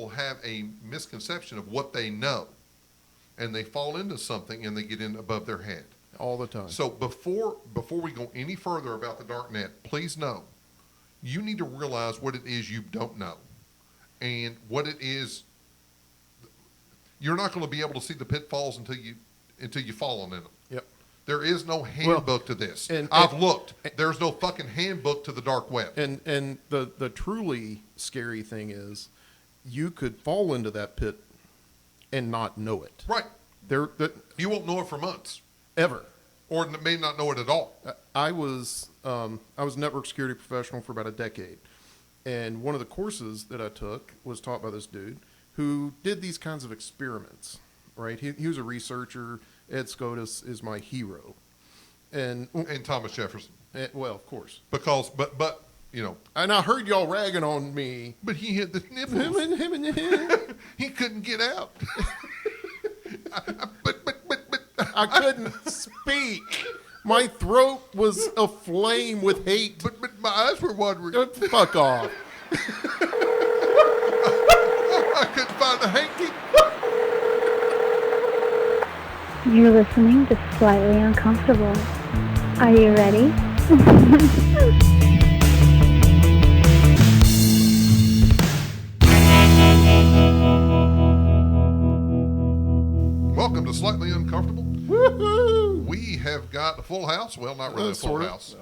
people have a misconception of what they know, and they fall into something and they get in above their head. All the time. So before we go any further about the dark net, please know, you need to realize what it is you don't know, and what it is. You're not going to be able to see the pitfalls until you fall in them. Yep. There is no handbook to this. And I've looked. There's no fucking handbook to the dark web. And the truly scary thing is, you could fall into that pit and not know it. Right. You won't know it for months. Ever. Or may not know it at all. I was a network security professional for about a decade. And one of the courses that I took was taught by this dude who did these kinds of experiments, right? He was a researcher. Ed Scotus is my hero. And Thomas Jefferson. Well, of course. Because, but you know. And I heard y'all ragging on me. But he had the nipples. Him. He couldn't get out. but. I couldn't speak. My throat was aflame with hate. But my eyes were watering. Fuck off. I couldn't find the hanky. You're listening to Slightly Uncomfortable. Are you ready? Welcome to Slightly Uncomfortable. Woohoo! We have got a full house. Well, not really a full house.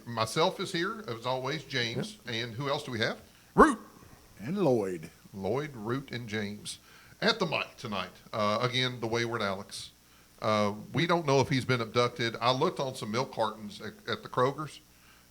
Myself is here, as always, James. Yep. And who else do we have? Root. And Lloyd. Lloyd, Root, and James. At the mic tonight. Again, the Wayward Alex. We don't know if he's been abducted. I looked on some milk cartons at the Kroger's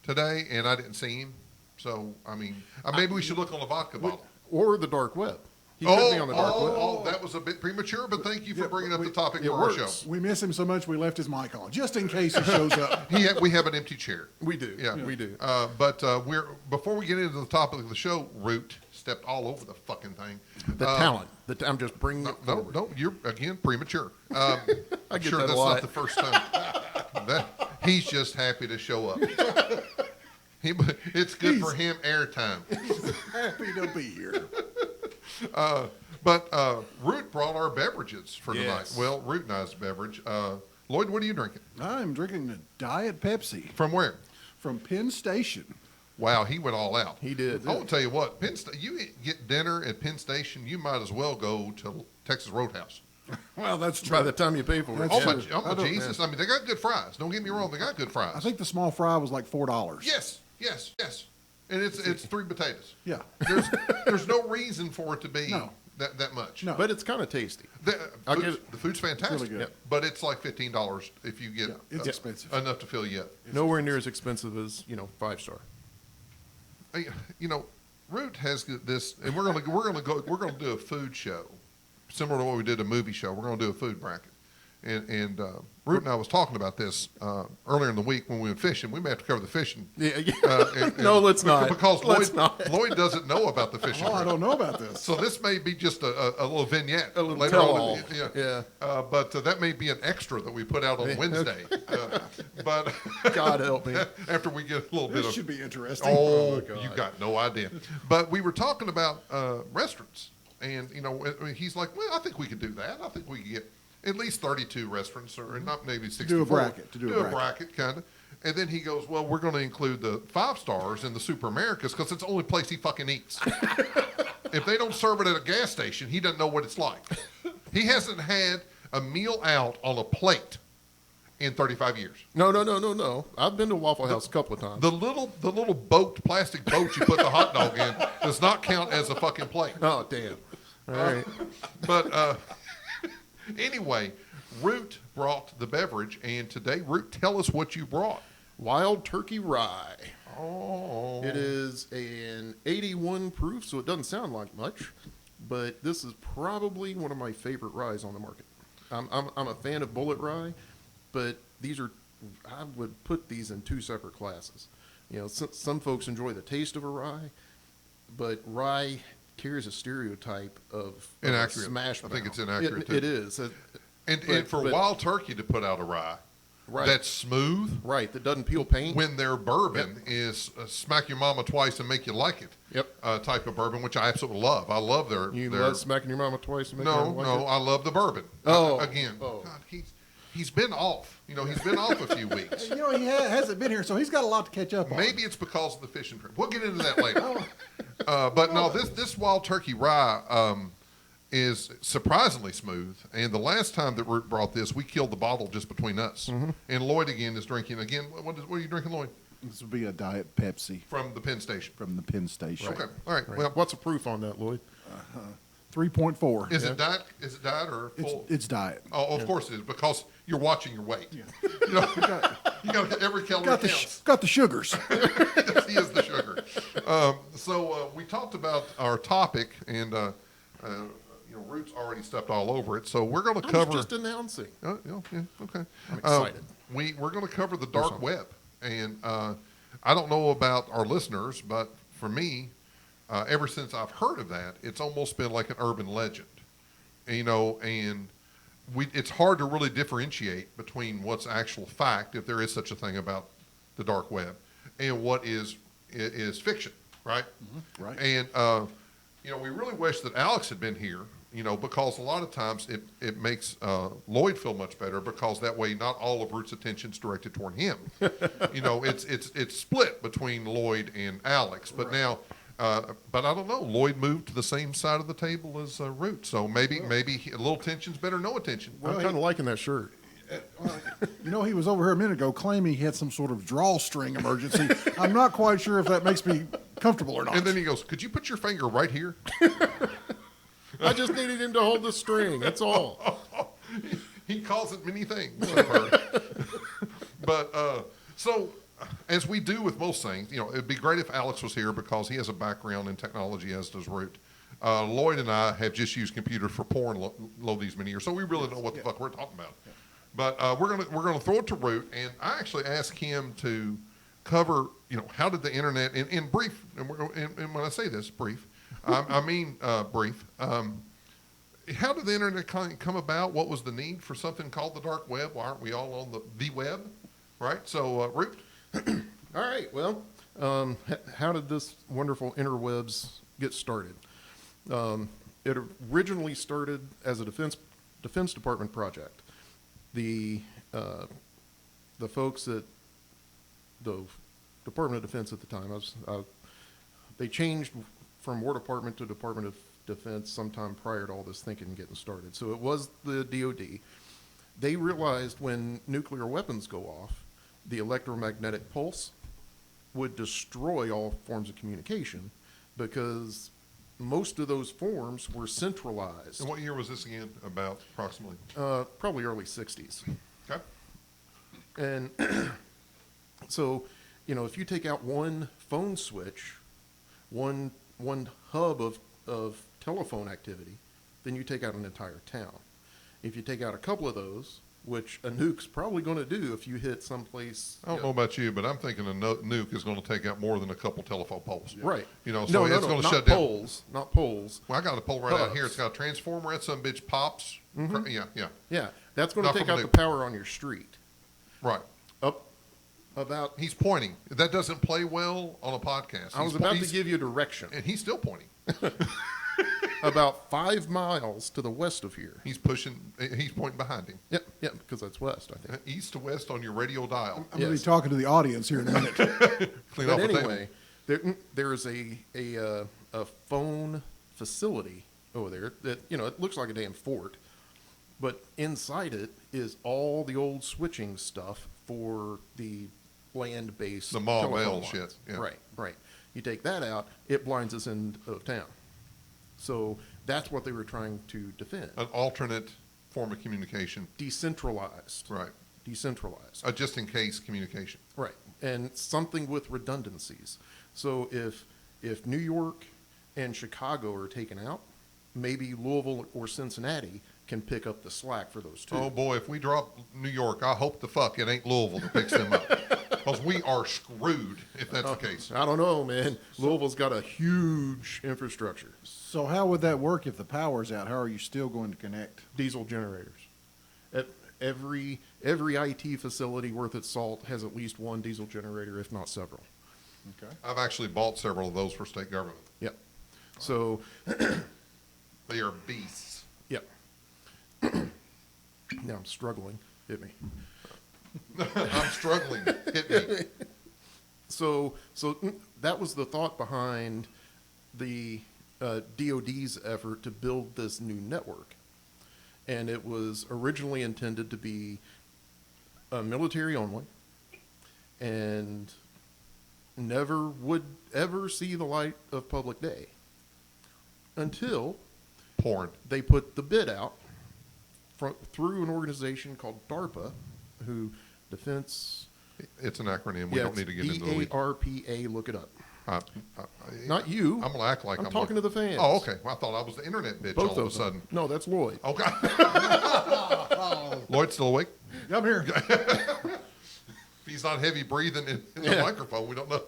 today, and I didn't see him. So, I mean, maybe we should look on the vodka bottle. Or the dark web. He could be on the dark web. Oh, that was a bit premature, but thank you for bringing up the topic for our show. We miss him so much we left his mic on, just in case he shows up. We have an empty chair. We do. Yeah, we do. But before we get into the topic of the show, Root stepped all over the fucking thing. The talent. I'm just bringing it forward. No, you're, again, premature. I get sure that that's a lot. not the first time. He's just happy to show up. It's good for him airtime. He's happy to be here. But Root brought our beverages for tonight. Yes. Well, Root and I's beverage. Lloyd, what are you drinking? I'm drinking a Diet Pepsi. From where? From Penn Station. Wow, he went all out. He did. I will tell you what, you get dinner at Penn Station, you might as well go to Texas Roadhouse. Well, that's true. By the time you pay for it. Oh, my Jesus. I mean, they got good fries. Don't get me wrong, they got good fries. I think the small fry was like $4. Yes. And it's 3 potatoes. Yeah. There's no reason for it to be that much. No. But it's kind of tasty. The food's fantastic. Really good. Yep. But it's like $15 if you get it's expensive. enough to fill you up. Nowhere near as expensive as 5-star. Root has this, and we're gonna do a food show, similar to what we did a movie show. We're gonna do a food bracket, and Root and I was talking about this earlier in the week when we went fishing. We may have to cover the fishing. Yeah. No, let's not. Because not. Lloyd doesn't know about the fishing. Oh, I don't know about this. So this may be just a little vignette. A little later tell-all. on. Yeah. But that may be an extra that we put out on Wednesday. But God help me. After we get a little bit This of... should be interesting. Oh, my God. you got no idea. But we were talking about restaurants. And, he's like, well, I think we could do that. I think we could get at least 32 restaurants, or not maybe 64. Do a bracket. To do a bracket, kind of. And then he goes, well, we're going to include the 5 stars in the Super Americas because it's the only place he fucking eats. If they don't serve it at a gas station, he doesn't know what it's like. He hasn't had a meal out on a plate in 35 years. No. I've been to Waffle House a couple of times. The little plastic boat you put the hot dog in does not count as a fucking plate. Oh, damn. All right. But anyway, Root brought the beverage, and today, Root, tell us what you brought. Wild Turkey Rye. Oh. It is an 81 proof, so it doesn't sound like much, but this is probably one of my favorite ryes on the market. I'm a fan of Bullet Rye, but I would put these in 2 separate classes. Some folks enjoy the taste of a rye, but rye carries a stereotype of inaccurate. Smash I think mouth. it's inaccurate, too. It is. And for Wild Turkey to put out a rye, Right. that's smooth. Right, that doesn't peel paint. When their bourbon is smack your mama twice and make you like it. Yep. Type of bourbon, which I absolutely love. I love their. You their, love smacking your mama twice and making No, her like no, it? I love the bourbon. Oh. Again, Oh. God, he's been off. He's been off a few weeks. You know, he hasn't been here, so he's got a lot to catch up on. Maybe it's because of the fishing trip. We'll get into that later. But no, this Wild Turkey Rye is surprisingly smooth. And the last time that Root brought this, we killed the bottle just between us. Mm-hmm. And Lloyd again is drinking. Again, what are you drinking, Lloyd? This would be a Diet Pepsi From the Penn Station. from the Penn Station. Okay, all right. Right. Well, What's the proof on that, Lloyd? 3.4. is it diet? Is it diet or full? It's Diet. Oh, of course it is, because you're watching your weight. You got every calorie counts. Got the sugars. He is the sugar. So we talked about our topic, and Root's already stepped all over it. So we're going to I cover. was just announcing. Yeah, okay. I'm excited. We're going to cover the dark web, and I don't know about our listeners, but for me, ever since I've heard of that, it's almost been like an urban legend, and it's hard to really differentiate between what's actual fact, if there is such a thing about the dark web, and what is fiction, right? Mm-hmm. Right. And we really wish that Alex had been here, because a lot of times it makes Lloyd feel much better, because that way not all of Root's attention's directed toward him. It's split between Lloyd and Alex, but now. But I don't know. Lloyd moved to the same side of the table as Root, so maybe a little tension's better, no attention. I'm kind of liking that shirt. He was over here a minute ago claiming he had some sort of drawstring emergency. I'm not quite sure if that makes me comfortable or not. And then he goes, "Could you put your finger right here?" I just needed him to hold the string. That's all. He calls it many things, I've heard. But so, as we do with most things, it'd be great if Alex was here, because he has a background in technology, as does Root. Lloyd and I have just used computers for porn load these many years, so we really know what the fuck we're talking about. Yeah. But we're gonna throw it to Root, and I actually asked him to cover, how did the internet, in brief, and when I say this brief, I mean brief. How did the internet come about? What was the need for something called the dark web? Why aren't we all on the web, right? So, Root. All right. Well, how did this wonderful interwebs get started? It originally started as a Defense Department project. The folks at the Department of Defense at the time, they changed from War Department to Department of Defense sometime prior to all this thinking getting started. So it was the DoD. They realized when nuclear weapons go off, the electromagnetic pulse would destroy all forms of communication, because most of those forms were centralized. And what year was this again, about approximately? Probably early 60s. Okay. And so, if you take out one phone switch, one hub of telephone activity, then you take out an entire town. If you take out a couple of those, which a nuke's probably going to do if you hit someplace. I don't know about you, but I'm thinking a nuke is going to take out more than a couple telephone poles. Right. So it's no, going to not shut down. poles, not poles. Well, I got a pole right out Hubs. here. It's got a transformer. That some bitch pops. Mm-hmm. Yeah. Yeah, that's going to Not take from out a the nuke. power on your street. Right. Up about. He's pointing. That doesn't play well on a podcast. I was about to give you direction. And he's still pointing. About 5 miles to the west of here. He's pushing. He's pointing behind him. Yep, because that's west, I think. East to west on your radio dial. I'm going to Yes. be talking to the audience here in a minute. Clean off But the anyway, table. there is a phone facility over there that, it looks like a damn fort, but inside it is all the old switching stuff for the land-based The Ma telephone Bell lines. shit, yeah. Right. You take that out, it blinds us into town. So that's what they were trying to defend. An alternate form of communication. Decentralized. Right. Decentralized. A just in case communication. Right, and something with redundancies. So if New York and Chicago are taken out, maybe Louisville or Cincinnati can pick up the slack for those two. Oh boy, if we drop New York, I hope the fuck it ain't Louisville that picks them up. Because we are screwed if that's the case. I don't know, man. Louisville's got a huge infrastructure. So how would that work if the power's out? How are you still going to connect? Diesel generators. Every IT facility worth its salt has at least one diesel generator, if not several. Okay. I've actually bought several of those for state government. Yep. So, They are beasts. yep. Now I'm struggling. Hit me. I'm struggling. Hit me. So that was the thought behind the DoD's effort to build this new network. And it was originally intended to be military only and never would ever see the light of public day until Porn. they put the bid out through an organization called DARPA, who Defense... It's an acronym. We don't need to get into the weeds. DARPA, look it up. I- Not you. I'm going to act like I'm talking to the fans. Oh, okay. Well, I thought I was the internet bitch Both all of a of them. sudden. No, that's Lloyd. Okay. Lloyd still awake? I'm here. If he's not heavy breathing in the Yeah. microphone, we don't know.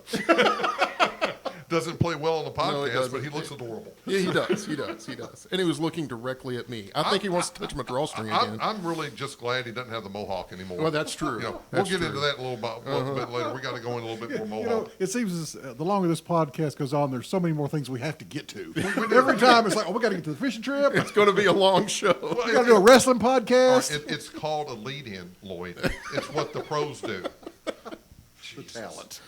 Doesn't play well on the No, it podcast, doesn't. but he looks adorable. Yeah, he does. He does. He does. And he was looking directly at me. I think he wants to touch my drawstring again. I'm really just glad he doesn't have the mohawk anymore. Well, that's true. You know, we'll That's get true. into that a little bit later. We got to go in a little bit more mohawk. You know, it seems as, the longer this podcast goes on, there's so many more things we have to get to. Every time it's like, oh, we got to get to the fishing trip. It's going to be a long show. We got to do a wrestling All podcast. right, it's called a lead-in, Lloyd. It's what the pros do. The talent.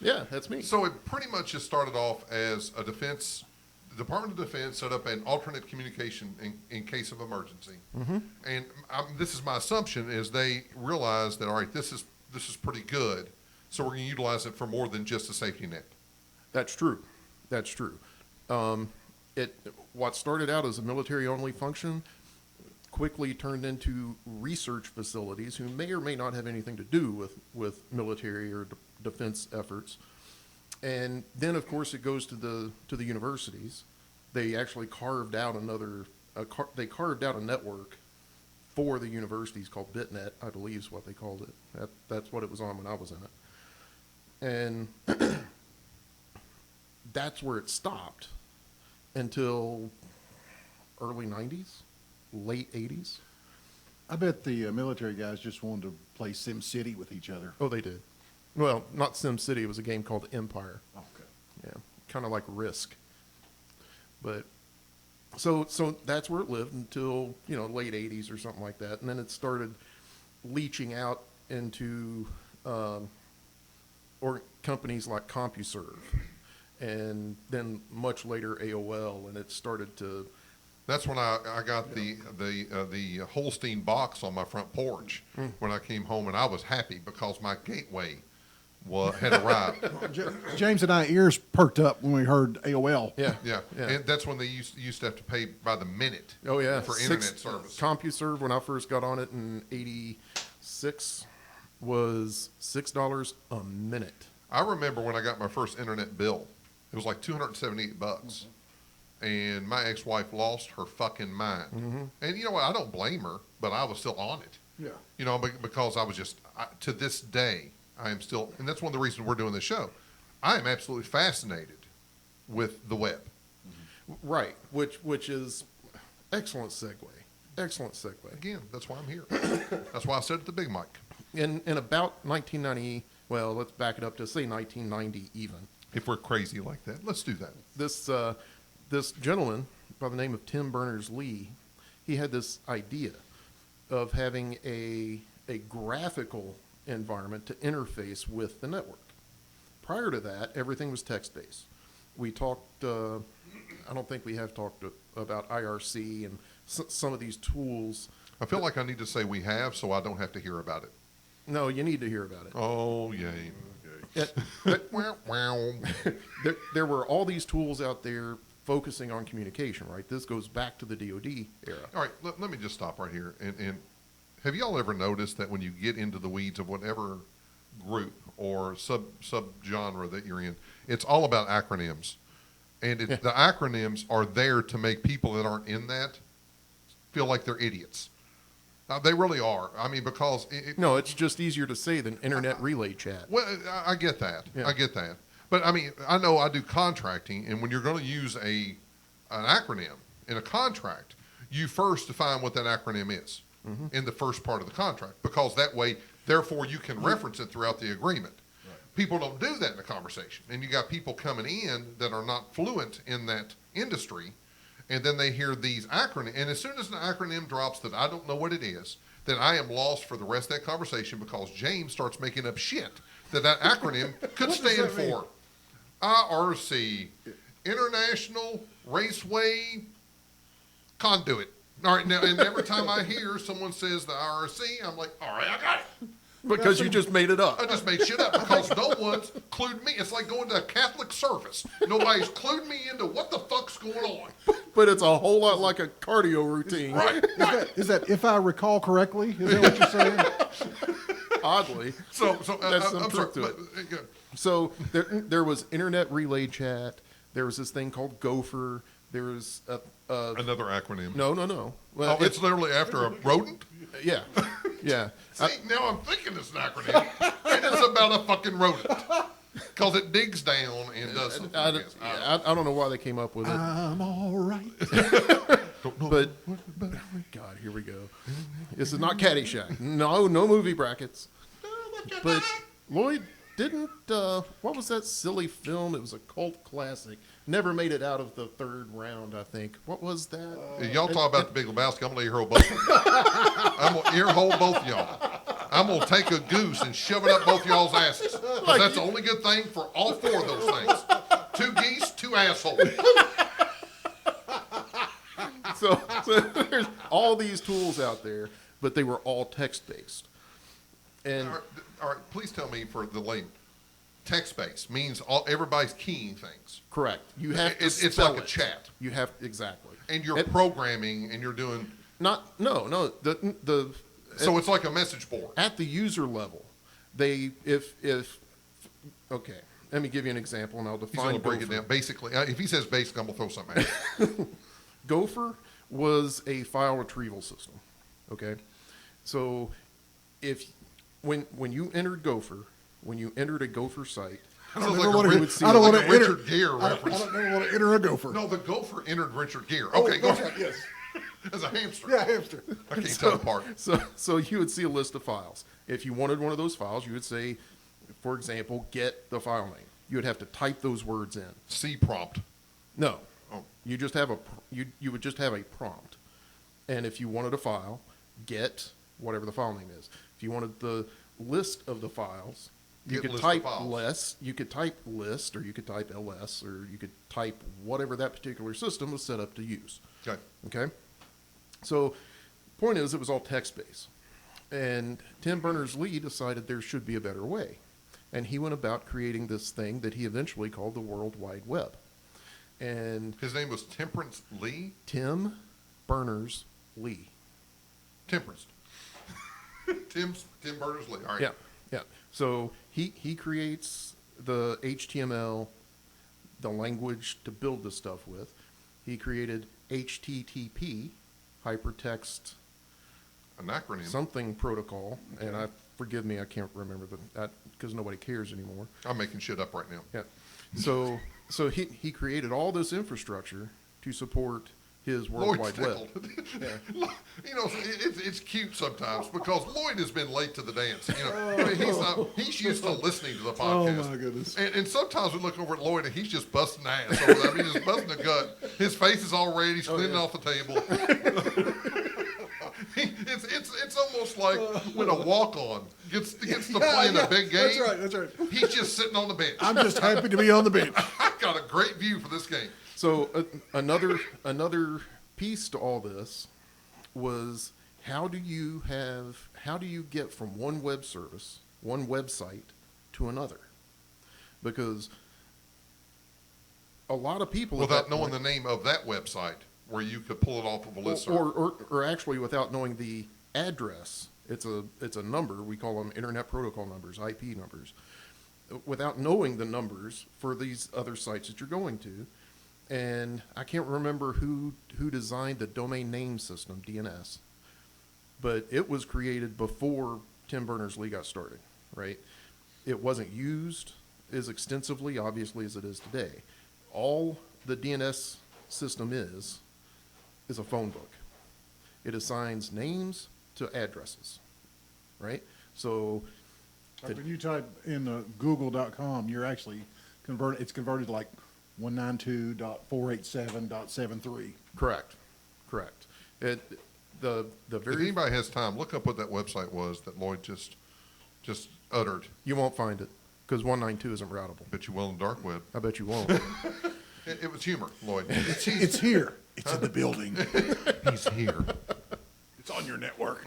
Yeah, that's me. So it pretty much just started off as a defense, the Department of Defense set up an alternate communication in case of emergency. Mm-hmm. And this is my assumption, is they realized that, all right, this is pretty good, so we're going to utilize it for more than just a safety net. That's true. That's true. What started out as a military-only function quickly turned into research facilities who may or may not have anything to do with military or defense efforts. And then, of course, it goes to the universities. They actually carved out they carved out a network for the universities called BitNet, I believe is what they called it. That's what it was on when I was in it. And that's where it stopped until early 90s, late 80s. I bet the military guys just wanted to play Sim City with each other. Oh, they did. Well, not Sim City. It was a game called Empire. Okay. Yeah, kind of like Risk. But so that's where it lived until late 80s or something like that, and then it started leaching out into or companies like CompuServe, and then much later AOL, and it started to. That's when I got the Holstein box on my front porch when I came home, and I was happy because my gateway had arrived. James and I ears perked up when we heard AOL. Yeah. And that's when they used to have to pay by the minute. Oh yeah, for internet service. CompuServe, when I first got on it in '86, was $6 a minute. I remember when I got my first internet bill. It was like $278. And my ex-wife lost her fucking mind. Mm-hmm. And you know what? I don't blame her, but I was still on it. Yeah. Because I was just, to this day, I am still, and that's one of the reasons we're doing this show. I am absolutely fascinated with the web. Right, which is excellent segue. Excellent segue. Again, that's why I'm here. That's why I said it the big mic. In about 1990, well, let's back it up to say 1990 even. If we're crazy like that, let's do that. This gentleman by the name of Tim Berners-Lee, he had this idea of having a graphical environment to interface with the network. Prior to that, everything was text-based. We talked, I don't think we have talked about IRC and some of these tools. I feel like I need to say we have so I don't have to hear about it. No, you need to hear about it. Oh, yay. Wow. There were all these tools out there focusing on communication, right? This goes back to the DoD era. All right, let me just stop right here. And have y'all ever noticed that when you get into the weeds of whatever group or subgenre that you're in, it's all about acronyms. And the acronyms are there to make people that aren't in that feel like they're idiots. They really are. I mean, because... No, it's just easier to say than internet relay chat. Well, I get that. Yeah. I get that. But, I mean, I know I do contracting, and when you're going to use an acronym in a contract, you first define what that acronym is. in the first part of the contract, because that way, therefore, you can reference it throughout the agreement. People don't do that in a conversation. And you got people coming in that are not fluent in that industry, and then they hear these acronyms. And as soon as an acronym drops that I don't know what it is, then I am lost for the rest of that conversation, because James starts making up shit that acronym could stand for. IRC, International Raceway Conduit. All right, now, and every time I hear someone says the IRC, I'm like, all right, I got it. Because you just made it up. I just made shit up because no one's clued me. It's like going to a Catholic service. Nobody's clued me into what the fuck's going on. But it's a whole lot like a cardio routine. Right. Is that if I recall correctly? Is that what you're saying? Oddly. So That's some I'm truth sorry, to it. but, So there was internet relay chat. There was this thing called Gopher. There was another acronym. no. Well, Oh, it's literally after a rodent? yeah. See, now I'm thinking it's an acronym. And it's about a fucking rodent. Because it digs down and does something. I don't know why they came up with it. I'm all right. But God, here we go. This is not Caddyshack. No movie brackets. But Lloyd didn't. What was that silly film? It was a cult classic. Never made it out of the third round, I think. What was that? Y'all talk about the Big Lebowski. I'm going to ear hole both of you. I'm going to ear hole both of y'all. I'm going to take a goose and shove it up both y'all's asses. Because that's the only good thing for all four of those things. 2 geese, 2 assholes. So there's all these tools out there, but they were all text-based. And All right, please tell me for the lane. Text-based means everybody's keying things. correct. You have to It's spell like a it. chat. You have exactly. And you're programming and you're doing... No. The So it's like a message board. at the user level, they if okay. Let me give you an example, and I'll He's define going to break it Gopher. down. Basically, if he says basic, I'm going to throw something at him. Gopher was a file retrieval system. Okay, so when you entered Gopher, when you entered a Gopher site, Sounds never like wanna a, get- Richard, I don't like wanna a Richard enter- Gere I reference. don't never want to enter a gopher. No, the gopher entered Richard Gere. Oh, Okay, go that's ahead. right, yes. As a hamster. Yeah, hamster. I can't tell apart. so you would see a list of files. If you wanted one of those files, you would say, for example, get the file name. You would have to type those words in. C prompt. No, Oh. you just have you would just have a prompt, and if you wanted a file, get whatever the file name is. If you wanted the list of the files, you Get could list of type files. less. You could type list, or you could type ls, or you could type whatever that particular system was set up to use. Okay. Okay, so point is, it was all text based, and Tim Berners-Lee decided there should be a better way, and he went about creating this thing that he eventually called the World Wide Web. And His name was Temperance Lee. Tim Berners-Lee. Temperance. Tim Berners-Lee. All right. Yeah. So he creates the HTML, the language to build this stuff with. He created HTTP, hypertext An acronym. something protocol, and forgive me, I can't remember that because nobody cares anymore. I'm making shit up right now. Yeah. So he created all this infrastructure to support his World Lloyd's Wide Web. tickled. You know, it's cute sometimes because Lloyd has been late to the dance. You know, he's used to listening to the podcast. Oh, my goodness. And sometimes we look over at Lloyd and he's just busting ass over there. I mean, he's just busting a gut. His face is all red. He's cleaning off the table. It's almost like when a walk-on gets to play in a big game. That's right. He's just sitting on the bench. I'm just happy to be on the bench. I've got a great view for this game. So another piece to all this was how do you get from one web service, one website to another? Because a lot of people Without knowing the name of that website where you could pull it off of a listserv. or actually without knowing the address. It's a number. We call them Internet Protocol numbers, IP numbers. Without knowing the numbers for these other sites that you're going to. And I can't remember who designed the domain name system, DNS, but it was created before Tim Berners-Lee got started, right? It wasn't used as extensively, obviously, as it is today. All the DNS system is a phone book. It assigns names to addresses, right? So Like when you type in google.com, you're actually it's converted to like 192.487.73. correct. The If very anybody has time, look up what that website was that Lloyd just uttered. you won't find it because 192 isn't routable. Bet you will on the dark web. I bet you won't. It was humor, Lloyd. It's here. It's in the building. He's here. It's on your network.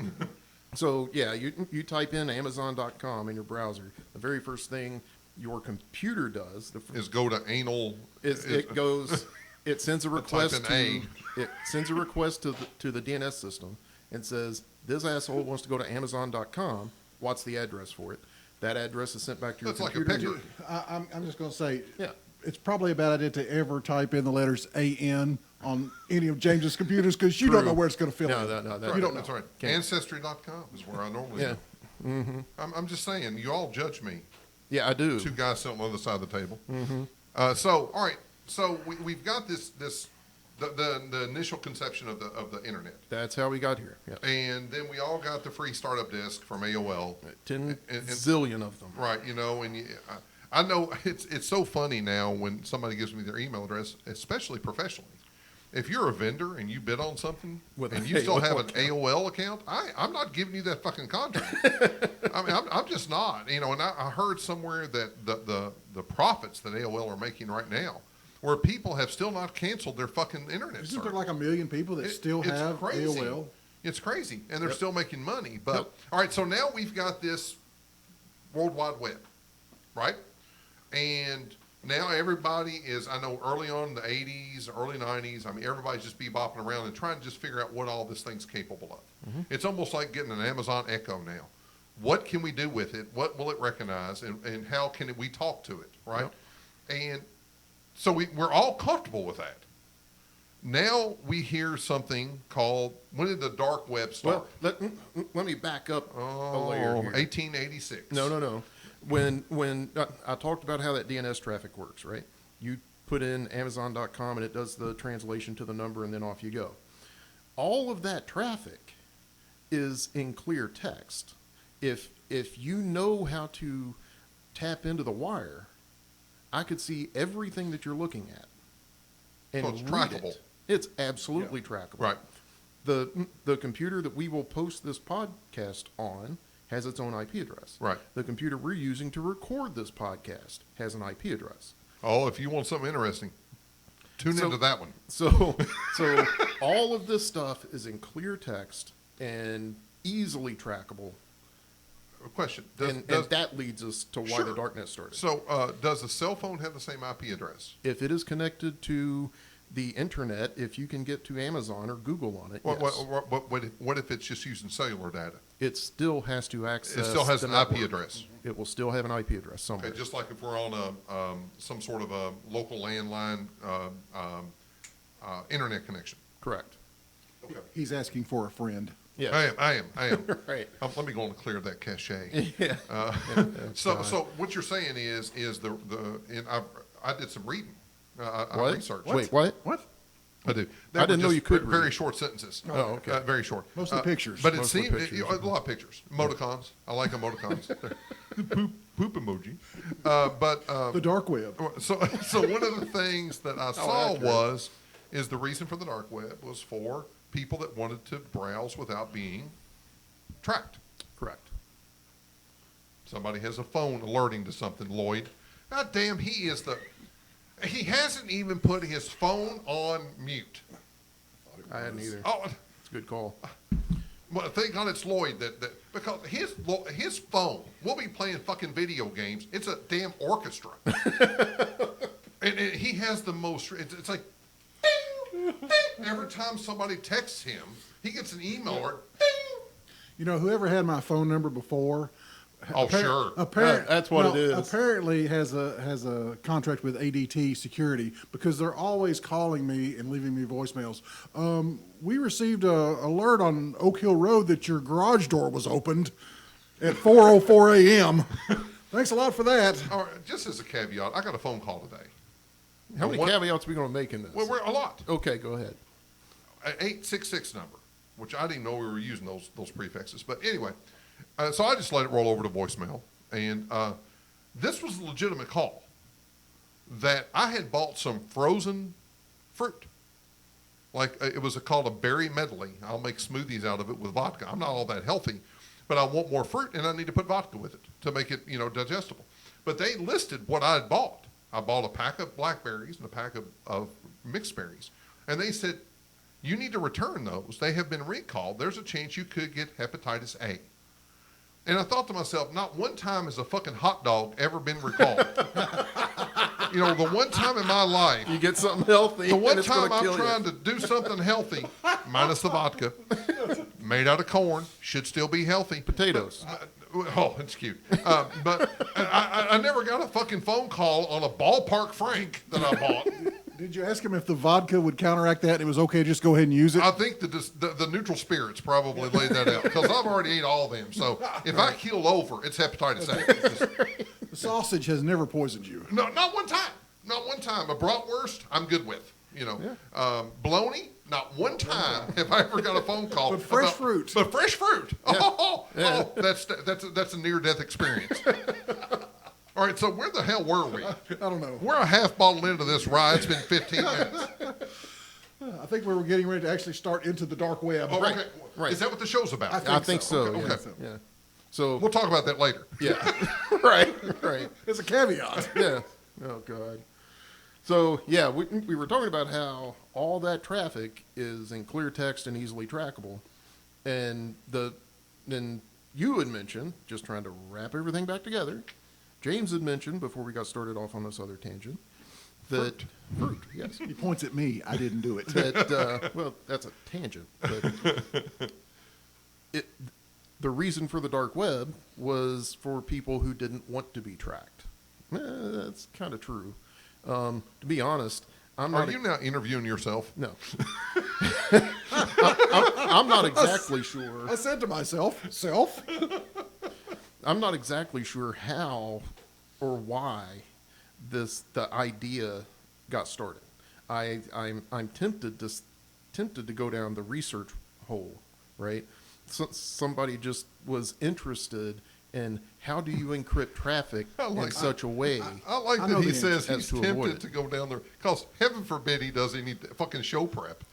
So yeah, you type in Amazon.com in your browser. The very first thing your computer does Is go to anal. it sends a request in it sends a request to the DNS system and says this asshole wants to go to Amazon.com. What's the address for it? That address is sent back to your That's like a computer. picture. I'm just going to say, Yeah. it's probably a bad idea to ever type in the letters AN on any of James's computers because you don't True. know where it's going to fill No, in. no, You don't know. That's right. Can't. Ancestry.com is where I normally Yeah. go. I'm just saying, you all judge me. Yeah, I do. Two guys sitting on the other side of the table. Mm-hmm. So, all right. So we've got the initial conception of the internet, That's how we got here. Yeah. and then we all got the free startup disk from AOL. 10 and- zillion of them. Right, and I know it's so funny now when somebody gives me their email address, especially professionally. If you're a vendor and you bid on something With and an you still have an AOL AOL account, I'm not giving you that fucking contract. I mean, I'm just not. And I heard somewhere that the profits that AOL are making right now, where people have still not canceled their fucking internet Isn't there service. like 1 million people that still It's have crazy. AOL? It's crazy, and they're Yep. still making money. But Yep. all right, so now we've got this World Wide Web, right? And now everybody is. I know early on in the '80s, early '90s. I mean, everybody's just bebopping around and trying to just figure out what all this thing's capable of. It's almost like getting an Amazon Echo now. What can we do with it? What will it recognize? And how can we talk to it, right? Yep. And so we're all comfortable with that. Now we hear something called, when did the dark web start? Well, let me back up a layer here. 1886. No. When I talked about how that DNS traffic works, right? You put in Amazon.com and it does the translation to the number and then off you go. All of that traffic is in clear text. If you know how to tap into the wire, I could see everything that you're looking at. And So it's read trackable. it. It's absolutely trackable. Right. The computer that we will post this podcast on has its own IP address. Right. The computer we're using to record this podcast has an IP address. Oh, if you want something interesting, tune into that one. So all of this stuff is in clear text and easily trackable. Question. And that leads us to why Sure. the darknet started. So does a cell phone have the same IP address? If it is connected to the internet, if you can get to Amazon or Google on it, yes. What if it's just using cellular data? It still has to access. It still has the an network. IP address. It will still have an IP address somewhere. Okay, just like if we're on some sort of a local landline internet connection. Correct. Okay. He's asking for a friend. Yeah. I am. Right. Let me go and clear that cache. Yeah. So what you're saying is I did some reading. I What? researched. Wait, what? What? I do. I didn't know you could Very read. short sentences. Oh, okay. Very short. Most of the pictures. But it Most of the seemed pictures. a lot of pictures. Emoticons. I like emoticons. poop emoji. The dark web. So one of the things that I saw is the reason for the dark web was for people that wanted to browse without being tracked. Correct. Somebody has a phone alerting to something, Lloyd. God damn, he hasn't even put his phone on mute. I hadn't either. Oh, It's a good call. well, thank God it's Lloyd that because his phone will be playing fucking video games. It's a damn orchestra, and he has the most. It's like ding, ding. Every time somebody texts him, he gets an email or ding. You know, whoever had my phone number before. Oh, sure. That's what it is. Apparently has a contract with ADT Security because they're always calling me and leaving me voicemails. We received a alert on Oak Hill Road that your garage door was opened at 4:04 a.m. Thanks a lot for that. All right, just as a caveat, I got a phone call today. How many caveats are we going to make in this? Well, we're a lot. Okay, go ahead. An 866 number. which I didn't know we were using those prefixes. But anyway, so I just let it roll over to voicemail. And this was a legitimate call that I had bought some frozen fruit. Like it was called a berry medley. I'll make smoothies out of it with vodka. I'm not all that healthy, but I want more fruit, and I need to put vodka with it to make it, digestible. But they listed what I had bought. I bought a pack of blackberries and a pack of mixed berries. And they said, you need to return those. They have been recalled. There's a chance you could get hepatitis A. And I thought to myself, not one time has a fucking hot dog ever been recalled. The one time in my life. You get something healthy. The one and it's time gonna I'm kill trying you. to do something healthy, minus the vodka, made out of corn, should still be healthy. Potatoes. Oh, it's cute. But I never got a fucking phone call on a ballpark Frank that I bought. Did you ask him if the vodka would counteract that and it was okay to just go ahead and use it? I think the neutral spirits probably laid that out because I've already ate all of them. So if I keel over, it's hepatitis A. The sausage has never poisoned you. No, not one time. Not one time. A bratwurst, I'm good with. Bologna, not one time have I ever got a phone call. But fresh fruit. But fresh fruit. Yeah. Oh, that's a near-death experience. All right, so where the hell were we? I don't know. We're a half bottle into this ride. It's been 15 minutes. I think we were getting ready to actually start into the dark web. Oh, okay. Right. Is that what the show's about? I think so. Okay. Yeah. So We'll talk about that later. yeah. Right. It's a caveat. Yeah. Oh God. So yeah, we were talking about how all that traffic is in clear text and easily trackable, and then you had mentioned, just trying to wrap everything back together. James had mentioned before we got started off on this other tangent that fruit, yes, He points at me. I didn't do it. that well, that's a tangent, but the reason for the dark web was for people who didn't want to be tracked. That's kind of true. To be honest, I'm Are not. you now interviewing yourself? No. I'm not exactly sure. I said to myself, self. I'm not exactly sure how or why the idea got started. I'm tempted to go down the research hole, right? So, somebody just was interested in how do you encrypt traffic in such a way. I like I know that he the says answer. he's As to avoid tempted it. to go down there because heaven forbid he does any fucking show prep.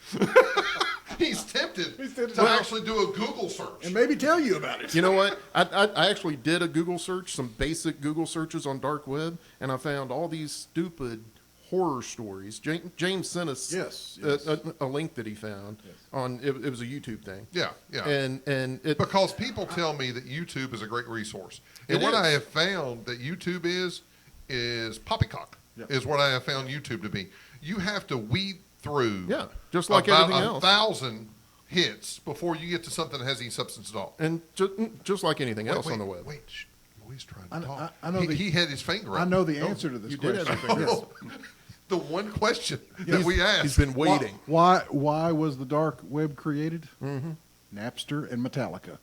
He's tempted to actually do a Google search. And maybe tell you about it. You know what? I actually did a Google search, some basic Google searches on dark web, and I found all these stupid horror stories. James sent us Yes. a link that he found on it was a YouTube thing. Yeah. And it Because people tell me that YouTube is a great resource. And It what is. I have found that YouTube is poppycock, is what I have found YouTube to be. You have to weed through just like about everything else. 1,000 hits before you get to something that has any substance at all. And just like anything else on the web. Wait, shh. Louis trying I- to talk. I know he had his finger up. I know the answer to this You did question. have your finger Yes. The one question that we asked. He's been waiting. Why was the dark web created? Mm-hmm. Napster and Metallica.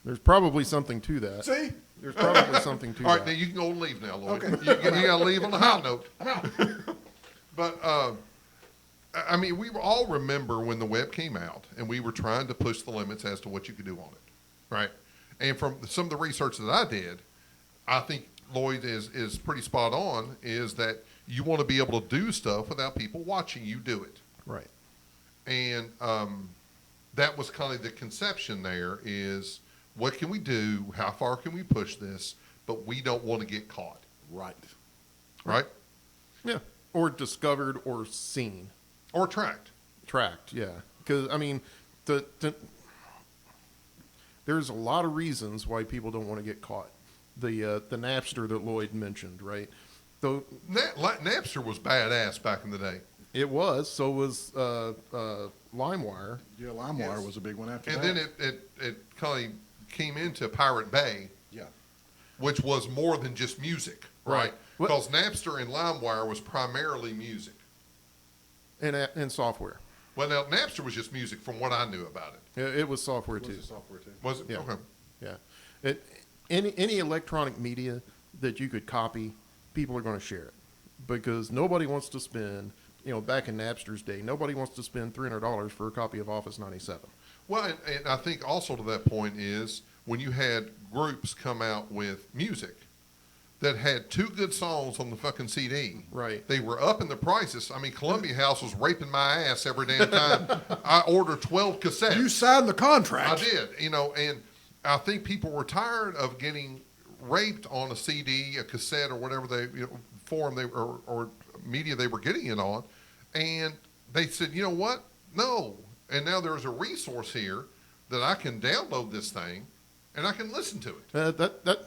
There's probably something to that. See? There's probably something to All that. right, now you can go and leave now, Lloyd. Okay. You got to leave on a high note. But, I mean, we all remember when the web came out and we were trying to push the limits as to what you could do on it, right? And from some of the research that I did, I think Lloyd is pretty spot on, is that you want to be able to do stuff without people watching you do it. Right. And that was kind of the conception there is what can we do? How far can we push this? But we don't want to get caught, Right. right? Yeah. Or discovered or seen. Or tracked. Tracked, yeah. Because, I mean, there's a lot of reasons why people don't want to get caught. The Napster that Lloyd mentioned, right? Though Napster was badass back in the day. it was, so was LimeWire. Yeah, LimeWire was a big one after And that. then it kind of came into Pirate Bay, Yeah. which was more than just music, right? Right. What- Because Napster and LimeWire was primarily music. And software. Well, now, Napster was just music from what I knew about it. It was software, too. software too. Was it? Yeah. Okay. Yeah. Any electronic media that you could copy, people are going to share it. Because nobody wants to spend, back in Napster's day, nobody wants to spend $300 for a copy of Office 97. Well, and I think also to that point is when you had groups come out with music that had 2 good songs on the fucking CD. Right. They were up in the prices. I mean, Columbia House was raping my ass every damn time I ordered 12 cassettes. You signed the contract. I did, and I think people were tired of getting raped on a CD, a cassette, or whatever form they or media they were getting it on, and they said, you know what? No. And now there's a resource here that I can download this thing, and I can listen to it. That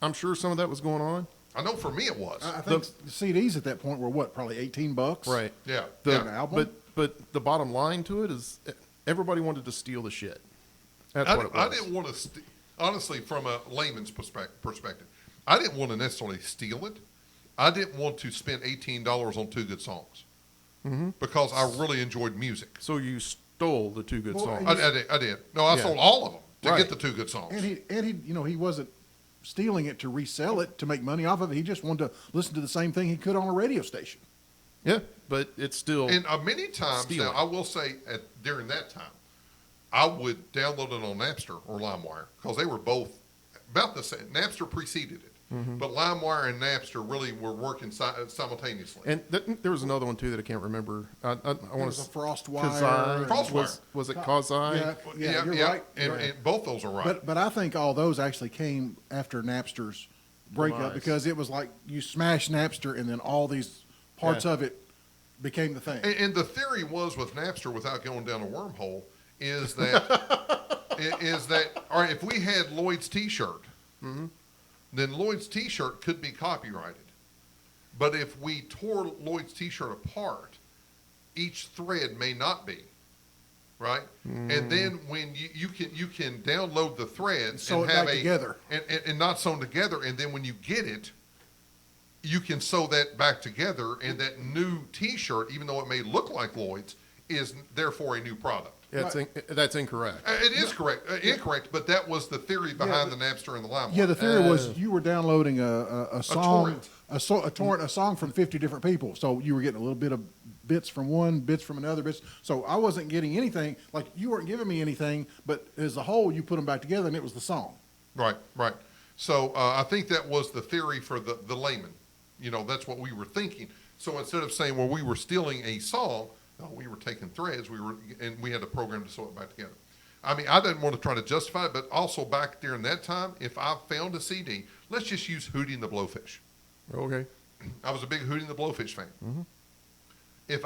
I'm sure some of that was going on. I know for me it was. I think the CDs at that point were what, probably $18? Right. Yeah. An album? But the bottom line to it is everybody wanted to steal the shit. That's what it was. I didn't want to, honestly, from a layman's perspective, I didn't want to necessarily steal it. I didn't want to spend $18 on 2 good songs because I really enjoyed music. So you stole the 2 good songs. I did. No, I sold all of them to Right. get the 2 good songs. And he wasn't stealing it to resell it to make money off of it. He just wanted to listen to the same thing he could on a radio station. Yeah, but it's still. And many times stealing. now, I will say during that time, I would download it on Napster or LimeWire because they were both about the same. Napster preceded it, but LimeWire and Napster really were working simultaneously. And there was another one too that I can't remember. I There want was a to. Frostwire. Frostwire. Was it Kazai? Yeah, you're right. And both those are right. But I think all those actually came after Napster's breakup Demise. because it was like you smash Napster and then all these parts of it became the thing. And the theory was with Napster, without going down a wormhole, is that all right, if we had Lloyd's T-shirt, then Lloyd's T-shirt could be copyrighted. But if we tore Lloyd's T-shirt apart, each thread may not be. Right, and then when you can download the threads Sew and it have back together. and not sewn together, and then when you get it, you can sew that back together, and that new T-shirt, even though it may look like Lloyd's, is therefore a new product. That's incorrect. It is correct, incorrect, but that was the theory behind the Napster and the LimeWire. Yeah, the theory was you were downloading a song, torrent. a song from 50 different people. So you were getting a little bit of bits from one, bits from another, bits. So I wasn't getting anything. Like you weren't giving me anything, but as a whole, you put them back together, and it was the song. Right. So I think that was the theory for the layman. That's what we were thinking. So instead of saying, well, we were stealing a song, no, we were taking threads. And we had a program to sew it back together. I mean, I didn't want to try to justify it, but also back during that time, if I found a CD, let's just use Hootie and the Blowfish. Okay. I was a big Hootie and the Blowfish fan. If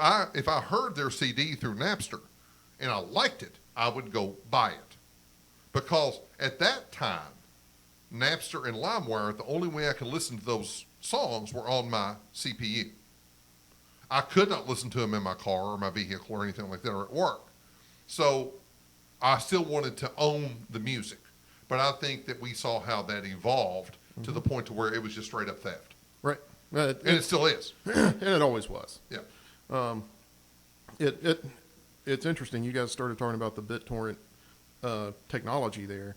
I heard their CD through Napster and I liked it, I would go buy it. Because at that time, Napster and LimeWire, the only way I could listen to those songs were on my CPU. I could not listen to them in my car or my vehicle or anything like that or at work. So I still wanted to own the music. But I think that we saw how that evolved to the point to where it was just straight up theft. Right. And it still is. And it always was. Yeah. It's interesting. You guys started talking about the BitTorrent technology there.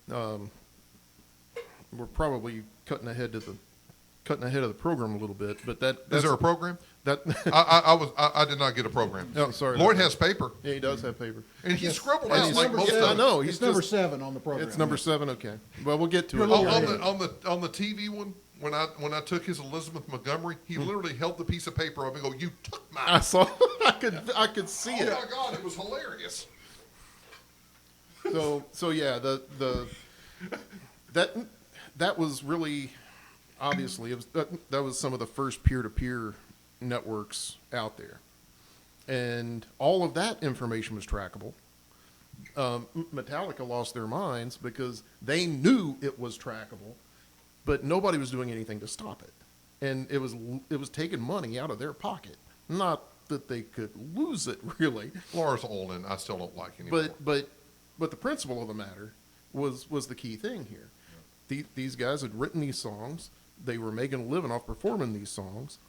We're probably cutting ahead of the program a little bit, but that's Is there a program? that. I did not get a program. Oh, sorry. Lloyd has paper, Yeah, he does have paper. and he scribbled And out he's like number most seven. of I it. know. It's He's number just- 7 on the program. It's number 7. Okay. Well, we'll get to You're it. a little On the TV one, when I took his Elizabeth Montgomery, he literally held the piece of paper up and go, "You took I mine." saw. I could see Oh it. my God, it was hilarious. So yeah, that was really obviously that was some of the first peer-to-peer networks out there, and all of that information was trackable. Metallica lost their minds because they knew it was trackable, but nobody was doing anything to stop it, and it was taking money out of their pocket. Not that they could lose it really, Lars Ulrich, I still don't like anymore. but the principle of the matter was the key thing here. These guys had written these songs. They were making a living off performing these songs,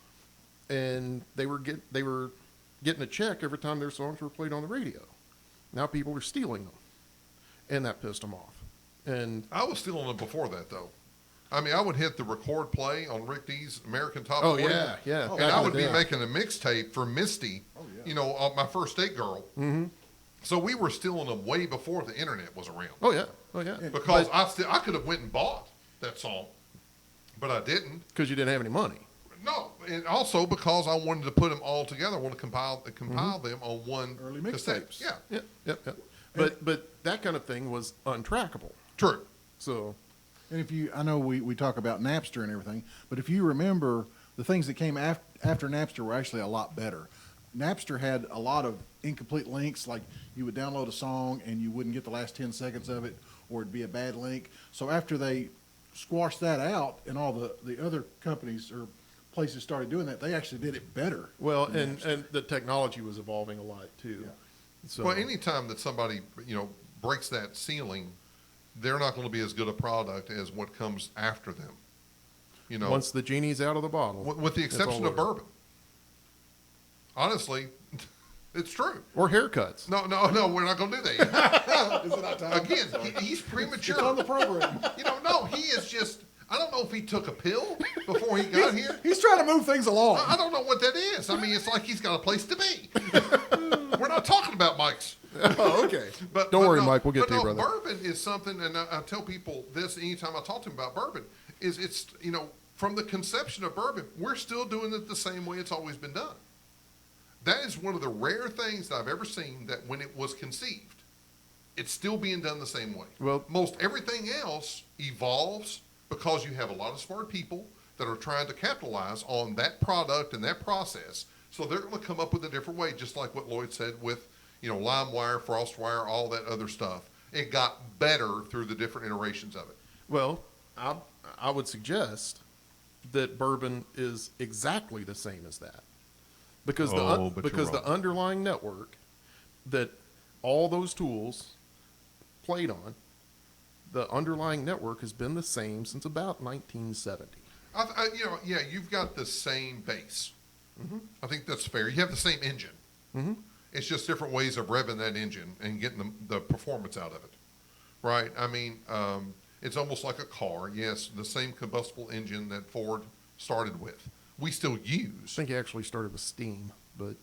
and they were getting a check every time their songs were played on the radio. Now people were stealing them, and that pissed them off. And I was stealing them before that, though. I mean, I would hit the record play on Rick D's American Top 40. yeah. And I would be making a mixtape for Misty, on my first date girl. So we were stealing them way before the internet was around. Oh yeah. Because I could have went and bought that song, but I didn't. Because you didn't have any money. No, and also because I wanted to put them all together. I want to compile them on one Early cassette. mixtapes. Yeah, Yep. But that kind of thing was untrackable. true. So And I know we talk about Napster and everything, but if you remember, the things that came after Napster were actually a lot better. Napster had a lot of incomplete links, like you would download a song and you wouldn't get the last 10 seconds of it, or it'd be a bad link. So after they squashed that out and all the other companies or places started doing that, they actually did it better. well, than and Napster. the technology was evolving a lot too. Yeah. So Well, anytime that somebody breaks that ceiling, they're not going to be as good a product as what comes after them. once the genie's out of the bottle, with the it's exception all of over. bourbon. Honestly, it's true. Or haircuts. No, we're not going to do that. Is it not time? Again, he's premature. It's on the program. No, he is just. I don't know if he took a pill before he got here. He's trying to move things along. I don't know what that is. I mean, it's like he's got a place to be. We're not talking about Mike's. Oh, okay. But Don't worry, no, Mike. We'll get but to you, no, brother. Bourbon is something, and I tell people this anytime I talk to them about bourbon, is it's, from the conception of bourbon, we're still doing it the same way it's always been done. That is one of the rare things that I've ever seen that when it was conceived, it's still being done the same way. Well- most everything else evolves because you have a lot of smart people that are trying to capitalize on that product and that process. So they're going to come up with a different way, just like what Lloyd said with, LimeWire, FrostWire, all that other stuff. It got better through the different iterations of it. Well, I would suggest that bourbon is exactly the same as that, because the underlying network that all those tools played on, the underlying network has been the same since about 1970. You've got the same base. Mm-hmm. I think that's fair. You have the same engine. Mm-hmm. It's just different ways of revving that engine and getting the performance out of it, right? I mean, it's almost like a car. Yes, the same combustible engine that Ford started with. We still I use. think he actually started with steam, but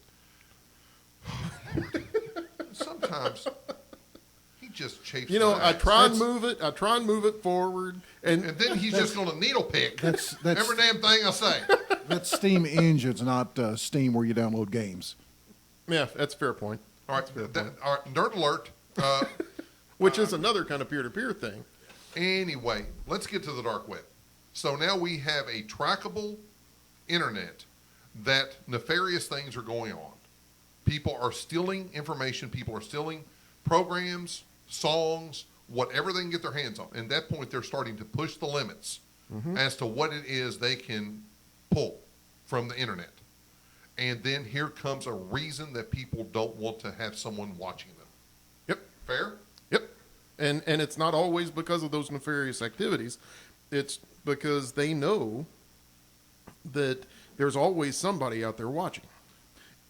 Sometimes he just chafes. I try and move it forward, and then he's just going to needle pick That's- every damn thing I say. That's Steam engines, not Steam where you download games. yeah, that's a fair point. All right, all right, nerd alert. Which is another kind of peer-to-peer thing. Anyway, let's get to the dark web. So now we have a trackable internet that nefarious things are going on. People are stealing information. People are stealing programs, songs, whatever they can get their hands on. And at that point, they're starting to push the limits as to what it is they can pull from the internet. And then here comes a reason that people don't want to have someone watching them. Yep. Fair? Yep. And it's not always because of those nefarious activities. It's because they know that there's always somebody out there watching.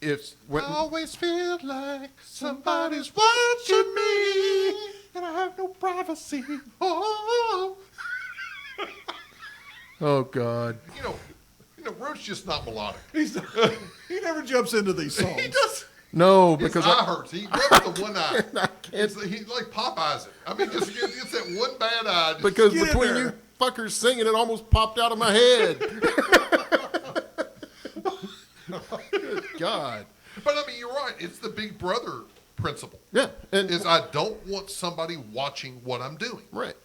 I always feel like somebody's watching me, and I have no privacy. Oh, oh God. Root's just not melodic. He never jumps into these songs. He does. No, His because eye hurts. He rubs the one eye. He like Popeyes it. I mean, just gets that one bad eye. because get in between there. you fuckers singing, it almost popped out of my head. Good God. But I mean, you're right. It's the Big Brother principle. Yeah. And Is I don't want somebody watching what I'm doing. right.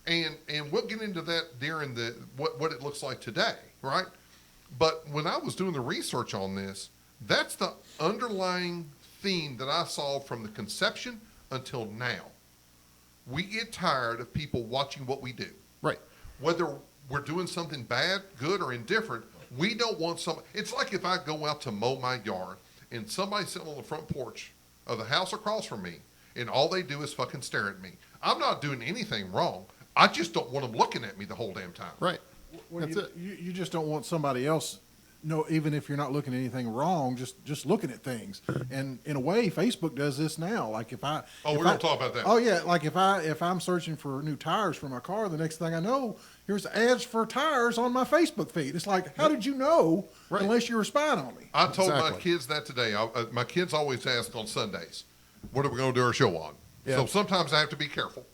And we'll get into that during the what it looks like today, right? But when I was doing the research on this, that's the underlying theme that I saw from the conception until now. We get tired of people watching what we do. Right. Whether we're doing something bad, good, or indifferent, we don't want some. It's like if I go out to mow my yard and somebody's sitting on the front porch of the house across from me and all they do is fucking stare at me. I'm not doing anything wrong. I just don't want them looking at me the whole damn time. Right. Well, That's it. You just don't want somebody else. No, even if you're not looking at anything wrong, just looking at things. And in a way, Facebook does this now. Like if I We're going to talk about that. Oh yeah, like if I'm searching for new tires for my car, the next thing I know, here's ads for tires on my Facebook feed. It's like, how did you know Right. unless you were spying on me? I told my Exactly. kids that today. My kids always ask on Sundays, what are we going to do our show on? Yeah. So sometimes I have to be careful.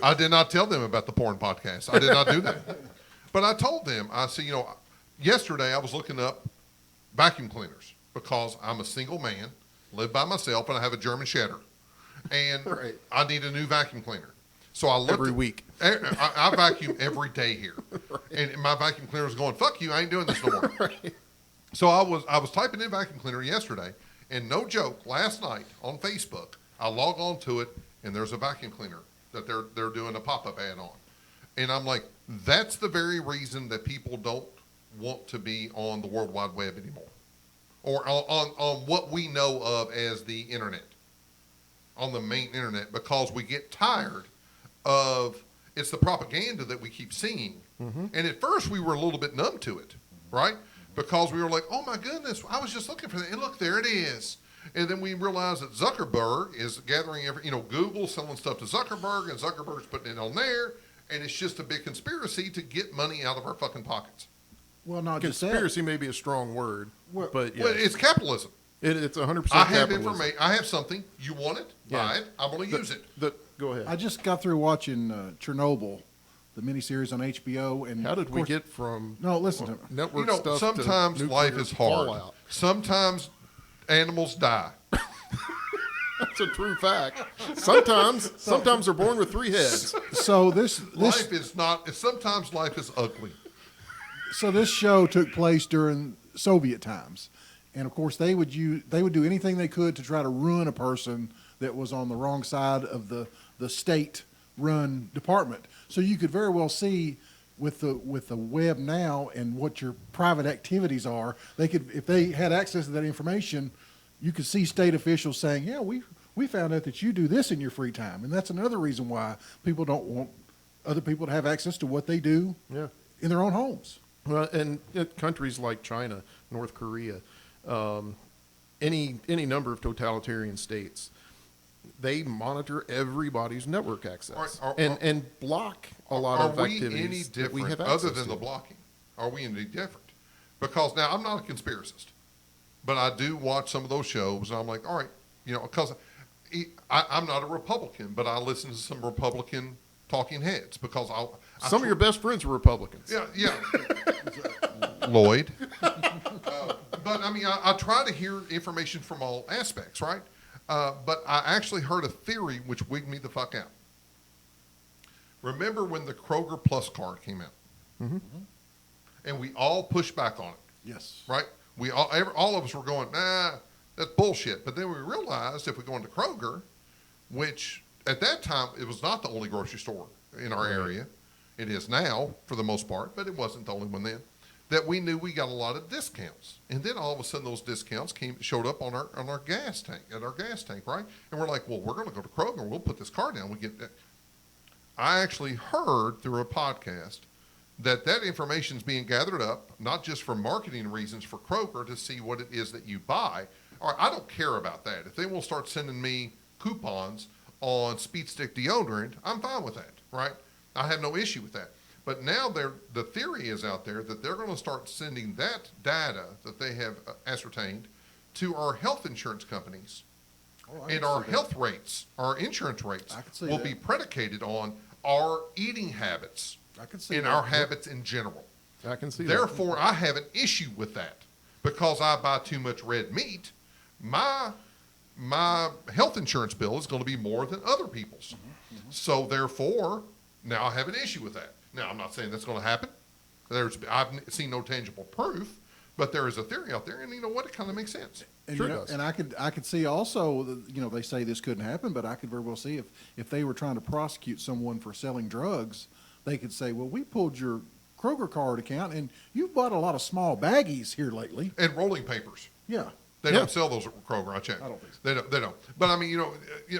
I did not tell them about the porn podcast. I did not do that. But I told them, I said, yesterday I was looking up vacuum cleaners because I'm a single man, live by myself, and I have a German Shepherd. And Right. I need a new vacuum cleaner. So I looked Every week. I vacuum every day here. Right. And my vacuum cleaner was going, fuck you, I ain't doing this no more. Right. So I was typing in vacuum cleaner yesterday, and no joke, last night on Facebook, I log on to it, and there's a vacuum cleaner that they're doing a pop-up ad on. And I'm like, that's the very reason that people don't want to be on the World Wide Web anymore. Or on what we know of as the internet. On the main internet, because we get tired of, it's the propaganda that we keep seeing. Mm-hmm. And at first we were a little bit numb to it, right? Because we were like, oh my goodness, I was just looking for that. And look, there it is. And then we realized that Zuckerberg is gathering Google's selling stuff to Zuckerberg, and Zuckerberg's putting it on there. And it's just a big conspiracy to get money out of our fucking pockets. Well, not just that. Conspiracy may be a strong word, but yes. Well, it's capitalism. It's 100% I have capitalism. information. I have something. You want it? Buy it. I'm going to use it. Go ahead. I just got through watching Chernobyl, the miniseries on HBO, and How did of we course- get from No, listen to me. network stuff sometimes to life nuclear is hard. fallout? Sometimes animals die. That's a true fact. Sometimes they're born with 3 heads. So this Life is not. Sometimes life is ugly. so this show took place during Soviet times, and of course they would do anything they could to try to ruin a person that was on the wrong side of the state-run department. So you could very well see with the web now and what your private activities are, they could, if they had access to that information, you could see state officials saying, yeah, we found out that you do this in your free time. And that's another reason why people don't want other people to have access to what they do in their own homes. Well, and countries like China, North Korea, any number of totalitarian states, they monitor everybody's network access and block a lot of activities Are we any that we different, have access other than to. the blocking? Are we any different? Because now I'm not a conspiracist, but I do watch some of those shows, and I'm like, all right, because I'm not a Republican, but I listen to some Republican talking heads because Some of your best friends are Republicans. Yeah. Lloyd. But I mean, I try to hear information from all aspects, right? But I actually heard a theory which wigged me the fuck out. Remember when the Kroger Plus card came out? Mm-hmm. And we all pushed back on it. Yes. Right? We all of us were going, nah, that's bullshit. But then we realized if we go into Kroger, which at that time it was not the only grocery store in our area. It is now for the most part, but it wasn't the only one then. That we knew we got a lot of discounts, and then all of a sudden those discounts showed up on our gas tank right? And we're like, well, we're going to go to Kroger, we'll put this card down. We get that. I actually heard through a podcast that information is being gathered up, not just for marketing reasons for Kroger to see what it is that you buy. Or I don't care about that. If they will start sending me coupons on Speed Stick deodorant, I'm fine with that, right? I have no issue with that. But now the theory is out there that they're going to start sending that data that they have ascertained to our health insurance companies. And our health rates, our insurance rates, will be predicated on our eating habits and our habits in general. I can see Therefore, I have an issue with that because I buy too much red meat. My health insurance bill is going to be more than other people's. Mm-hmm. So therefore, now I have an issue with that. Now, I'm not saying that's going to happen. I've seen no tangible proof, but there is a theory out there, and you know what? It kind of makes sense. And, Sure does. And I could see also, they say this couldn't happen, but I could very well see if they were trying to prosecute someone for selling drugs, they could say, well, we pulled your Kroger card account, and you've bought a lot of small baggies here lately. And rolling papers. Yeah. They don't sell those at Kroger, I checked. I don't think so. They don't. But I mean,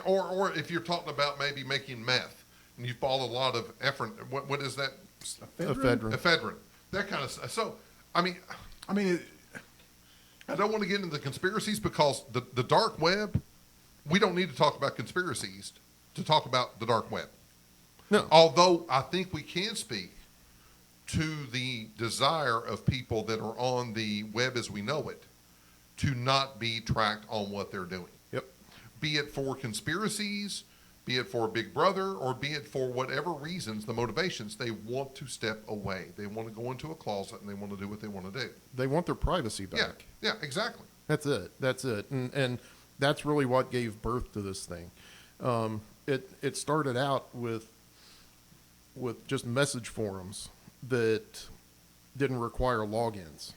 or if you're talking about maybe making meth, and you've bought a lot of ephedrine, what is that? Ephedrine. That kind of stuff. So, I mean, I don't want to get into the conspiracies because the dark web, we don't need to talk about conspiracies to talk about the dark web. No. Although I think we can speak to the desire of people that are on the web as we know it to not be tracked on what they're doing. Yep. be it for conspiracies, be it for Big Brother, or be it for whatever reasons, the motivations, they want to step away. They want to go into a closet and they want to do what they want to do. They want their privacy back. Yeah, exactly. That's it. And that's really what gave birth to this thing. It started out with just message forums that didn't require logins.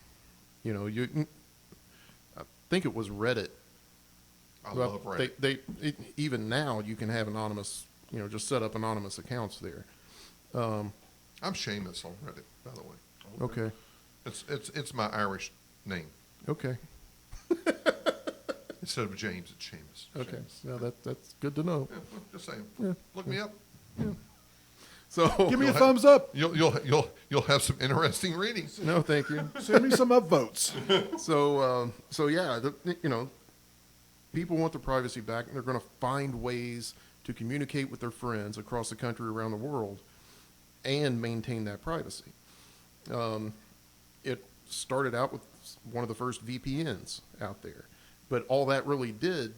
I think it was Reddit. I love Reddit. Even now you can have anonymous, just set up anonymous accounts there. I'm Seamus on Reddit, by the way. Okay. It's my Irish name. Okay. Instead of James, it's Seamus. Okay. Seamus. Yeah, that's good to know. Yeah, well, just saying. Yeah. Look me up. So Give me a thumbs up. You'll have some interesting readings. no, thank you. Send me some upvotes. So yeah, people want their privacy back, and they're going to find ways to communicate with their friends across the country, around the world, and maintain that privacy. It started out with one of the first VPNs out there, but all that really did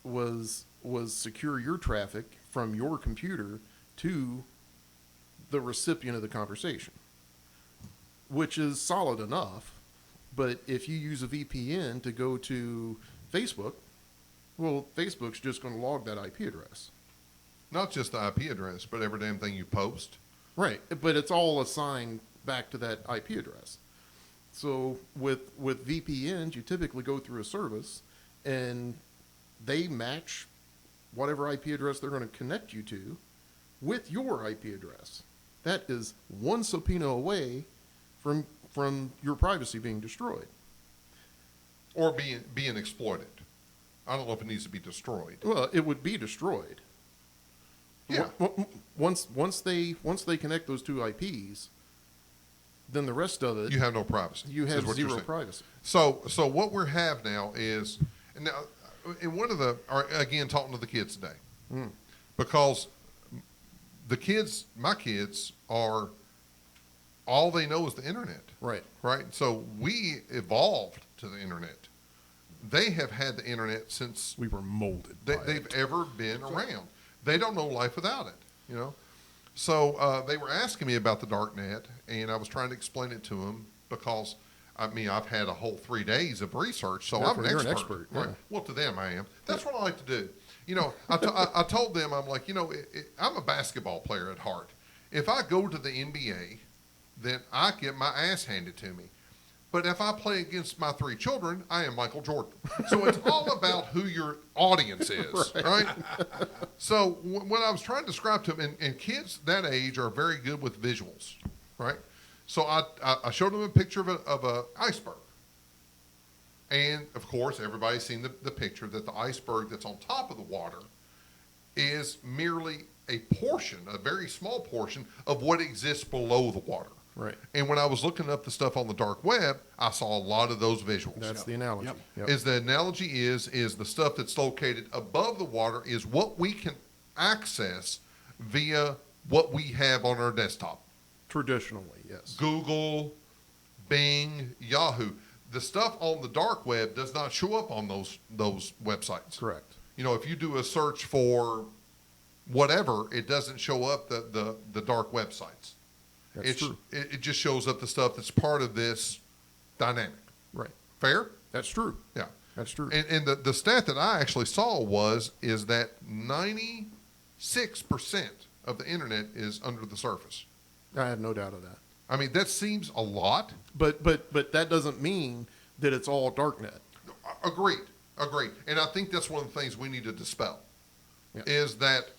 was secure your traffic from your computer to the recipient of the conversation, which is solid enough. But if you use a VPN to go to Facebook, well, Facebook's just going to log that IP address. Not just the IP address, but every damn thing you post. Right, but it's all assigned back to that IP address. So with VPNs, you typically go through a service, and they match whatever IP address they're going to connect you to with your IP address. That is one subpoena away from your privacy being destroyed. Or being exploited. I don't know if it needs to be destroyed. Well, it would be destroyed. Yeah. Once they connect those two IPs, then the rest of it, You have no privacy. you is have what you're zero saying. privacy. So what we have now is, and now, in one of the, again, talking to the kids today, because my kids are, all they know is the internet. Right. Right. So we evolved to the internet. They have had the internet since We were molded. they've ever been around. They don't know life without it, So they were asking me about the dark net, and I was trying to explain it to them because, I've had a whole 3 days of research, so I'm an You're expert. an expert, yeah. Right? Well, to them I am. That's what I like to do. I told them, I'm like, I'm a basketball player at heart. If I go to the NBA, then I get my ass handed to me. But if I play against my 3 children, I am Michael Jordan. So it's all about who your audience is, right? So what I was trying to describe to them, and kids that age are very good with visuals, right? So I showed them a picture of a iceberg. And, of course, everybody's seen the picture that the iceberg that's on top of the water is merely a portion, a very small portion, of what exists below the water. Right. And when I was looking up the stuff on the dark web, I saw a lot of those visuals. That's the analogy. Yep. Yep. The analogy is the stuff that's located above the water is what we can access via what we have on our desktop. Traditionally, yes. Google, Bing, Yahoo. The stuff on the dark web does not show up on those websites. Correct. If you do a search for whatever, it doesn't show up the dark websites. That's true. It just shows up the stuff that's part of this dynamic. Right. Fair? That's true. Yeah. That's true. And the stat that I actually saw is that 96% of the internet is under the surface. I have no doubt of that. That seems a lot. But that doesn't mean that it's all darknet. Agreed. And I think that's one of the things we need to dispel, Yeah. is that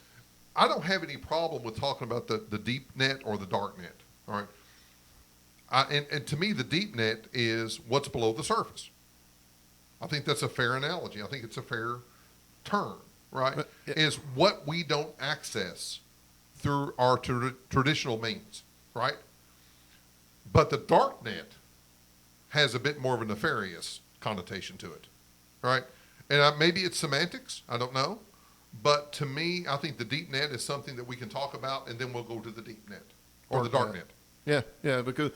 I don't have any problem with talking about the deep net or the dark net. All right. And to me, the deep net is what's below the surface. I think that's a fair analogy. I think it's a fair term, right? Is what we don't access through our traditional means, right? But the dark net has a bit more of a nefarious connotation to it, right? And maybe it's semantics. I don't know. But to me, I think the deep net is something that we can talk about, and then we'll go to the deep net or the dark net. Yeah, because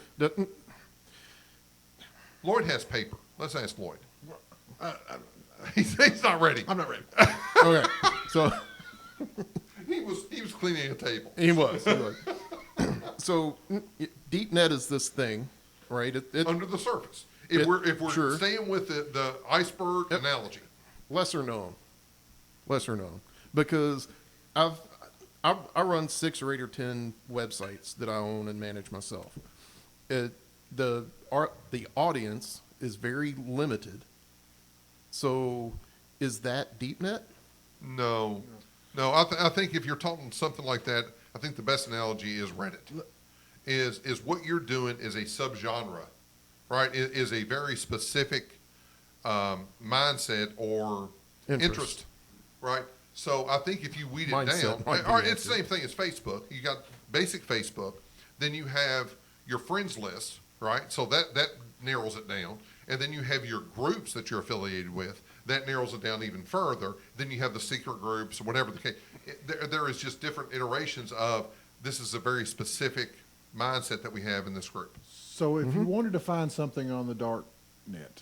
Lloyd has paper. Let's ask Lloyd. He's not ready. I'm not ready. Okay, so He was cleaning a table. he was. So DeepNet is this thing, right? Under the surface. If we're sure. staying with the iceberg analogy. lesser known, because I run 6 or 8 or 10 websites that I own and manage myself. The audience is very limited. So, is that DeepNet? No. I think if you're talking something like that, I think the best analogy is Reddit. Is what you're doing is a subgenre, right? Is a very specific mindset or interest, right? So I think if you weed it Mindset might down, be it's the same thing as Facebook. You got basic Facebook, then you have your friends list, right? So that narrows it down, and then you have your groups that you're affiliated with. That narrows it down even further. Then you have the secret groups, or whatever the case. There is just different iterations of this is a very specific mindset that we have in this group. So if you wanted to find something on the dark net,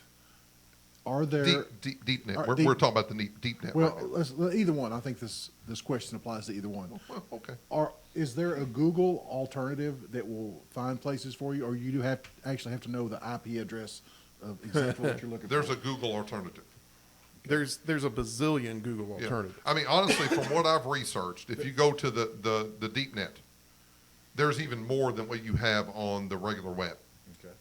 are there Deep net. Are We're deep- talking about the deep net. well, right now. either one. I think this question applies to either one. Well, okay. Is there a Google alternative that will find places for you, or you do actually have to know the IP address of exactly what you're looking There's for? a Google alternative. There's a bazillion Google Yeah. alternatives. I mean, honestly, from what I've researched, if you go to the deep net, there's even more than what you have on the regular web. Okay.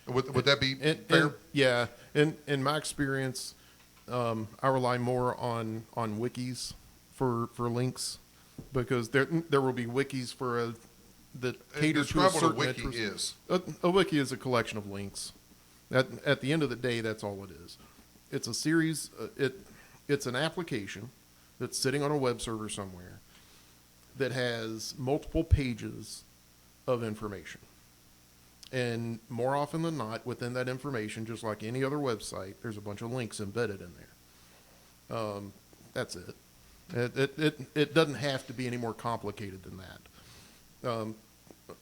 Would that be fair? Yeah. In my experience, I rely more on wikis for links, because there will be wikis for that cater to a Describe what a certain wiki interest. is. A wiki is a collection of links. At the end of the day, that's all it is. It's a series. It's an application that's sitting on a web server somewhere that has multiple pages of information. And more often than not, within that information, just like any other website, there's a bunch of links embedded in there. That's it. It doesn't have to be any more complicated than that.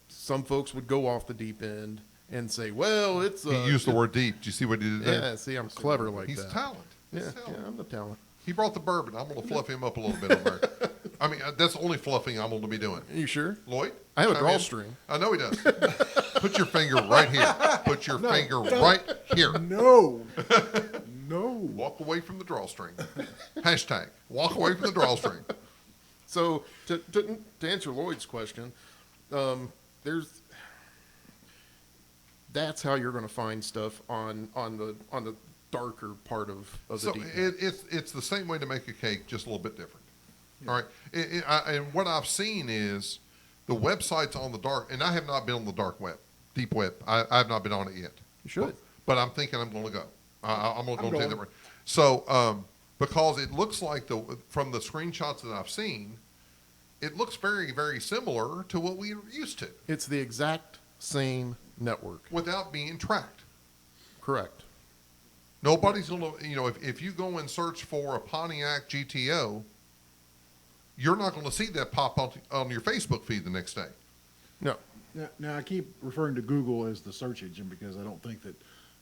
Some folks would go off the deep end and say, well, it's... He used the word deep. Do you see what he did there? Yeah, see, I'm clever like He's that. talent. He's Yeah, talent. yeah, I'm the talent. He brought the bourbon. I'm going to fluff him up a little bit over there. I mean, that's the only fluffing I'm going to be doing. You sure? Lloyd? I have a chime in? drawstring. I know he does. Put your finger right here. Put your finger right here. No, no. Walk away from the drawstring. Hashtag, walk away from the drawstring. So to answer Lloyd's question, that's how you're going to find stuff on the darker part of the So deep. it's the same way to make a cake, just a little bit different. All right. And what I've seen is the websites on the dark, and I have not been on the dark web, deep web. I have not been on it yet. You should. But I'm thinking I'm going to go. I'm going to go going. take that. So because it looks like from the screenshots that I've seen, it looks very, very similar to what we're used to It's the exact same network. without being tracked. Correct. Nobody's going to, if you go and search for a Pontiac GTO, you're not going to see that pop on your Facebook feed the next day. No. Now I keep referring to Google as the search engine because I don't think that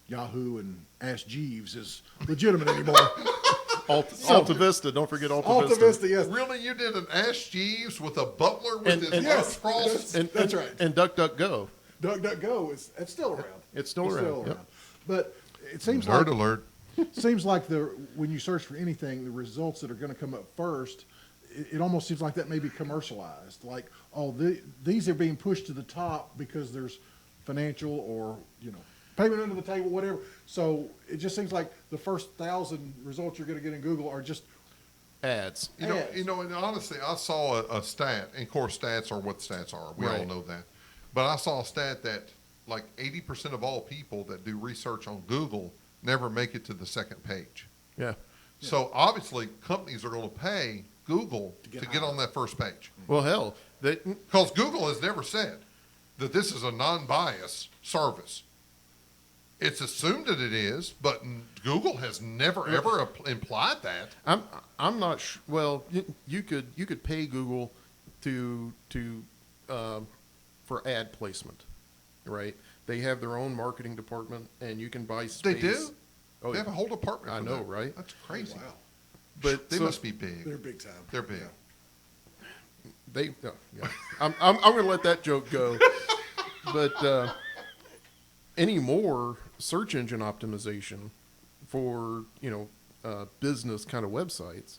Yahoo and Ask Jeeves is legitimate anymore. Alta Vista. Don't forget Alta Alta Vista. Vista, yes. Really, you did an Ash Jeeves with a butler with his and- arms crossed? That's right. And DuckDuckGo. DuckDuckGo it's still around. It's still around. Yep. But it seems Nerd like alert. seems like when you search for anything, the results that are going to come up first, it almost seems like that may be commercialized. Like, these are being pushed to the top because there's financial or payment under the table, whatever. So it just seems like the first 1,000 results you're going to get in Google are just Ads. ads. And honestly, I saw a stat, and of course, stats are what stats are. We all Right. know that. But I saw a stat that like 80% of all people that do research on Google never make it to the second page. Yeah. So obviously, companies are going to pay Google to get on that first page. Well, hell, Because Google has never said that this is a non-bias service. It's assumed that it is, but Google has never ever implied that. I'm not sure. Well, you could pay Google to for ad placement, right? They have their own marketing department, and you can buy space. They do? Oh, They yeah. have a whole department. I for know, that. right? That's crazy. Wow. But They so- must be big. They're big time. They're big. They, oh, yeah. I'm going to let that joke go. But anymore, search engine optimization for business kind of websites,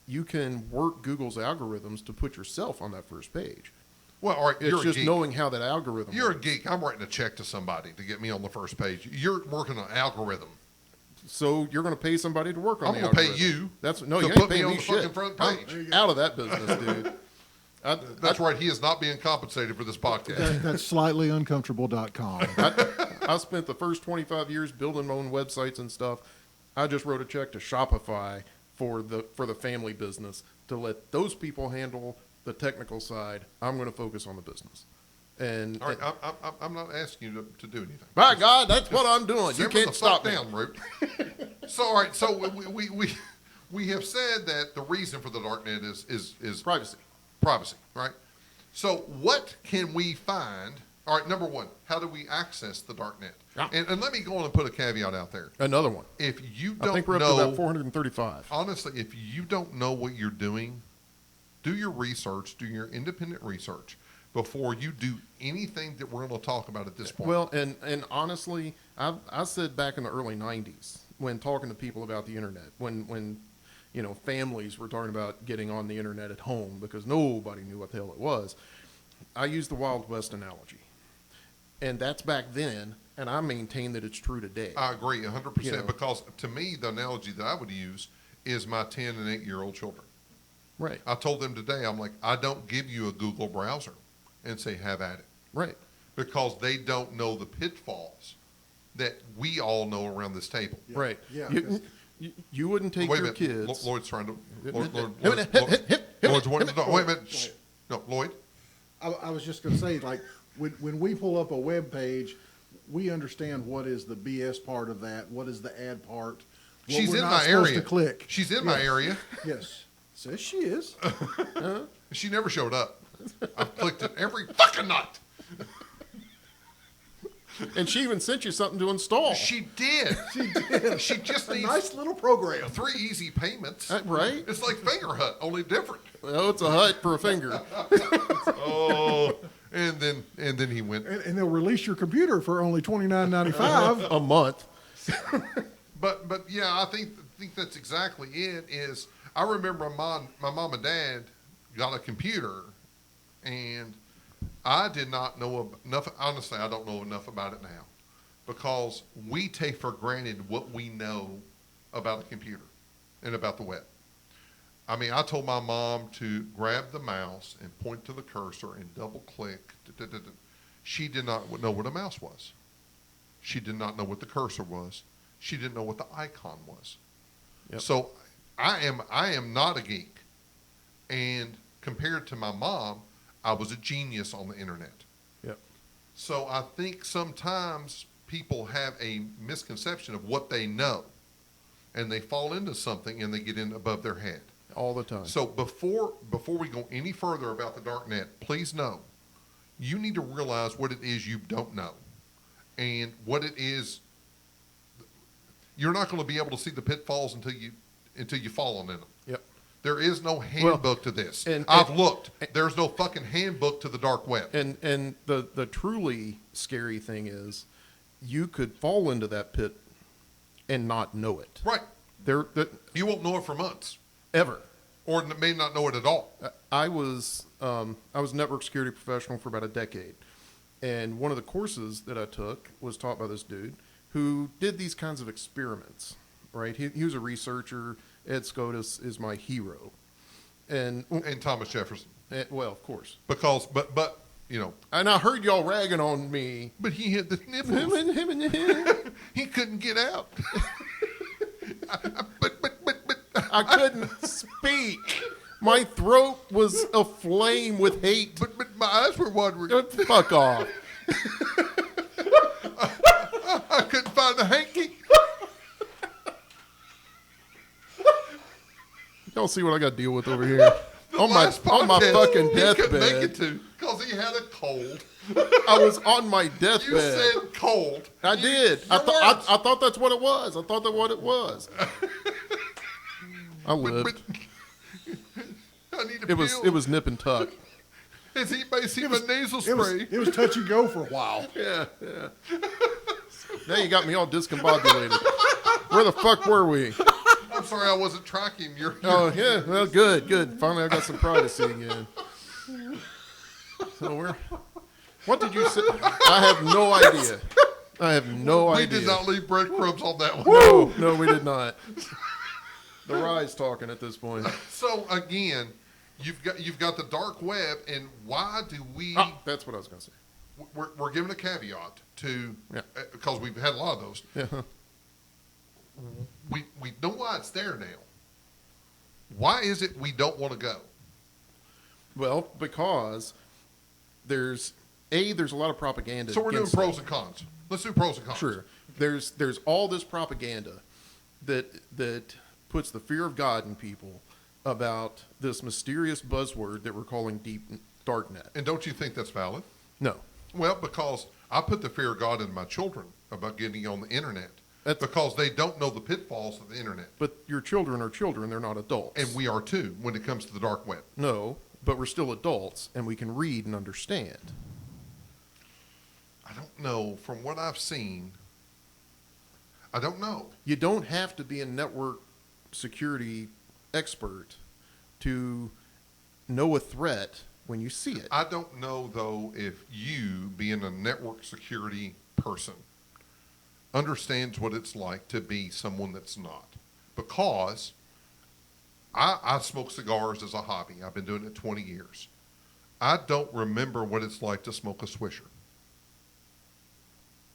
you can work Google's algorithms to put yourself on that first page. Well, all right, It's you're a just geek. knowing how that algorithm. You're a works. geek. I'm writing a check to somebody to get me on the first page. You're working on algorithm. So you're going to pay somebody to work on I'm the going to pay algorithm. you That's no, to you ain't put me paying on me the shit. fucking front I'm page. out of that business, dude. That's right. He is not being compensated for this podcast. That's SlightlyUncomfortable.com. I spent the first 25 years building my own websites and stuff. I just wrote a check to Shopify for the family business to let those people handle the technical side. I'm going to focus on the business. And All right, I'm not asking you to do anything. by God, that's what I'm doing. You Simmer can't the stop fuck me. down, Root. So, all right. So we have said that the reason for the darknet is Privacy. privacy, right? So what can we find? All right, number one, how do we access the darknet? Yeah. And let me go on and put a caveat out there. Another one. If you I don't think we're up to know, about 435. honestly, if you don't know what you're doing, do your research, do your independent research before you do anything that we're going to talk about at this point. Well, and honestly, I said back in the early 90s when talking to people about the internet, when families were talking about getting on the internet at home because nobody knew what the hell it was, I used the Wild West analogy. And that's back then, and I maintain that it's true today. I agree 100% You know. because to me, the analogy that I would use is my 10 and 8-year-old children. Right, I told them today, I'm like, I don't give you a Google browser and say, have at it. right. Because they don't know the pitfalls that we all know around this table. Yeah. Right. Yeah, You wouldn't take Wait a your minute. kids. Lloyd's trying to. Lloyd's Lloyd's wanting to talk. Wait a minute. Shh. No, Lloyd. I was just going to say, like, when we pull up a web page, we understand what is the BS part of that, what is the ad part. What She's we're in not my supposed area. To click. She's in my Yes. area. Yes, says she is. She never showed up. I've clicked it every fucking night. And she even sent you something to install. She did. She did. She just A needs nice little program. 3 easy payments. Right? It's like Finger Hut, only different. Well, it's a hut for a finger. Oh, and then he went. And they'll release your computer for only $29.95. A month. But yeah, I think that's exactly it. Is I remember my mom and dad got a computer, and I did not know enough. Honestly, I don't know enough about it now, because we take for granted what we know about a computer and about the web. I mean, I told my mom to grab the mouse and point to the cursor and double click. She did not know what a mouse was. She did not know what the cursor was. She didn't know what the icon was. Yep. So I am not a geek. And compared to my mom, I was a genius on the internet. Yep. So I think sometimes people have a misconception of what they know, and they fall into something and they get in above their head. All the time. So before we go any further about the dark net, please know you need to realize what it is you don't know, and what it is. You're not going to be able to see the pitfalls until you fall in them. Yep. There is no handbook to this. and- I've looked. There's no fucking handbook to the dark web. And the truly scary thing is you could fall into that pit and not know it. Right. You won't know it for months, Ever. or may not know it at all. I was a network security professional for about a decade, and one of the courses that I took was taught by this dude who did these kinds of experiments. Right? He was a researcher. Ed Scotus is my hero, and And Thomas Jefferson, well, of course. but you know, And I heard y'all ragging on me. but he hit the nipples. Him and him. He couldn't get out. but I couldn't speak. My throat was aflame with hate. but my eyes were watering. Fuck off. I couldn't find the hanky. Y'all see what I got to deal with over here? on my Last podcast, fucking he couldn't make deathbed. it to because he had a cold. I was on my You deathbed. said cold. I did. I Your words. thought that's what it was. I thought that's what it was. I lived. I need to It was nip and tuck. Is he basically a nasal spray? It was touch and go for a while. Yeah. Now you got me all discombobulated. Where the fuck were we? I'm sorry, I wasn't tracking your. Oh yeah, well, good. Finally, I got some privacy again. So what did you say? I have no idea. We idea. did not leave breadcrumbs on that one. No, we did not. The rye's talking at this point. So again, you've got the dark web, and why do we? That's what I was going to say. We're giving a caveat to Yeah. Because we've had a lot of those. Yeah. We know why it's there now. Why is it we don't want to go? Well, because there's a lot of propaganda. So we're doing against it. pros and cons. Let's do pros and cons. Sure. There's all this propaganda that puts the fear of God in people about this mysterious buzzword that we're calling deep darknet. And don't you think that's valid? No. Well, because I put the fear of God in my children about getting on the internet. That's- because they don't know the pitfalls of the internet. But your children are children, they're not adults. And we are too when it comes to the dark web. No, but we're still adults and we can read and understand. I don't know. From what I've seen, I don't know. You don't have to be a network security expert to know a threat when you see it. I don't know, though, if you, being a network security person, understands what it's like to be someone that's not. Because I smoke cigars as a hobby. I've been doing it 20 years. I don't remember what it's like to smoke a Swisher.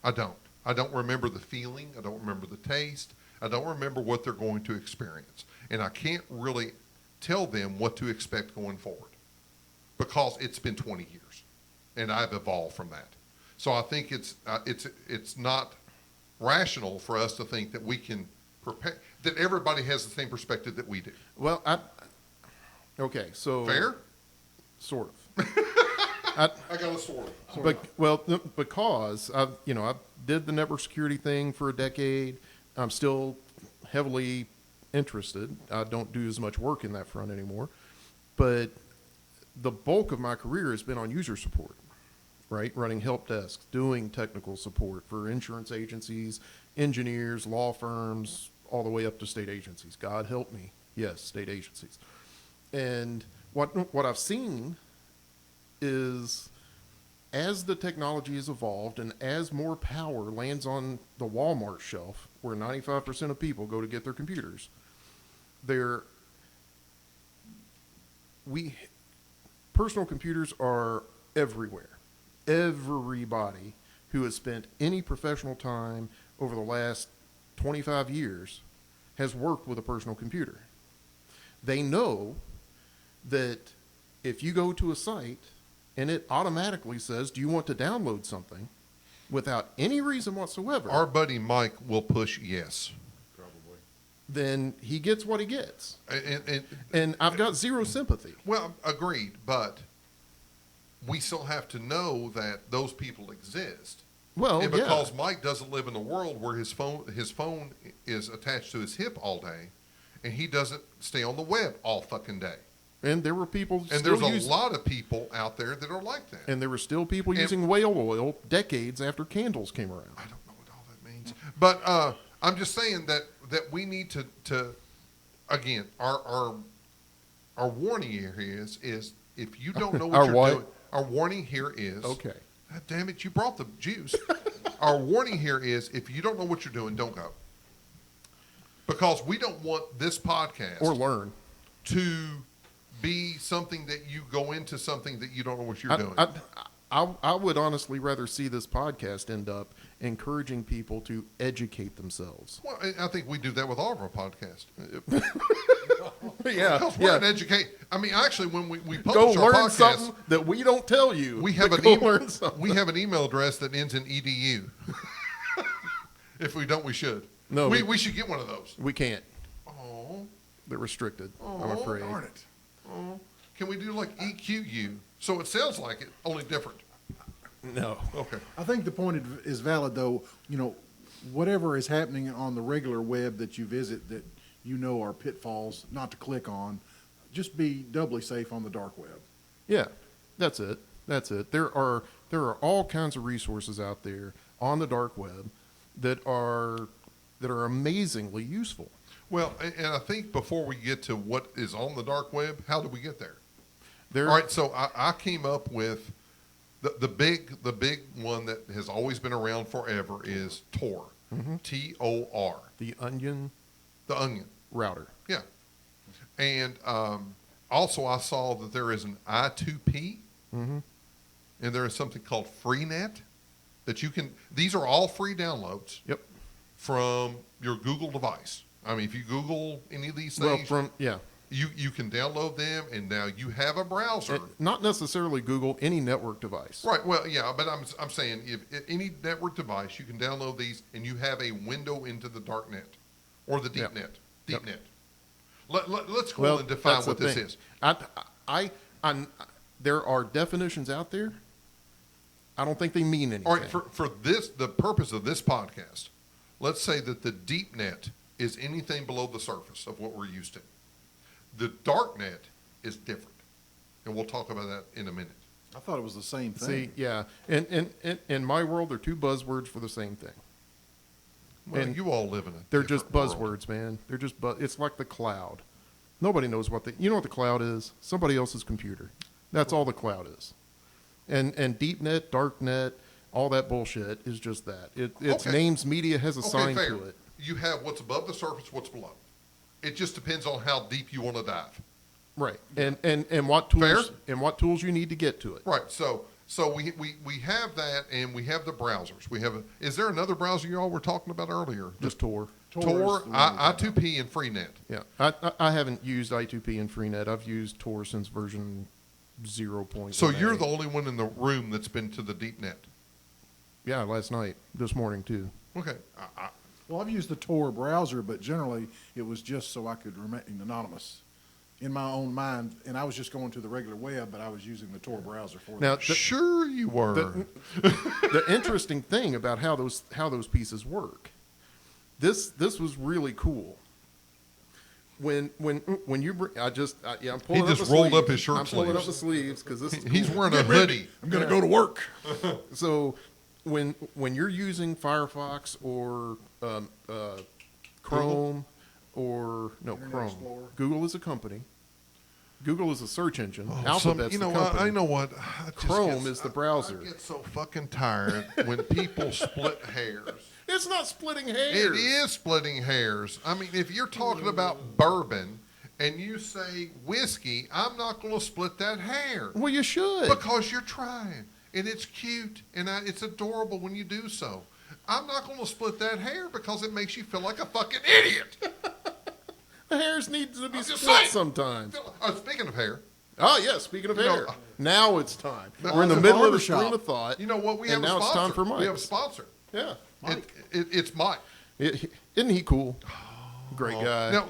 I don't. I don't remember the feeling. I don't remember the taste. I don't remember what they're going to experience. And I can't really tell them what to expect going forward because it's been 20 years and I've evolved from that. So I think it's not rational for us to think that we can that everybody has the same perspective that we do. Well, okay, so Fair? sort of. I got a sword. Because I did the network security thing for a decade. I'm still heavily interested. I don't do as much work in that front anymore, but the bulk of my career has been on user support, right? Running help desks, doing technical support for insurance agencies, engineers, law firms, all the way up to state agencies. God help me. Yes, state agencies. And what I've seen is as the technology has evolved and as more power lands on the Walmart shelf where 95% of people go to get their computers, personal computers are everywhere. Everybody who has spent any professional time over the last 25 years has worked with a personal computer. They know that if you go to a site and it automatically says, do you want to download something, without any reason whatsoever, Our buddy Mike will push yes. then he gets what he gets. And And I've got zero sympathy. well, agreed, but we still have to know that those people exist. Well, And yeah. because Mike doesn't live in a world where his phone is attached to his hip all day, and he doesn't stay on the web all fucking day. And there were people And still there's a lot of people out there that are like that. And there were still people And- using whale oil decades after candles came around. I don't know what all that means, but I'm just saying that we need to again, our warning here is if you don't know what Our you're what? doing. Our warning here is Okay. God damn it, you brought the juice. Our warning here is if you don't know what you're doing, don't go. Because we don't want this podcast Or learn. to be something that you go into something that you don't know what you're doing. I would honestly rather see this podcast end up encouraging people to educate themselves. Well, I think we do that with all of our podcasts. Yeah, Because we're an educate. I mean, actually, when we Go publish our learn podcast, something that we don't tell you. we have but an go email. learn something. We have an email address that ends in edu. If we don't, we should. No, we should get one of those. We can't. Oh, They're restricted, I'm oh, afraid. darn it. Oh, can we do like EQU? So it sounds like it, only different. No. Okay. I think the point is valid, though. You know, whatever is happening on the regular web that you visit that you know are pitfalls not to click on, just be doubly safe on the dark web. Yeah, that's it. That's it. There are all kinds of resources out there on the dark web that are amazingly useful. Well, and I think before we get to what is on the dark web, how did we get there? There, All right, so I came up with the big one that has always been around forever is Tor, T-O-R, the Onion the Onion. router. Yeah, and also I saw that there is an I2P, and there is something called Freenet that you can. These are all free downloads. Yep. From your Google device. I mean, if you Google any of these things, you can download them, and now you have a browser. Not necessarily Google, any network device. Right. Well, yeah, but I'm saying if any network device, you can download these, and you have a window into the dark net or the deep net. Deep net. Let's go and define what this is. There are definitions out there. I don't think they mean anything. All right. For this, the purpose of this podcast, let's say that the deep net is anything below the surface of what we're used to. The dark net is different, and we'll talk about that in a minute. I thought it was the same thing. See, yeah, and in my world, they're two buzzwords for the same thing. Well, And you all live in a They're just different world. buzzwords, man. They're just it's like the cloud. Nobody knows you know what the cloud is? Somebody else's computer. That's all the cloud is. And deep net, dark net, all that bullshit is just that. It's Okay. names media has assigned fair. to it. You have what's above the surface, what's below. It just depends on how deep you want to dive. Right. And what tools Fair? and what tools you need to get to it. Right. So we have that, and we have the browsers. We have. Is there another browser you all were talking about earlier? Just Tor. Tor is Tor, the one we're talking I2P, and Freenet. Yeah. I haven't used I2P and Freenet. I've used Tor since version 0.1. So you're the only one in the room that's been to the deep net. Yeah, last night, this morning too. Okay. Well, I've used the Tor browser, but generally it was just so I could remain anonymous in my own mind, and I was just going to the regular web, but I was using the Tor browser for Now, that. Sure you were. The interesting thing about how those pieces work, this was really cool. When you bring, I'm pulling. He just up the rolled sleeves. up his shirt I'm pulling up sleeves. the sleeves because this is He's cool. wearing a hoodie. I'm going to go to work. So when you're using Firefox or Chrome or Internet Chrome, Explorer. Google is a company. Google is a search engine. Oh, Alphabet's you know the what? company. I know what. I just Chrome get- is the browser. I get so fucking tired when people split hairs. It's not splitting hairs. It is splitting hairs. I mean, if you're talking about bourbon and you say whiskey, I'm not going to split that hair Well, you should. because you're trying, and it's cute, and it's adorable when you do so. I'm not going to split that hair because it makes you feel like a fucking idiot. The hairs need to be I'm just split saying. sometimes. Speaking of hair, Oh, yeah, speaking of You know, hair. Now it's time. the- We're in the the middle of the barbershop. stream of thought. you know what? We And have now a it's sponsor. time for Mike. We have a sponsor. Yeah. It's Mike. Isn't he cool? Great guy. Now,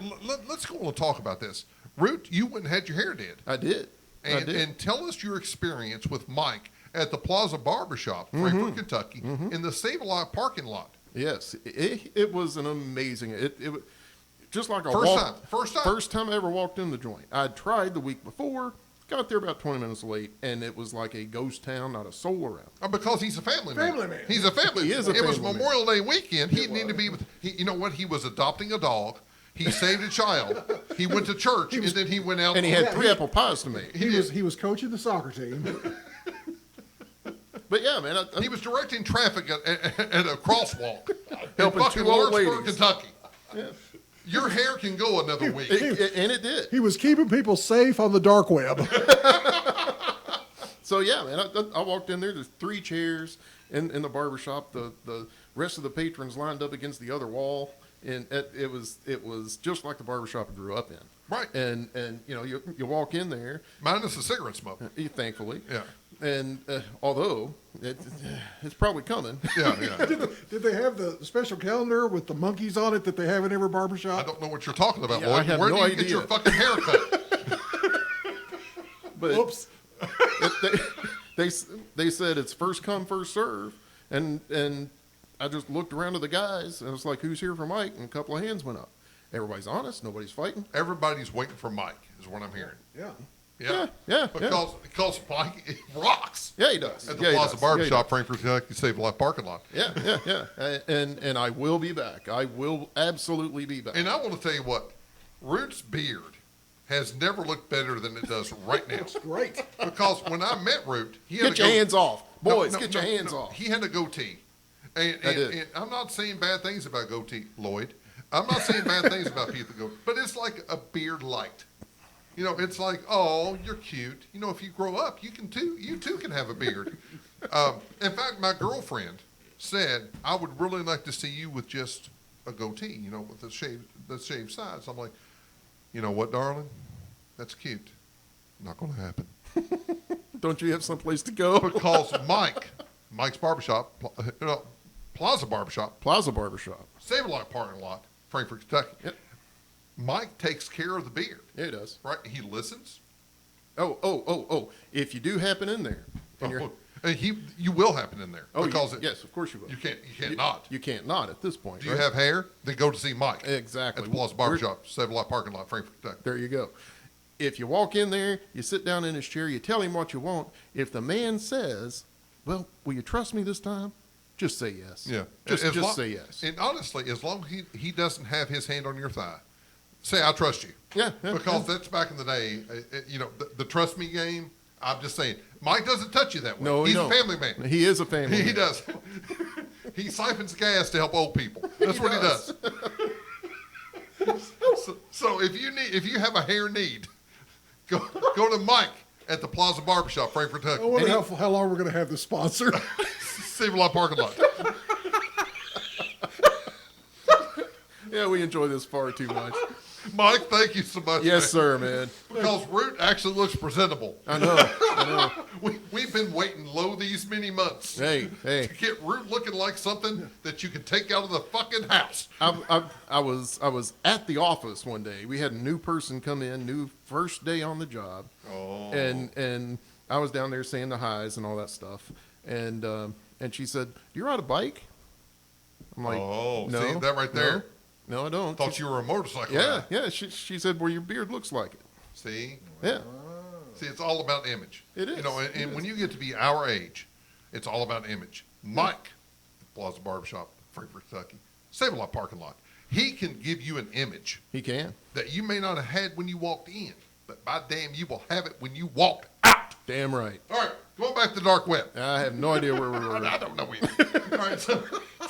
let's go and talk about this. Root, you went and had your hair did. I did. And tell us your experience with Mike at the Plaza Barbershop, Frankfort, Kentucky, in the Save-A-Lot parking lot. Yes, it was an amazing. It just like a First time I ever walked in the joint. I'd tried the week before, got there about 20 minutes late, and it was like a ghost town, not a soul around. Because he's a family man. Family man. He's a family. He is a It was family man. Memorial Day weekend. He needed to be with. You know what? He was adopting a dog. He saved a child. He went to church, and then he went out. And he had 3 apple pies to make. He was coaching the soccer team. But yeah, man, He was directing traffic at a crosswalk. Helping in fucking 2 old Lawrenceburg, ladies. Kentucky. yeah. Your hair can go another week. And it did. He was keeping people safe on the dark web. So yeah, man, I walked in there. There's 3 chairs in the barbershop. The rest of the patrons lined up against the other wall, and it was just like the barbershop I grew up in. Right. And you know you walk in there, Minus the cigarette smoke. thankfully. Yeah. And although it's probably coming. Yeah, yeah. Did they have the special calendar with the monkeys on it that they have in every barbershop? I don't know what you're talking about, Yeah, Lloyd. I have Where no do you get idea. your fucking haircut? But Oops. they said it's first come, first serve, and I just looked around to the guys and I was like, "Who's here for Mike?" And a couple of hands went up. Everybody's honest. Nobody's fighting. Everybody's waiting for Mike, is what I'm hearing. Yeah. Yeah. Because Mike rocks. Yeah, he does. At the Yeah, he Plaza does. Barbershop, Frankfort, Kentucky, Save Life parking lot. Yeah. And I will be back. I will absolutely be back. And I want to tell you what, Root's beard has never looked better than it does right now. Great. Because when I met Root, he had Get your hands off. Boys, get your hands off. He had a goatee. And I'm not saying bad things about goatee, Lloyd. I'm not saying bad things about people that go, but it's like a beard light. You know, it's like, oh, you're cute. You know, if you grow up, you too can have a beard. In fact, my girlfriend said, I would really like to see you with just a goatee, you know, with the shaved sides. I'm like, you know what, darling? That's cute. Not going to happen. Don't you have someplace to go? Because Mike's Barbershop, Plaza Barbershop, Plaza Barbershop. Save a Life parking lot, Frankfort, Kentucky. Yep. Mike takes care of the beard. Yeah, he does. Right? He listens. Oh. If you do happen in there. And you will happen in there. Because yes, of course you will. You can't not. You can't not at this point. Do you have hair? Then go to see Mike. Exactly. At the Plaza Barbershop, Save a Life parking lot, Frankfort, Kentucky. There you go. If you walk in there, you sit down in his chair, you tell him what you want. If the man says, well, will you trust me this time? Just say yes. Yeah. Just say yes. And honestly, as long as he doesn't have his hand on your thigh, say, I trust you. Yeah. Because that's back in the day, you know, the trust me game. I'm just saying, Mike doesn't touch you that way. No, He's he a family man. He is a family man. He does. He siphons gas to help old people. That's what he does. So if you have a hair need, go to Mike at the Plaza Barbershop, Frankfort, Kentucky. I wonder how long we're going to have this sponsor. Save a Lot parking lot. Yeah, we enjoy this far too much. Mike, thank you so much. Yes, man. sir, man. Because Root actually looks presentable. I know. We've been waiting these many months. Hey. To get Root looking like something that you can take out of the fucking house. I was at the office one day. We had a new person come in, new first day on the job. Oh. And I was down there saying the highs and all that stuff. And she said, "Do you ride a bike?" I'm like, "Oh, no, see that right there? No, I don't." Thought you were a motorcycle Yeah, guy. yeah. She said, "Well, your beard looks like it." See? Yeah. See, it's all about image. It is. You know, and when you get to be our age, it's all about image. Mike, Plaza Barbershop, Frankfort, Kentucky, Save a Lot parking lot. He can give you an image He can. that you may not have had when you walked in, but by damn, you will have it when you walk out. Damn right. All right, going back to the dark web. I have no idea where we were. I don't know either. All right, so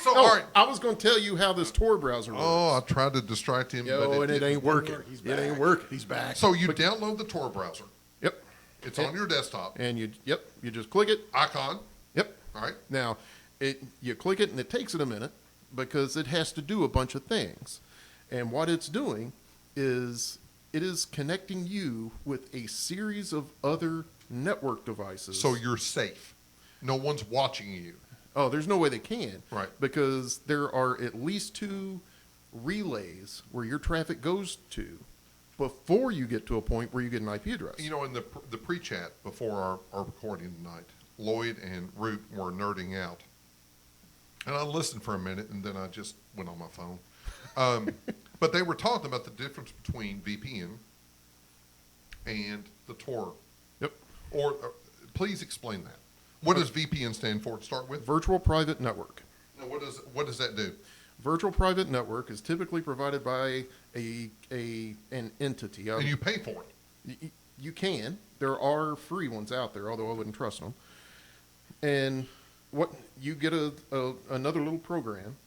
all right. I was going to tell you how this Tor browser works. Oh, I tried to distract him, Yo, but and it ain't working. It ain't working. He's back. So you download the Tor browser. Yep. It's on your desktop. And you just click it. Icon. Yep. All right. Now, you click it and it takes it a minute because it has to do a bunch of things. And what it's doing is it is connecting you with a series of other network devices. So you're safe. No one's watching you. Oh, there's no way they can. Right. Because there are at least 2 relays where your traffic goes to before you get to a point where you get an IP address. You know, in the pre-chat before our recording tonight, Lloyd and Root were nerding out. And I listened for a minute, and then I just went on my phone. But they were talking about the difference between VPN and the Tor. Yep. Or please explain that. What does VPN stand for to start with? Virtual Private Network. Now, what does that do? Virtual private network is typically provided by an entity. And you pay for it. You can. There are free ones out there, although I wouldn't trust them. And what you get another little program.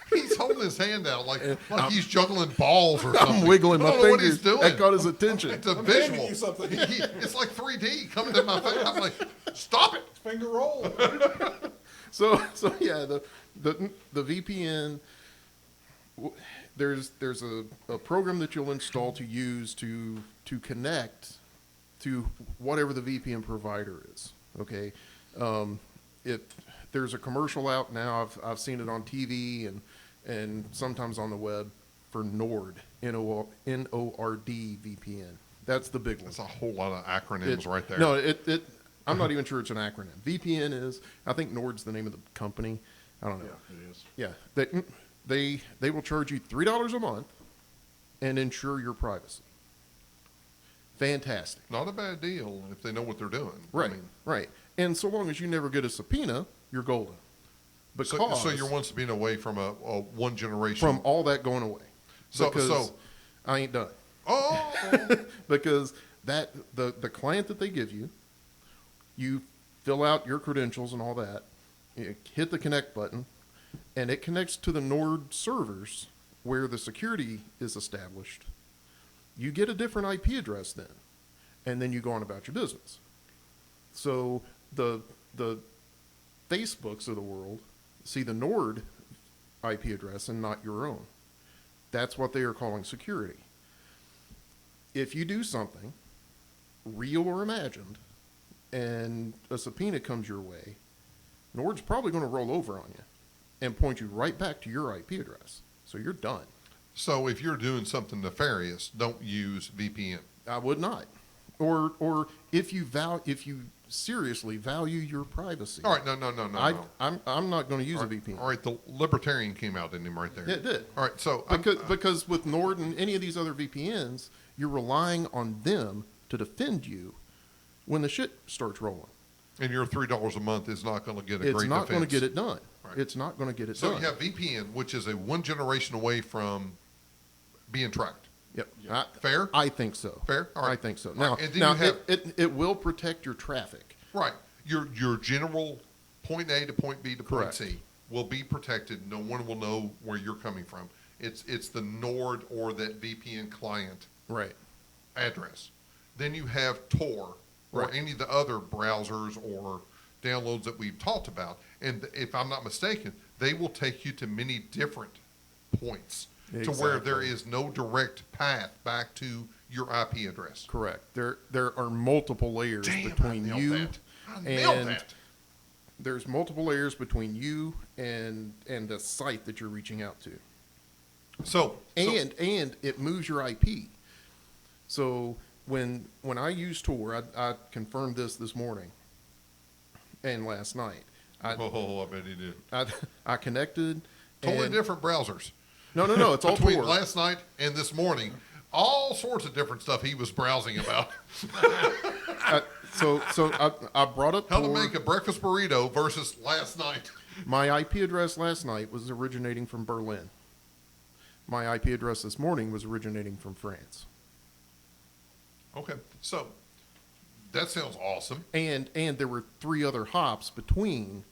He's holding his hand out like he's juggling balls or something. I'm wiggling my I don't know what fingers. he's doing. That caught his attention. It's a I'm visual. handing you something. It's like 3D coming to my face. I'm like, stop it. Finger roll. So yeah, the VPN. There's a program that you'll install to use to connect to whatever the VPN provider is. Okay, there's a commercial out now. I've seen it on TV and sometimes on the web for Nord, N-O-R-D VPN. That's the big one. That's a whole lot of acronyms right there. No, I'm not even sure it's an acronym. VPN is, I think Nord's the name of the company. I don't know. Yeah, it is. Yeah, they will charge you $3 a month and ensure your privacy. Fantastic. Not a bad deal if they know what they're doing. Right, I mean, right. And so long as you never get a subpoena, you're golden. Because so you're one subpoena away from a one generation. from all that going away. So I ain't done. oh, Because that the client that they give you, you fill out your credentials and all that, you hit the connect button, and it connects to the Nord servers where the security is established. You get a different IP address then, and then you go on about your business. So the Facebooks of the world see the Nord IP address and not your own. That's what they are calling security. If you do something, real or imagined, and a subpoena comes your way, Nord's probably going to roll over on you and point you right back to your IP address. So you're done. so if you're doing something nefarious, don't use VPN. I would not. Or if you seriously value your privacy. All right, no. I'm not going to use a VPN. All right, the libertarian came out in him right there. It did. All right, so Because with Nord and any of these other VPNs, you're relying on them to defend you when the shit starts rolling. and your $3 a month is not going to get a It's great not going to defense. get it done. Right. It's not going to get it So done. you have VPN, which is a one generation away from being tracked. Yep. Fair? I think so. Fair? All right. I think so. All Now, right, and then you have- it will protect your traffic. Right. Your general point A to point B to point Correct. C will be protected. No one will know where you're coming from. It's the Nord or that VPN client Right. address. Then you have Tor or Right. any of the other browsers or downloads that we've talked about. And if I'm not mistaken, they will take you to many different points to where there Exactly. is no direct path back to your IP address. Correct. There are multiple layers between I nailed you that. I nailed and that. there's multiple layers between you and the site that you're reaching out to. So And it moves your IP. So when I use Tor, I confirmed this morning and last night. I bet he did. I connected. Totally and- different browsers. No, it's all Between Tor. last night and this morning, all sorts of different stuff he was browsing about. So I brought up How to Tor. make a breakfast burrito versus last night. My IP address last night was originating from Berlin. My IP address this morning was originating from France. Okay, so that sounds awesome. And there were 3 other hops between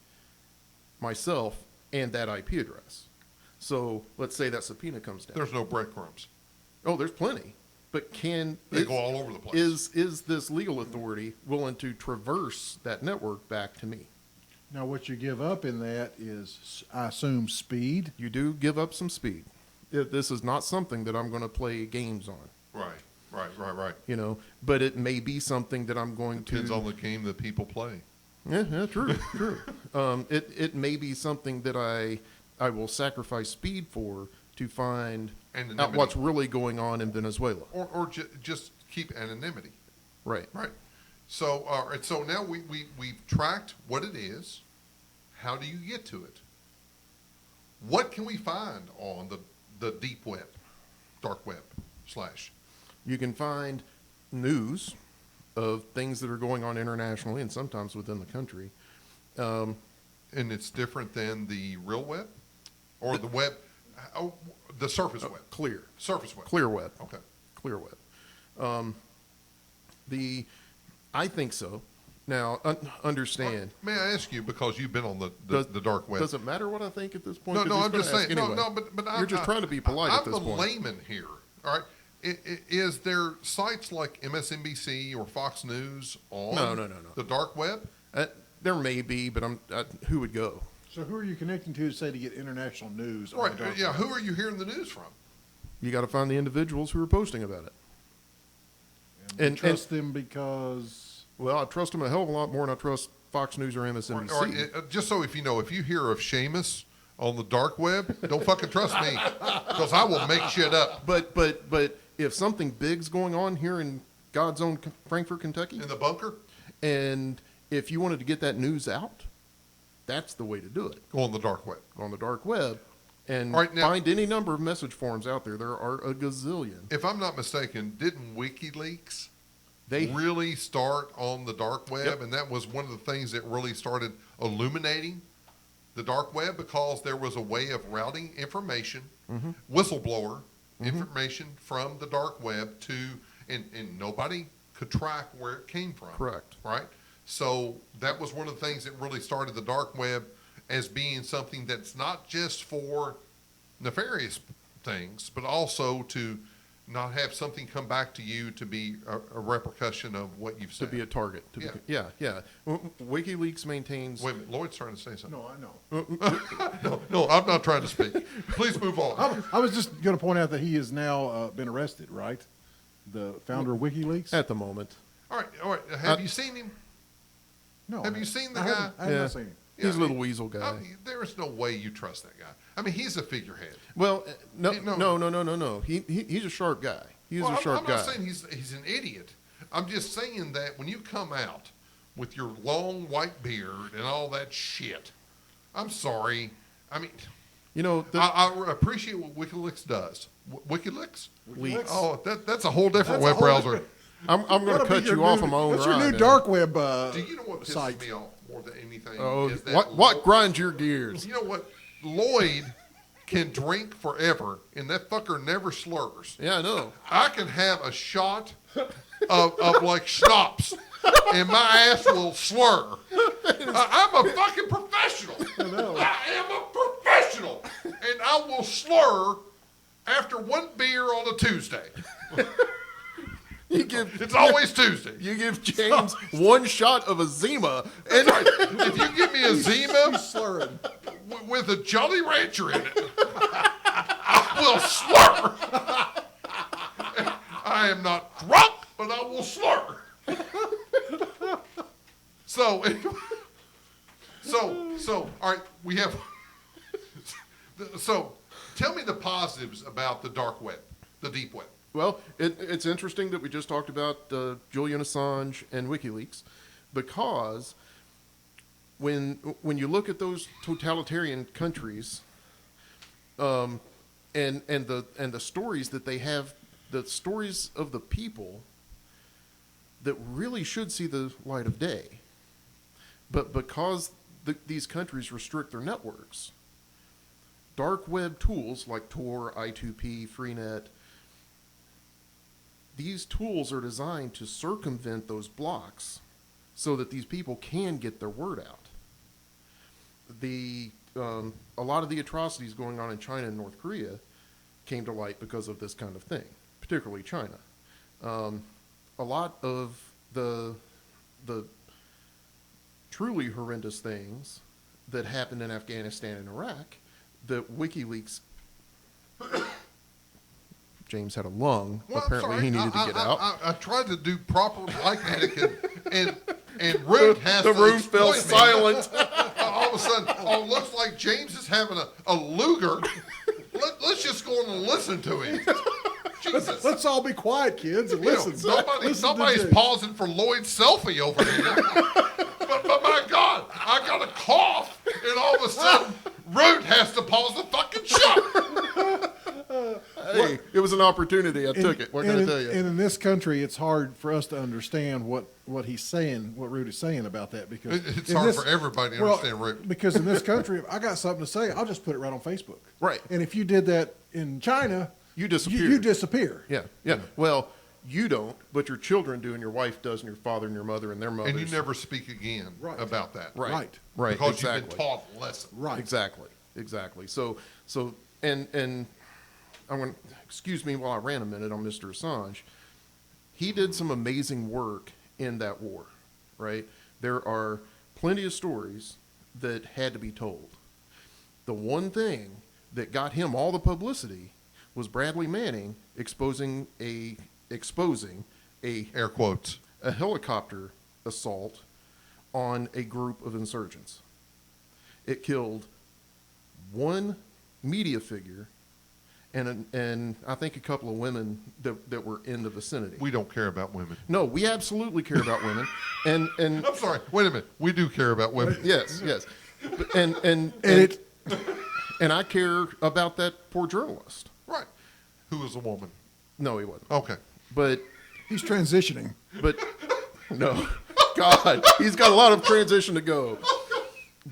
myself and that IP address. So let's say that subpoena comes down. There's no breadcrumbs. Oh, there's plenty. But They go all over the place. Is this legal authority willing to traverse that network back to me? Now, what you give up in that is, I assume, speed. You do give up some speed. This is not something that I'm going to play games on, Right. you know, but it may be something that I'm going Depends to. on the game that people play. Yeah, true. It may be something that I will sacrifice speed for to find Anonymity. out what's really going on in Venezuela. Or just keep anonymity. Right. Right. So, all right. So now we've tracked what it is. How do you get to it? What can we find on the deep web, dark web / You can find news of things that are going on internationally and sometimes within the country. And it's different than the real web or the web, the surface web. Clear. Surface web. Clear web. Okay. Clear web. I think so. Now, understand. May I ask you, because you've been on the dark web. Does it matter what I think at this point? No, 'Cause no, he's I'm gonna just ask saying. anyway. No, but You're just trying to be polite at this I'm point. the layman here. All right. Is there sites like MSNBC or Fox News on No. the dark web? There may be, but who would go? So who are you connecting to, say, to get international news? on Right. the dark Yeah. web? Who are you hearing the news from? You got to find the individuals who are posting about it. And trust them because... Well, I trust them a hell of a lot more than I trust Fox News or MSNBC. All right, just so if you hear of Seamus on the dark web, don't fucking trust me, because I will make shit up But if something big's going on here in God's own Frankfort, Kentucky, in the bunker. and if you wanted to get that news out, that's the way to do it. Go on the dark web. Go on the dark web and All right, now- find any number of message forums out there. There are a gazillion. If I'm not mistaken, didn't WikiLeaks They really start on the dark web? Yep. And that was one of the things that really started illuminating the dark web, because there was a way of routing information, whistleblower information from the dark web to, and nobody could track where it came from. Correct. Right? So that was one of the things that really started the dark web as being something that's not just for nefarious things, but also to not have something come back to you to be a repercussion of what you've to said. be a target. Yeah. WikiLeaks maintains. Wait a minute, Lloyd's trying to say something. No, I know. No, I'm not trying to speak. Please move on. I was just going to point out that he has now been arrested, right? The founder of WikiLeaks? At the moment. All right. Have you seen him? No. Have you seen the I guy? haven't- I have Yeah. not seen him. He's a little weasel guy. I mean, there is no way you trust that guy. I mean, he's a figurehead. Well, no. No. He's a sharp guy. He's Well, a sharp I'm guy. not saying he's an idiot. I'm just saying that when you come out with your long white beard and all that shit, I'm sorry. I mean, You know, I appreciate what WikiLeaks does. WikiLeaks? Leaks. Oh, that's a whole different That's a web whole browser. I'm going to That'll be cut your you off new- on my own That's your ride, new man. dark web Do you know what pisses site. me off more than anything? Oh, is that what grinds your gears? You know what? Lloyd can drink forever, and that fucker never slurs. Yeah, I know. I can have a shot of like schnapps, and my ass will slur. I'm a fucking professional. I am a professional, and I will slur after one beer on a Tuesday. It's always Tuesday. You give James one shot of a Zima, and That's right. If you give me a Zima slurring. with a Jolly Rancher in it, I will slur. I am not drunk, but I will slur. So, all right, we have. So, tell me the positives about the dark web, the deep web. well, it's interesting that we just talked about Julian Assange and WikiLeaks, because when you look at those totalitarian countries, and the stories that they have, the stories of the people that really should see the light of day, but because these countries restrict their networks, dark web tools like Tor, I2P, Freenet, these tools are designed to circumvent those blocks so that these people can get their word out. A lot of the atrocities going on in China and North Korea came to light because of this kind of thing, particularly China. A lot of the truly horrendous things that happened in Afghanistan and Iraq, that WikiLeaks. James had a lung. Well, Apparently, he needed to get out. I tried to do proper mic etiquette, and Root has The to room fell exploit me. silent. All of a sudden, oh, it looks like James is having a Luger. Let's just go on and listen to him. Jesus. Let's all be quiet, kids, and You know, listen. nobody's Listen to James. pausing for Lloyd's selfie over here. but my God, I got a cough, and all of a sudden, Root has to pause the fucking show. Hey, it was an opportunity. I took it. What can I tell you? And in this country, it's hard for us to understand what he's saying, what Rude is saying about that, because It's in hard this- for everybody to well, understand Root. Because in this country, if I got something to say, I'll just put it right on Facebook. Right. And if you did that in China, You disappear. You disappear. Yeah. Well, you don't, but your children do, and your wife does, and your father and your mother and their mothers. And you never speak again Right. about that. Right. Because exactly. you've been taught a lesson. Right. Exactly. So, and I'm going to, excuse me while I ran a minute on Mr. Assange. He did some amazing work in that war, right? There are plenty of stories that had to be told. The one thing that got him all the publicity was Bradley Manning exposing a Air quotes. a helicopter assault on a group of insurgents. It killed one media figure and I think a couple of women that were in the vicinity. We don't care about women. No, we absolutely care about women, and I'm sorry. Wait a minute. We do care about women. yes, and I care about that poor journalist. Right. Who is a woman? No, he wasn't. Okay. But He's transitioning. no, God, he's got a lot of transition to go.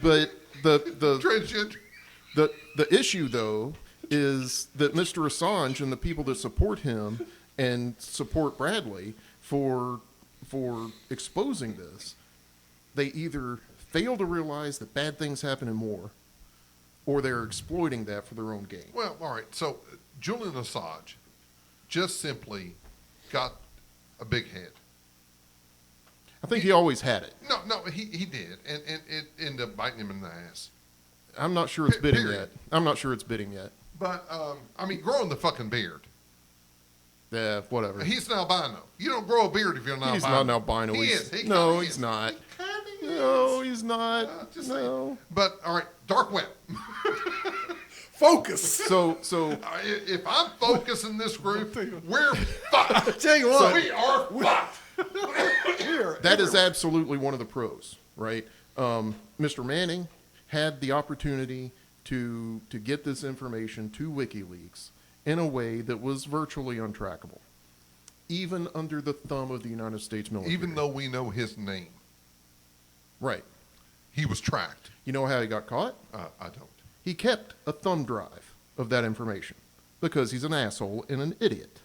But the Transgender. The issue, though, is that Mr. Assange and the people that support him and support Bradley for exposing this, they either fail to realize that bad things happen in war, or they're exploiting that for their own gain. Well, all right. So Julian Assange just simply got a big head. I think he always had it. No, he did, and it ended up biting him in the ass. I'm not sure it's biting Period. yet. I'm not sure it's biting yet. But I mean, growing the fucking beard. Yeah, whatever. He's an albino. You don't grow a beard if you're an albino. He's not an albino. He is. He no, kinda he's is. not. He kinda No, is. he's not. Just No. saying. But all right, DarkWeb. Focus. So If I'm focusing this group, we're fucked. Tell you what. We are fucked. that is absolutely one of the pros, right? Mr. Manning had the opportunity to get this information to WikiLeaks in a way that was virtually untrackable, even under the thumb of the United States military. Even though we know his name, right. he was tracked. You know how he got caught? I don't. He kept a thumb drive of that information because he's an asshole and an idiot.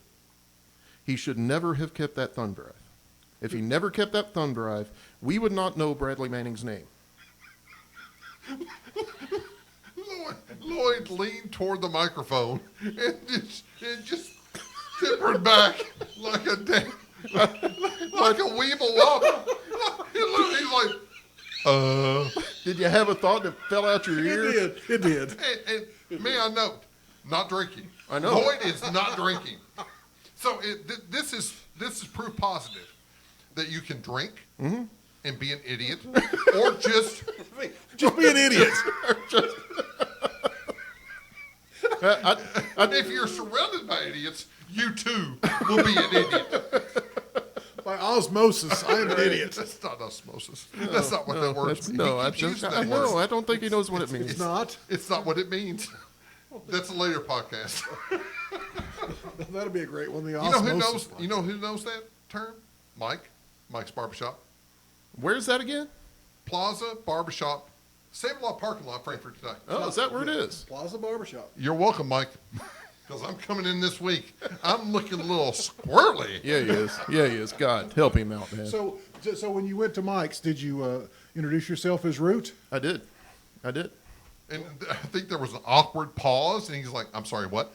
He should never have kept that thumb drive. If he never kept that thumb drive, we would not know Bradley Manning's name. Lloyd leaned toward the microphone and just tempered back like a like a weeble wobble. He's like, Did you have a thought that fell out your ear? It did. and may I note, not drinking. I know. Lloyd is not drinking. So this is proof positive that you can drink and be an idiot, or just Just be an idiot. if you're surrounded by idiots, you too will be an idiot. By osmosis, I am an idiot. That's not osmosis. That's not what that word means. No, He keeps using that no, word. I don't think he knows what it means. It's not. It's not what it means. That's a later podcast. That'll be a great one. The You know osmosis. who knows? one. You know who knows that term? Mike's Barbershop. Where's that again? Plaza Barbershop. Save-A-Lot parking lot, Frankfurt today. Oh, is that where it is? Plaza Barbershop. You're welcome, Mike. Because I'm coming in this week. I'm looking a little squirrely. Yeah, he is. Yeah, he is. God, help him out, man. So when you went to Mike's, did you introduce yourself as Root? I did. And I think there was an awkward pause, and he's like, I'm sorry, what?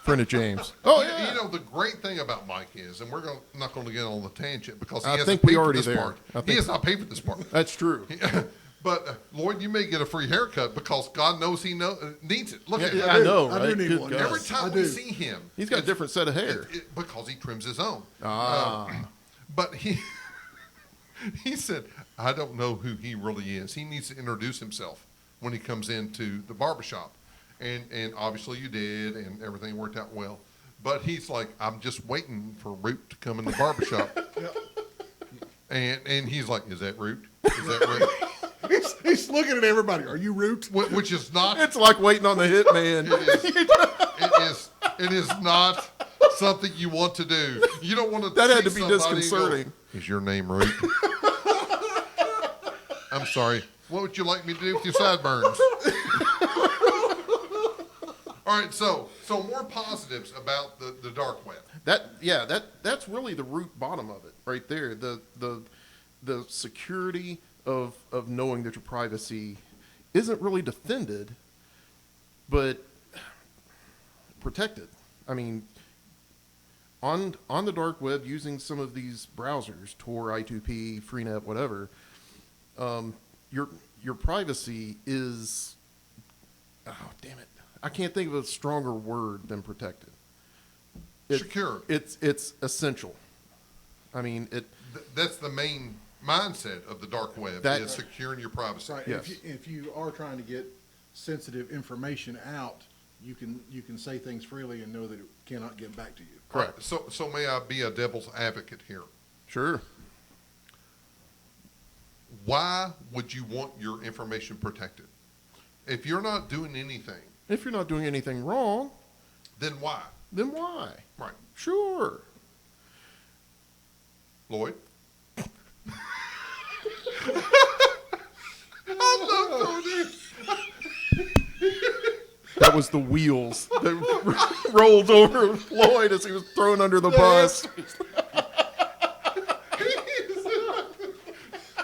Friend of James. Oh, yeah. You know, the great thing about Mike is, and we're not going to get on the tangent because he I hasn't think we paid for already this there. part. I He think- has not paid for this part. That's true. But Lloyd, you may get a free haircut because God knows he needs it. Look at Yeah, him. I know, I do right? need Good one. God. Every time I we do. see him, He's got a different set of hair. because he trims his own. Ah. But he said, I don't know who he really is. He needs to introduce himself when he comes into the barbershop. And obviously you did, and everything worked out well. But he's like, I'm just waiting for Root to come in the barbershop. And he's like, is that Root? Is that Root? He's looking at everybody. Are you Root? Which is not. It's like waiting on the hitman. It is not something you want to do. You don't want to. That had see to be somebody and go, disconcerting. Is your name Root? I'm sorry. What would you like me to do with your sideburns? All right, so more positives about the dark web. That's really the root bottom of it right there. The security of knowing that your privacy isn't really defended, but protected. I mean, on the dark web, using some of these browsers, Tor, I2P, Freenet, whatever, your privacy is, oh damn it, I can't think of a stronger word than protected. Secure. It's essential. I mean, That's the main mindset of the dark web, is securing your privacy. Right. Yes. If you are trying to get sensitive information out you can say things freely and know that it cannot get back to you. Correct. So may I be a devil's advocate here? Sure. Why would you want your information protected? If you're not doing anything, If you're not doing anything wrong, then why? then why? Right. Sure. Lloyd? I love Tony. That was the wheels that rolled over Lloyd as he was thrown under the bus.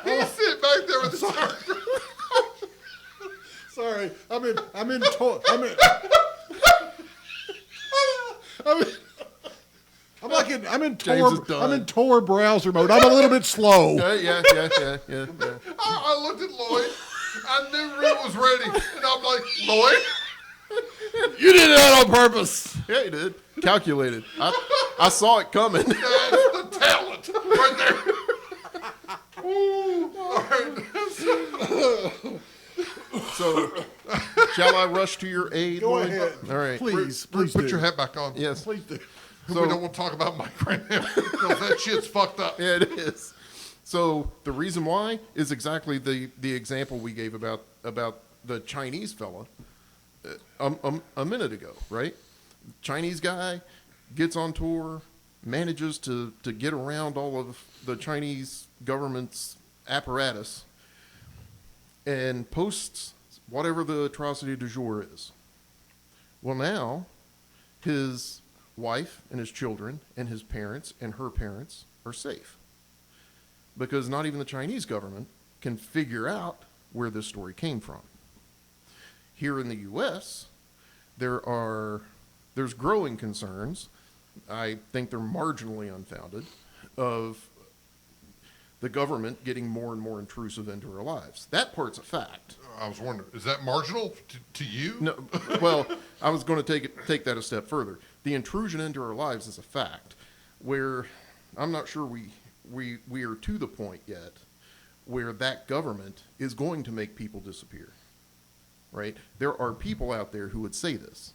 He's sitting back there with his arm. Sorry, I'm in James is done. I'm in Tor browser mode. I'm a little bit slow. Yeah. I looked at Lloyd. I knew Rick was ready. And I'm like, Lloyd? You did that on purpose. Yeah, he did. Calculated. I saw it coming. That's the talent right there. Ooh. All right. So, shall I rush to your aid? Go Lloyd? ahead. All right. Please Put do. your hat back on. Yes. Please do. We don't want to talk about Mike right now because that shit's fucked up. Yeah, it is. So the reason why is exactly the example we gave about the Chinese fella a minute ago, right? Chinese guy gets on tour, manages to get around all of the Chinese government's apparatus, and posts whatever the atrocity du jour is. Well, now his wife and his children and his parents and her parents are safe, because not even the Chinese government can figure out where this story came from. Here in the U.S., there's growing concerns, I think they're marginally unfounded, of the government getting more and more intrusive into our lives. That part's a fact. I was wondering, is that marginal to you? No, well, I was going to take that a step further. The intrusion into our lives is a fact, where I'm not sure we are to the point yet where that government is going to make people disappear, right? There are people out there who would say this,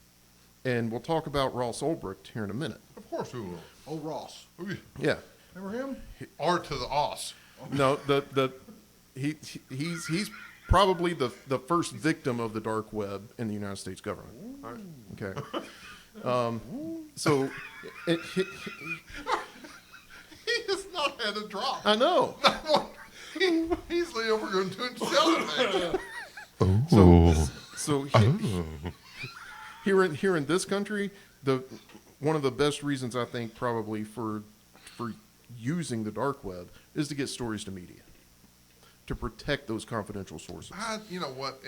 and we'll talk about Ross Ulbricht here in a minute. Of course we will. Oh, Ross. Ooh. Yeah, Remember him? R to the os. no, he's probably the first victim of the dark web in the United States government. Okay, so He has not had a drop. I know. He's over going to himself. So here in this country, one of the best reasons I think probably for using the dark web is to get stories to media, to protect those confidential sources. You know what?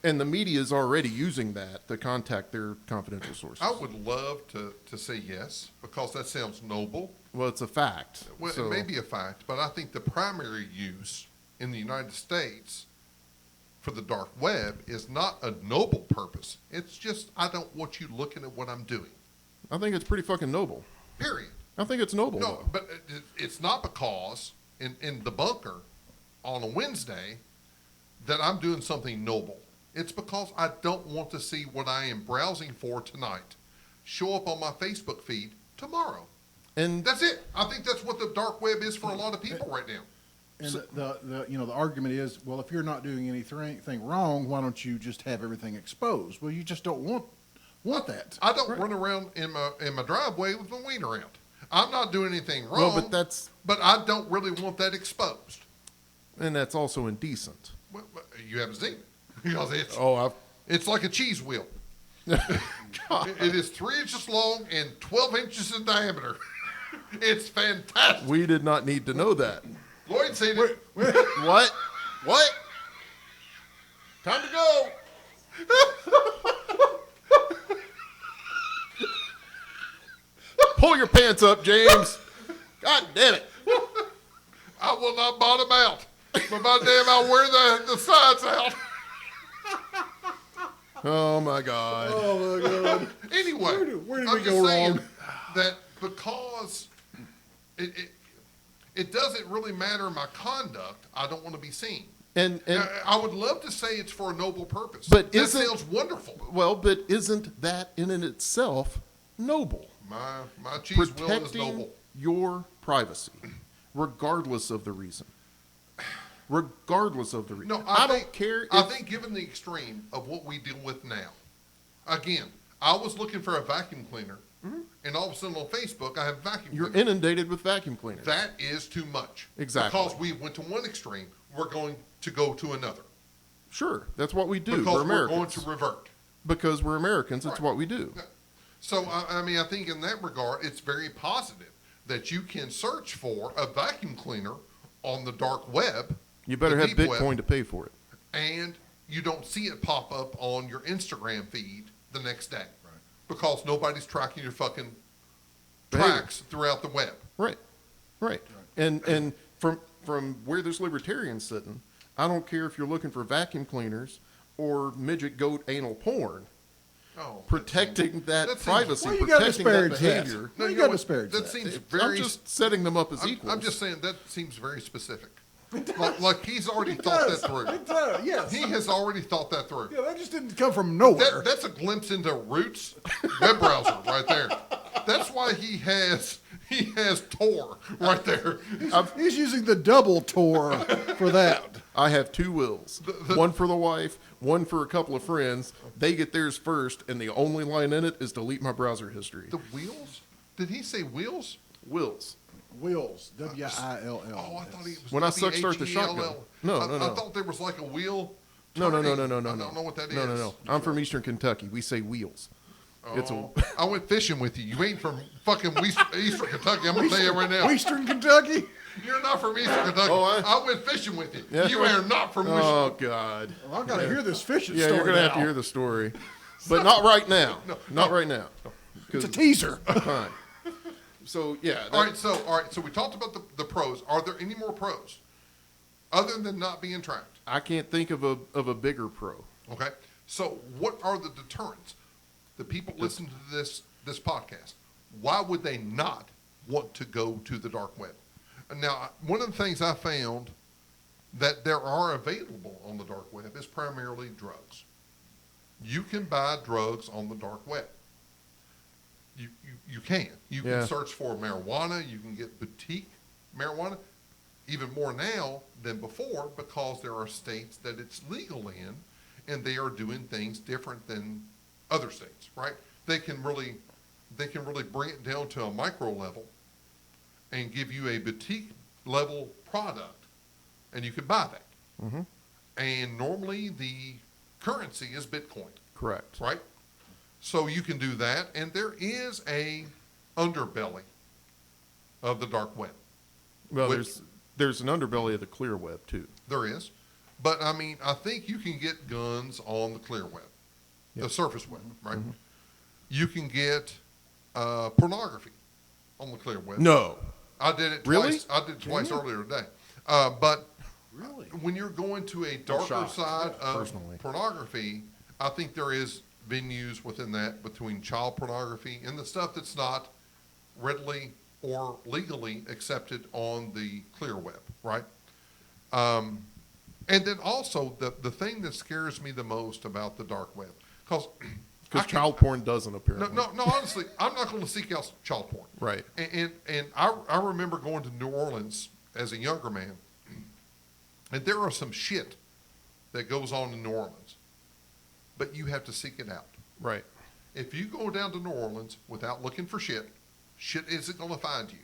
And the media is already using that to contact their confidential sources. I would love to say yes, because that sounds noble. Well, it's a fact. Well, So- it may be a fact, but I think the primary use in the United States for the dark web is not a noble purpose. It's just, I don't want you looking at what I'm doing. I think it's pretty fucking noble. Period. I think it's noble. No, though. but it's not because in the bunker on a Wednesday that I'm doing something noble. It's because I don't want to see what I am browsing for tonight show up on my Facebook feed tomorrow. And That's it. I think that's what the dark web is for a lot of people right now. And the argument is, well, if you're not doing anything wrong, why don't you just have everything exposed? Well, you just don't want that. I don't run around in my driveway with my wiener out. I'm not doing anything wrong. well, but I don't really want that exposed. and that's also indecent. Well, you haven't seen it because it's like a cheese wheel. It is 3 inches long and 12 inches in diameter. It's fantastic. We did not need to know that. Lloyd seen it. What? What? Time to go. Pull your pants up, James. God damn it. I will not bottom out. But by damn, I'll wear the sides out. Oh my God. Oh my God! Anyway, where did I'm we just go saying wrong? that because it doesn't really matter my conduct, I don't want to be seen. And I would love to say it's for a noble purpose. But that isn't- sounds wonderful. well, but isn't that in and itself noble? My cheese will is Protecting noble. your privacy, regardless of the reason. Regardless of the reason. No, I think, don't care. I if- think given the extreme of what we deal with now, again, I was looking for a vacuum cleaner, and all of a sudden on Facebook, I have a vacuum you're cleaner. inundated with vacuum cleaners. That is too much. Exactly. Because we went to one extreme, we're going to go to another. Sure, that's what we do. Because we're we're Americans. going to revert. Because we're Americans, it's Right. what we do. So, I mean, I think in that regard, it's very positive that you can search for a vacuum cleaner on the dark web. You better the have deep Bitcoin web, to pay for it. and you don't see it pop up on your Instagram feed the next day. Because nobody's tracking your fucking Behavior. tracks throughout the web. Right. And from where this libertarian's sitting, I don't care if you're looking for vacuum cleaners or midget goat anal porn. Oh, Protecting that seems- privacy, Well, you got to protecting that disparage that. behavior. Well, you know got to what? disparage That that. seems I'm very. just setting them up as I'm equals. just saying that seems very specific. Like he's already thought that through. It does, yes. He has already thought that through. Yeah, that just didn't come from nowhere. That's a glimpse into Root's web browser right there. That's why he has Tor right there. He's using the double Tor for that. I have two wills. One for the wife, one for a couple of friends. They get theirs first, and the only line in it is delete my browser history. The wheels? Did he say wheels? Wills. Wills, W-I-L-L. Oh, I thought he was. When I start the W-H-E-L-L. shotgun. No. I thought there was like a wheel. No. turning. I don't know what that is. No. I'm from Eastern Kentucky. We say wheels. It's a Oh, I went fishing with you. You ain't from fucking Eastern Kentucky. I'm gonna tell you right now. Eastern Kentucky? You're not from Eastern Kentucky. Oh, I went fishing with you. Yeah. You are not from Michigan. Oh God. Well, I got to hear this fishing Yeah, story you're gonna have to now. hear the story, but not right now. Not right now. It's a teaser. Fine. So yeah. All right. So we talked about the pros. Are there any more pros other than not being tracked? I can't think of a bigger pro. Okay. So what are the deterrents? The people listen to this podcast. Why would they not want to go to the dark web? Now, one of the things I found that there are available on the dark web is primarily drugs. You can buy drugs on the dark web. You can. You Yeah. can search for marijuana. You can get boutique marijuana, even more now than before, because there are states that it's legal in, and they are doing things different than other states, right? They can really bring it down to a micro level and give you a boutique level product, and you can buy that. Mm-hmm. And normally the currency is Bitcoin, Correct. right? So you can do that, and there is a underbelly of the dark web. Well, Which- there's an underbelly of the clear web too. There is. But, I mean, I think you can get guns on the clear web, the surface web, right? Mm-hmm. You can get pornography on the clear web. No. I did it Really? twice. I did it twice you? earlier today. But Really? when you're going to a darker shocked, side of personally. pornography, I think there is venues within that between child pornography and the stuff that's not readily or legally accepted on the clear web, right? And then also the thing that scares me the most about the dark web, because Child porn doesn't apparently. no, honestly, I'm not going to seek out child porn. Right. And I remember going to New Orleans as a younger man, and there are some shit that goes on in New Orleans, but you have to seek it out. Right. If you go down to New Orleans without looking for shit isn't going to find you.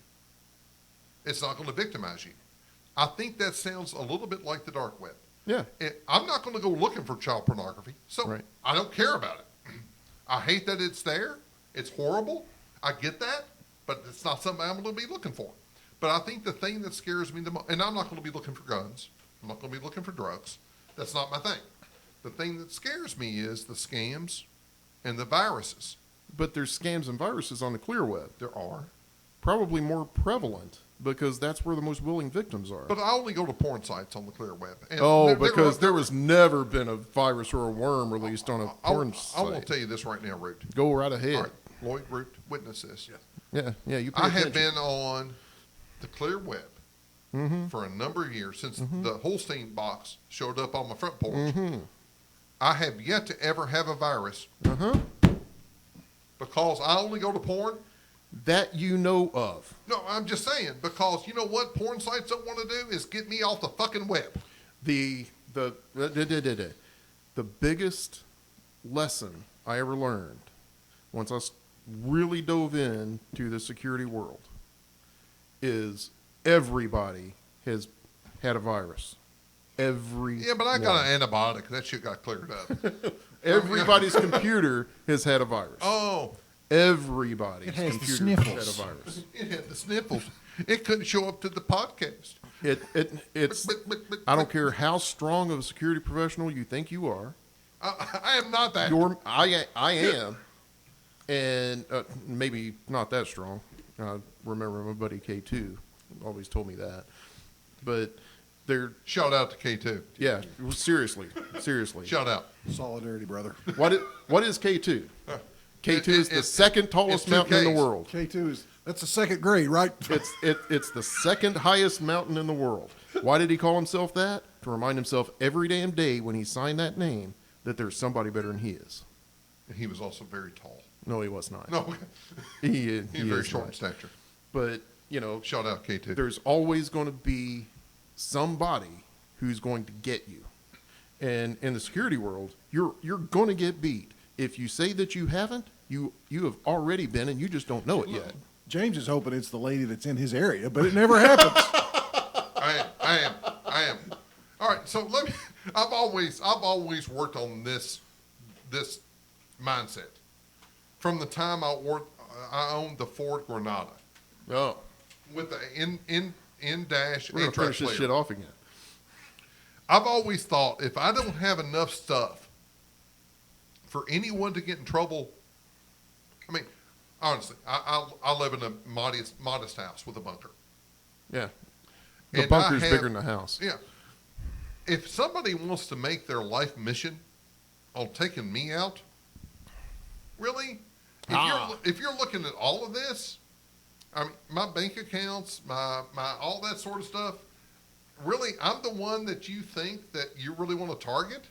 It's not going to victimize you. I think that sounds a little bit like the dark web. Yeah. I'm not going to go looking for child pornography, so Right. I don't care about it. I hate that it's there. It's horrible. I get that, but it's not something I'm going to be looking for. But I think the thing that scares me the most, and I'm not going to be looking for guns. I'm not going to be looking for drugs. That's not my thing. The thing that scares me is the scams and the viruses. But there's scams and viruses on the clear web. There are. Probably more prevalent because that's where the most willing victims are. But I only go to porn sites on the clear web. And because there was never been a virus or a worm released on a porn I site. won't tell you this right now, Root. Go right ahead. All right, Lloyd, Root, witness this. Yeah, you pay I have attention. been on the clear web for a number of years since the Holstein box showed up on my front porch. I have yet to ever have a virus because I only go to porn. That you know of. No, I'm just saying, because you know what porn sites don't want to do is get me off the fucking web. The biggest lesson I ever learned once I really dove into the security world is everybody has had a virus. Yeah, but I got an antibiotic. That shit got cleared up. Everybody's computer has had a virus. Oh. Everybody's It has the computer sniffles. has had a virus. It had the sniffles. It couldn't show up to the podcast. It's. I don't care how strong of a security professional you think you are. I am not that. I am, and maybe not that strong. I remember my buddy K2 always told me that, but they're Shout out to K2. yeah. Seriously. Shout out. Solidarity, brother. What is K2? K2 is the second tallest it's two mountain in Ks. the world. That's the second grade, right? It's the second highest mountain in the world. Why did he call himself that? To remind himself every damn day when he signed that name that there's somebody better than he is. He was also very tall. No, he was not. No, He he's very is short in not. stature. But, you know, Shout out K2. there's always going to be somebody who's going to get you. And in the security world, you're going to get beat. If you say that you haven't, you have already been, and you just don't know it yet. James is hoping it's the lady that's in his area, but it never happens. I am. All right, so let me. I've always worked on this mindset from the time I owned the Ford Granada Oh, with the in-dash we're going to finish this later. shit off again. I've always thought if I don't have enough stuff for anyone to get in trouble, I mean, honestly, I live in a modest house with a bunker. Yeah. The And bunker's I have- bigger than the house. Yeah. If somebody wants to make their life mission on taking me out, really? If you're looking at all of this, I mean, my bank accounts, my all that sort of stuff, really, I'm the one that you think that you really want to target?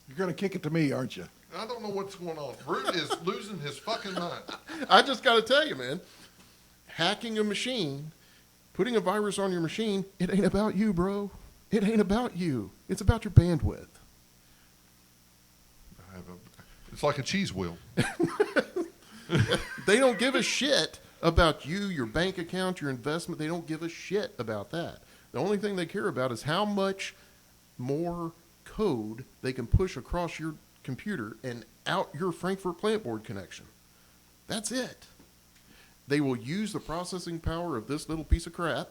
You're going to kick it to me, aren't you? I don't know what's going on. Root is losing his fucking mind. I just got to tell you, man, hacking a machine, putting a virus on your machine, it ain't about you, bro. It ain't about you. It's about your bandwidth. It's like a cheese wheel. They don't give a shit about you, your bank account, your investment. They don't give a shit about that. The only thing they care about is how much more code they can push across your computer and out your Frankfurt plant board connection. That's it. They will use the processing power of this little piece of crap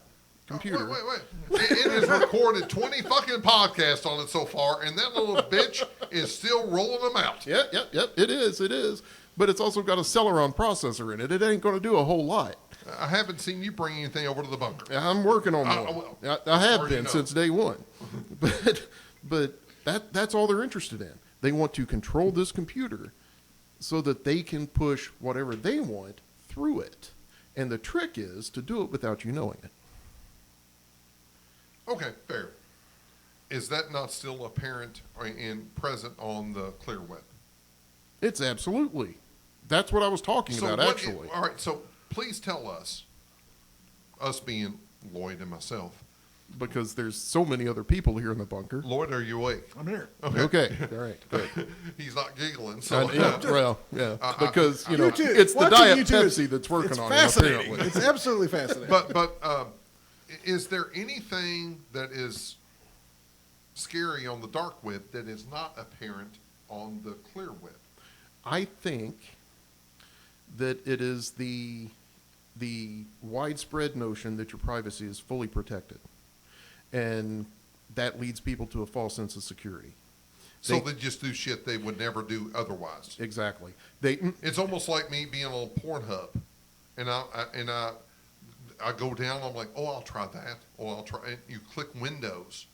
computer. Wait. It has recorded 20 fucking podcasts on it so far, and that little bitch is still rolling them out. Yep. It is. But it's also got a Celeron processor in it. It ain't going to do a whole lot. I haven't seen you bring anything over to the bunker. I'm working on I one. will. I have Or been you know. since day one. But that's all they're interested in. They want to control this computer so that they can push whatever they want through it. And the trick is to do it without you knowing it. Okay, fair. Is that not still apparent and present on the clear web? It's absolutely. That's what I was talking about, actually. All right, so please tell us being Lloyd and myself. Because there's so many other people here in the bunker. Lloyd, are you awake? I'm here. Okay. All right. Good. He's not giggling. So Yeah. Because, you know, You two- it's the watching Diet you two is- Pepsi that's working it's on fascinating. it, apparently. It's absolutely fascinating. But is there anything that is scary on the dark web that is not apparent on the clear web? I think that it is the widespread notion that your privacy is fully protected. And that leads people to a false sense of security. So they just do shit they would never do otherwise. Exactly. It's almost like me being on Pornhub, and I go down. I'm like, oh, I'll try that. Oh, I'll try. And you click Windows,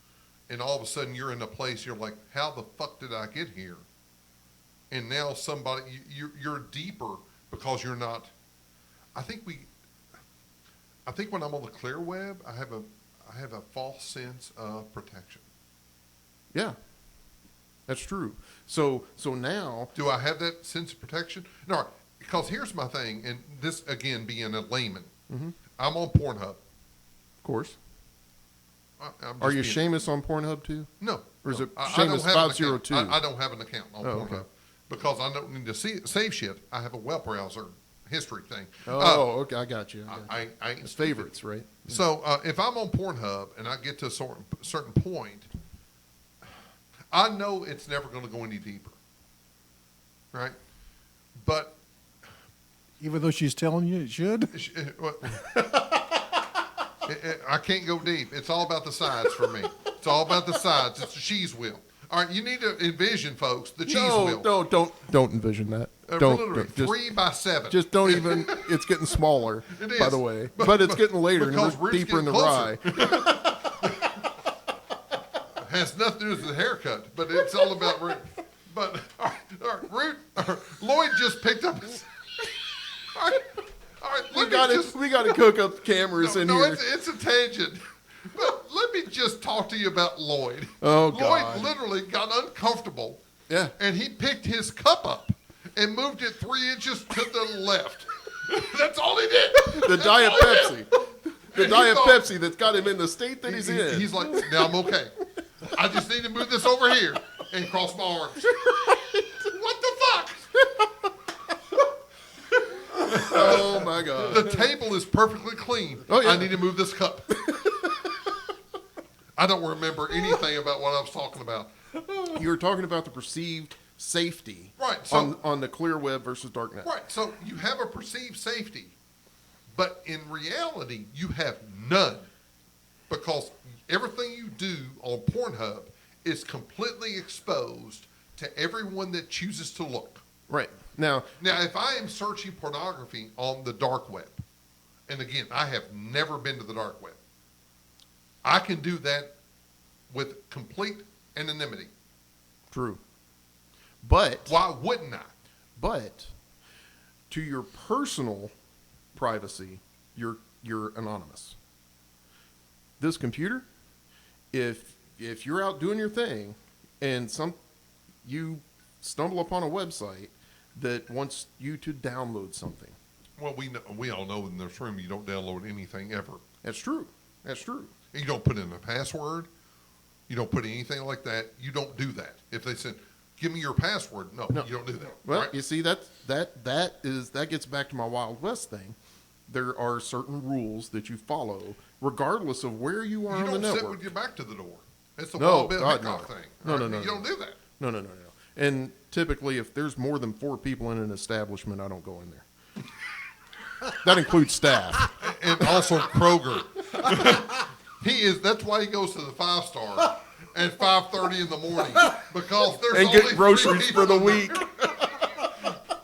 and all of a sudden you're in a place. You're like, how the fuck did I get here? And now you're deeper because you're not. I I think when I'm on the clear web, I have a false sense of protection. Yeah, that's true. So now, Do I have that sense of protection? No, because here's my thing, and this again being a layman, I'm on Pornhub. of course, I'm are just you being- Seamus on Pornhub too? No. Or is no. it I Seamus don't have an 502? account. I don't have an account on Oh, Pornhub okay. because I don't need to save shit. I have a web browser history thing. Oh, okay, I got you. I It's favorites, right? So if I'm on Pornhub and I get to a certain point, I know it's never going to go any deeper, right? But Even though she's telling you it should? I can't go deep. It's all about the sides for me. It's all about the sides. It's the cheese wheel. All right, you need to envision, folks, the cheese wheel. No, don't envision that. Don't, literally, just, 3x7. just don't even. It's getting smaller, It is. by the way. But it's getting later and because we're Ruth's deeper in the getting rye. Has nothing to do with the haircut, but it's all about Root. But all right, Root, Lloyd just picked up his. All right, We got to cook up cameras in no, here. it's a tangent. But let me just talk to you about Lloyd. Oh, Lloyd God. literally got uncomfortable. Yeah. And he picked his cup up and moved it 3 inches to the left. That's all he did. The That's Diet all he did. Pepsi. The And he Diet thought- Pepsi that's got him in the state that he's in. He's like, now I'm okay. I just need to move this over here and cross my arms. What the fuck? Oh, my God. The table is perfectly clean. Oh, yeah. I need to move this cup. I don't remember anything about what I was talking about. You were talking about the perceived safety Right, so- on the clear web versus darknet. Right, so you have a perceived safety, but in reality, you have none because everything you do on Pornhub is completely exposed to everyone that chooses to look. Right. Now, Now, if I am searching pornography on the dark web, and again, I have never been to the dark web, I can do that with complete anonymity. true. But Why wouldn't I? But to your personal privacy, you're anonymous. This computer, if you're out doing your thing and you stumble upon a website that wants you to download something. Well, we all know in this room you don't download anything ever. That's true. That's true. You don't put in a password. You don't put anything like that. You don't do that. If they said, "Give me your password," no. You don't do that. Well, right? you see that gets back to my Wild West thing. There are certain rules that you follow, regardless of where you are You on the don't sit network. with your back to the door. It's the No, Wild Bill God, Hickok no. thing. No, right? no, no, You no. don't do that. No. And typically, if there's more than 4 people in an establishment, I don't go in there. That includes staff. And also Kroger. That's why he goes to the 5-star at 5:30 in the morning because there's And only get groceries 3 for the people in week. there.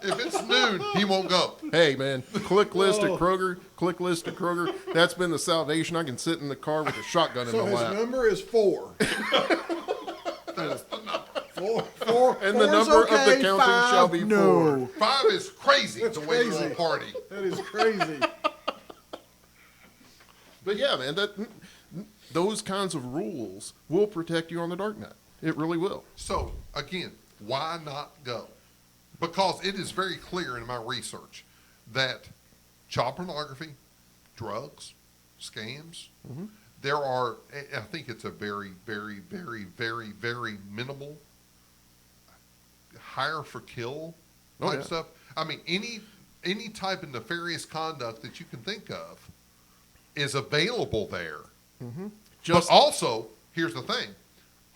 If it's noon, he won't go. Hey, man, click list at Kroger. Click list at Kroger. That's been the salvation. I can sit in the car with a shotgun in So my his lap. number is 4. That's the number. Four. And the Four's number of the okay, counting 5, shall be no. 5 is crazy That's the way you crazy. all party. That is crazy. But yeah, man, those kinds of rules will protect you on the darknet. It really will. So, again, why not go? Because it is very clear in my research that child pornography, drugs, scams, there are, I think it's a very, very, very, very, very minimal hire for kill Oh, type yeah. stuff. I mean, any type of nefarious conduct that you can think of is available there. Just But also, here's the thing.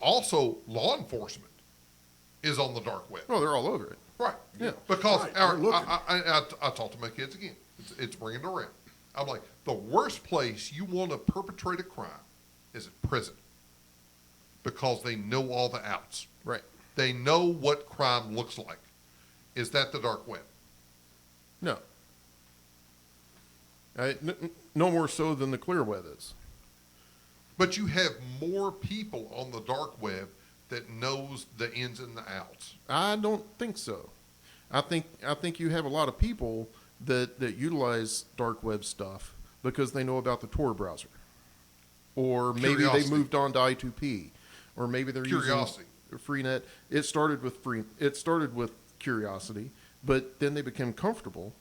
Also, law enforcement is on the dark web. oh, they're all over it. Right. Yeah. Because Right, they're looking. I talk to my kids again. It's bringing it around. I'm like, the worst place you want to perpetrate a crime is at prison. Because they know all the outs. Right. They know what crime looks like. Is that the dark web? No. No more so than the clear web is. But you have more people on the dark web that knows the ins and the outs. I don't think so. I think you have a lot of people that utilize dark web stuff because they know about the Tor browser. Or maybe Curiosity. they moved on to I2P. Or maybe they're Curiosity. using Freenet. It started with curiosity, but then they became comfortable,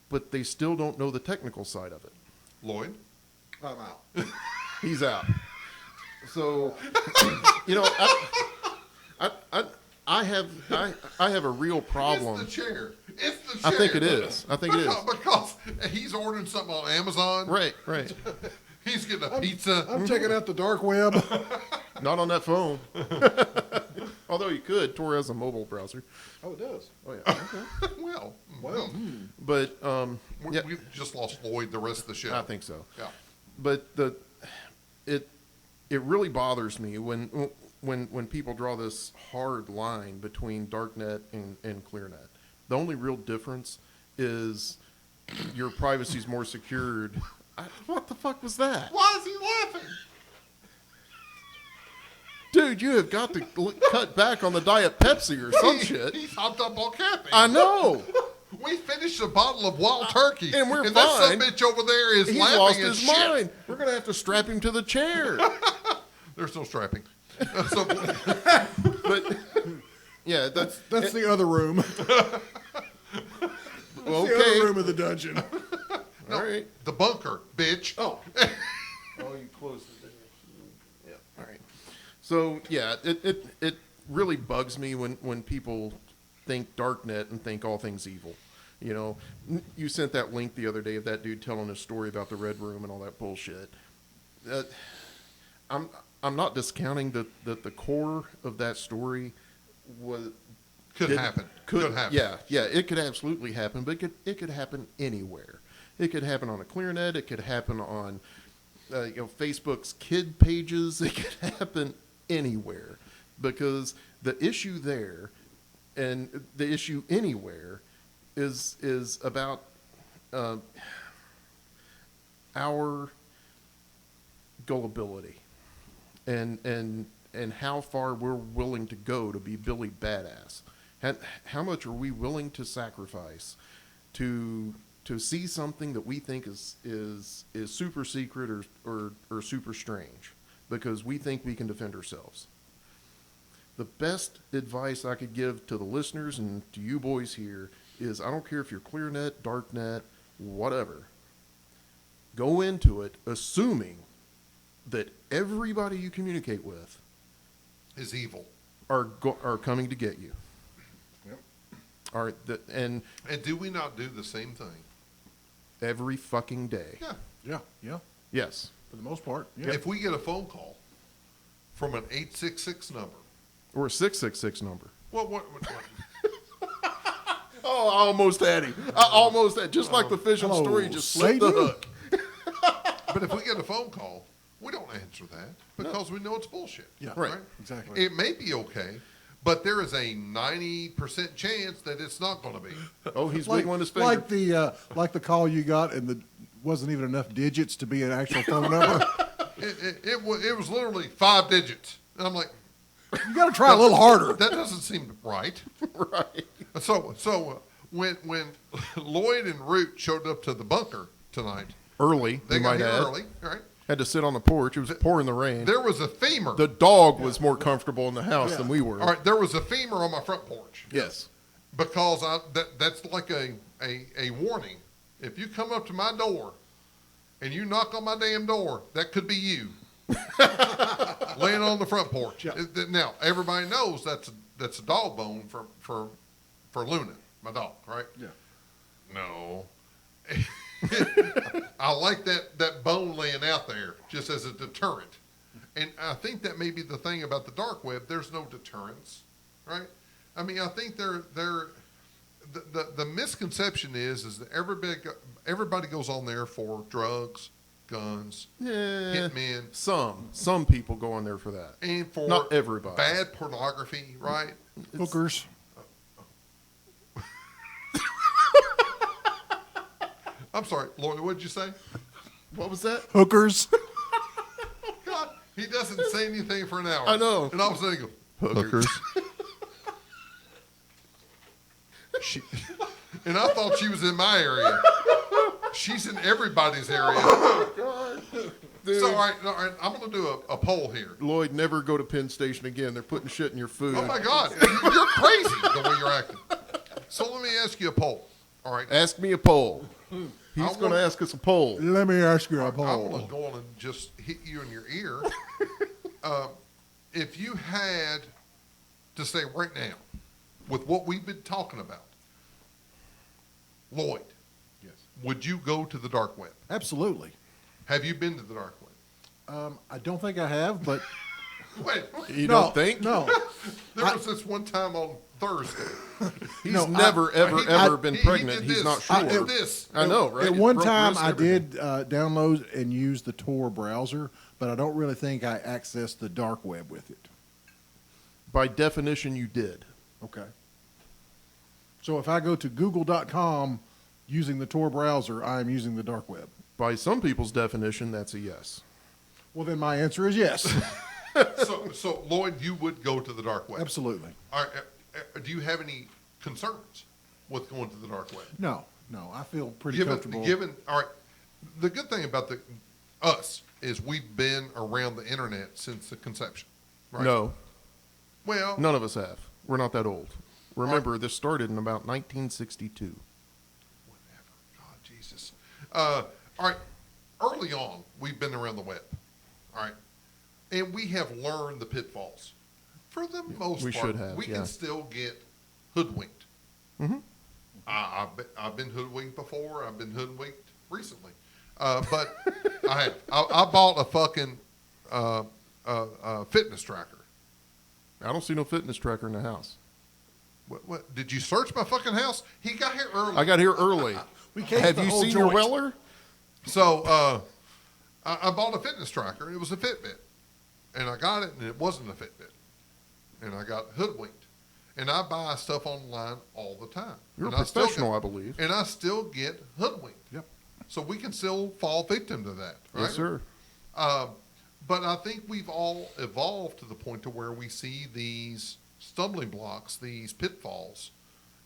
but they still don't know the technical side of it. Lloyd? I'm out. He's out. So, I have a real problem. It's the chair. It's the chair. I think it is. Because he's ordering something on Amazon. Right. He's getting a pizza. I'm checking out the dark web. Not on that phone. Although you could. Tor has a mobile browser. Oh, it does. Oh, yeah. Okay. Well, But, we just lost Lloyd the rest of the show. I think so. Yeah. But it really bothers me when people draw this hard line between darknet and clearnet. The only real difference is your privacy is more secured. What the fuck was that? Why is he laughing? Dude, you have got to cut back on the Diet Pepsi or some shit. He's hopped up on caffeine. I know. We finished a bottle of wild turkey. And we're that fine. bitch over there is He's laughing lost as his shit. mind. We're going to have to strap him to the chair. There's no strapping. So, But, yeah, that's the other room. well, The okay. other room of the dungeon. All right. the bunker, bitch. Oh. Oh, you closed it, didn't you? Yeah. All right. So yeah, it really bugs me when people think darknet and think all things evil. You know, you sent that link the other day of that dude telling his story about the Red Room and all that bullshit. I'm not discounting that the core of that story Could happen. Could happen. Yeah, it could absolutely happen, but it could happen anywhere. It could happen on a ClearNet. It could happen on Facebook's kid pages. It could happen anywhere, because the issue there and the issue anywhere is about our gullibility and how far we're willing to go to be Billy Badass. How much are we willing to sacrifice to see something that we think is super secret or super strange because we think we can defend ourselves? The best advice I could give to the listeners and to you boys here is, I don't care if you're ClearNet, DarkNet, whatever. Go into it assuming that everybody you communicate with Is evil. are coming to get you. Yep. All right, and And do we not do the same thing? every fucking day. Yeah. Yeah. Yes. For the most part. Yeah. If we get a phone call from an 866 number, Or a 666 number. what Oh, I almost had him. Just like the fishing hello, story, just slipped the Satan? hook. but if we get a phone call, we don't answer that because we know it's bullshit. Yeah. Right. Exactly. It may be okay, but there is a 90% chance that it's not going to be. Oh, he's like, wiggling his finger. like the call you got and the wasn't even enough digits to be an actual phone number. It was literally 5 digits. And I'm like, You got to try a little harder. that doesn't seem right. Right. So when Lloyd and Root showed up to the bunker tonight, Early, they you got might here add. early. All right. Had to sit on the porch. It was pouring the rain. There was a femur. The dog was more comfortable in the house than we were. All right, there was a femur on my front porch Yes. because that's like a warning. If you come up to my door and you knock on my damn door, that could be you laying on the front porch. Yeah. Now everybody knows that's a dog bone for Luna, my dog, right? Yeah. No. I like that bone laying out there just as a deterrent. And I think that may be the thing about the dark web. There's no deterrence, right? I mean, I think the misconception is that everybody goes on there for drugs, guns, Yeah. hitmen, Some people go on there for that. and for Not everybody. bad pornography, right? Hookers. I'm sorry, Lloyd, what did you say? What was that? Hookers. God, he doesn't say anything for an hour. I know. And all of a sudden he goes, Hookers. and I thought she was in my area. She's in everybody's area. Dude. So, all right, I'm going to do a poll here. Lloyd, never go to Penn Station again. They're putting shit in your food. Oh, my God. You're crazy the way you're acting. So let me ask you a poll. All right. Ask me a poll. He's going to ask us a poll. Let me ask you a I'm going poll. to go on and just hit you in your ear. If you had to say right now, with what we've been talking about, Lloyd, Yes. would you go to the dark web? Absolutely. Have you been to the dark web? I don't think I have, but Wait, You no, don't think? No. there was this one time on Thursday. He's No, never, ever been he pregnant. did He's this. not I sure. did this. I know, right? At It one broke time, wrists, I everything. did download and use the Tor browser, but I don't really think I accessed the dark web with it. By definition, you did. Okay. So if I go to google.com using the Tor browser, I am using the dark web. By some people's definition, that's a yes. Well, then my answer is yes. So Lloyd, you would go to the dark web. Absolutely. All right, do you have any concerns with going to the dark web? No, I feel pretty comfortable. All right, the good thing about us is we've been around the internet since the conception. Right? No, Well, none of us have. We're not that old. Remember, this started in about 1962. Whatever. God, Jesus. All right. Early on, we've been around the web. All right. And we have learned the pitfalls. For the most we part, should have, we yeah. can still get hoodwinked. Mm-hmm. I've been hoodwinked before. I've been hoodwinked recently. But I bought a fucking fitness tracker. I don't see no fitness tracker in the house. What? Did you search my fucking house? He got here early. I got here early. We cased Have the you whole seen your joint. Weller? So I bought a fitness tracker. It was a Fitbit. And I got it, and it wasn't a Fitbit. And I got hoodwinked. And I buy stuff online all the time. You're and a professional, I believe. And I still get hoodwinked. Yep. So we can still fall victim to that, right? Yes, sir. But I think we've all evolved to the point to where we see these stumbling blocks, these pitfalls,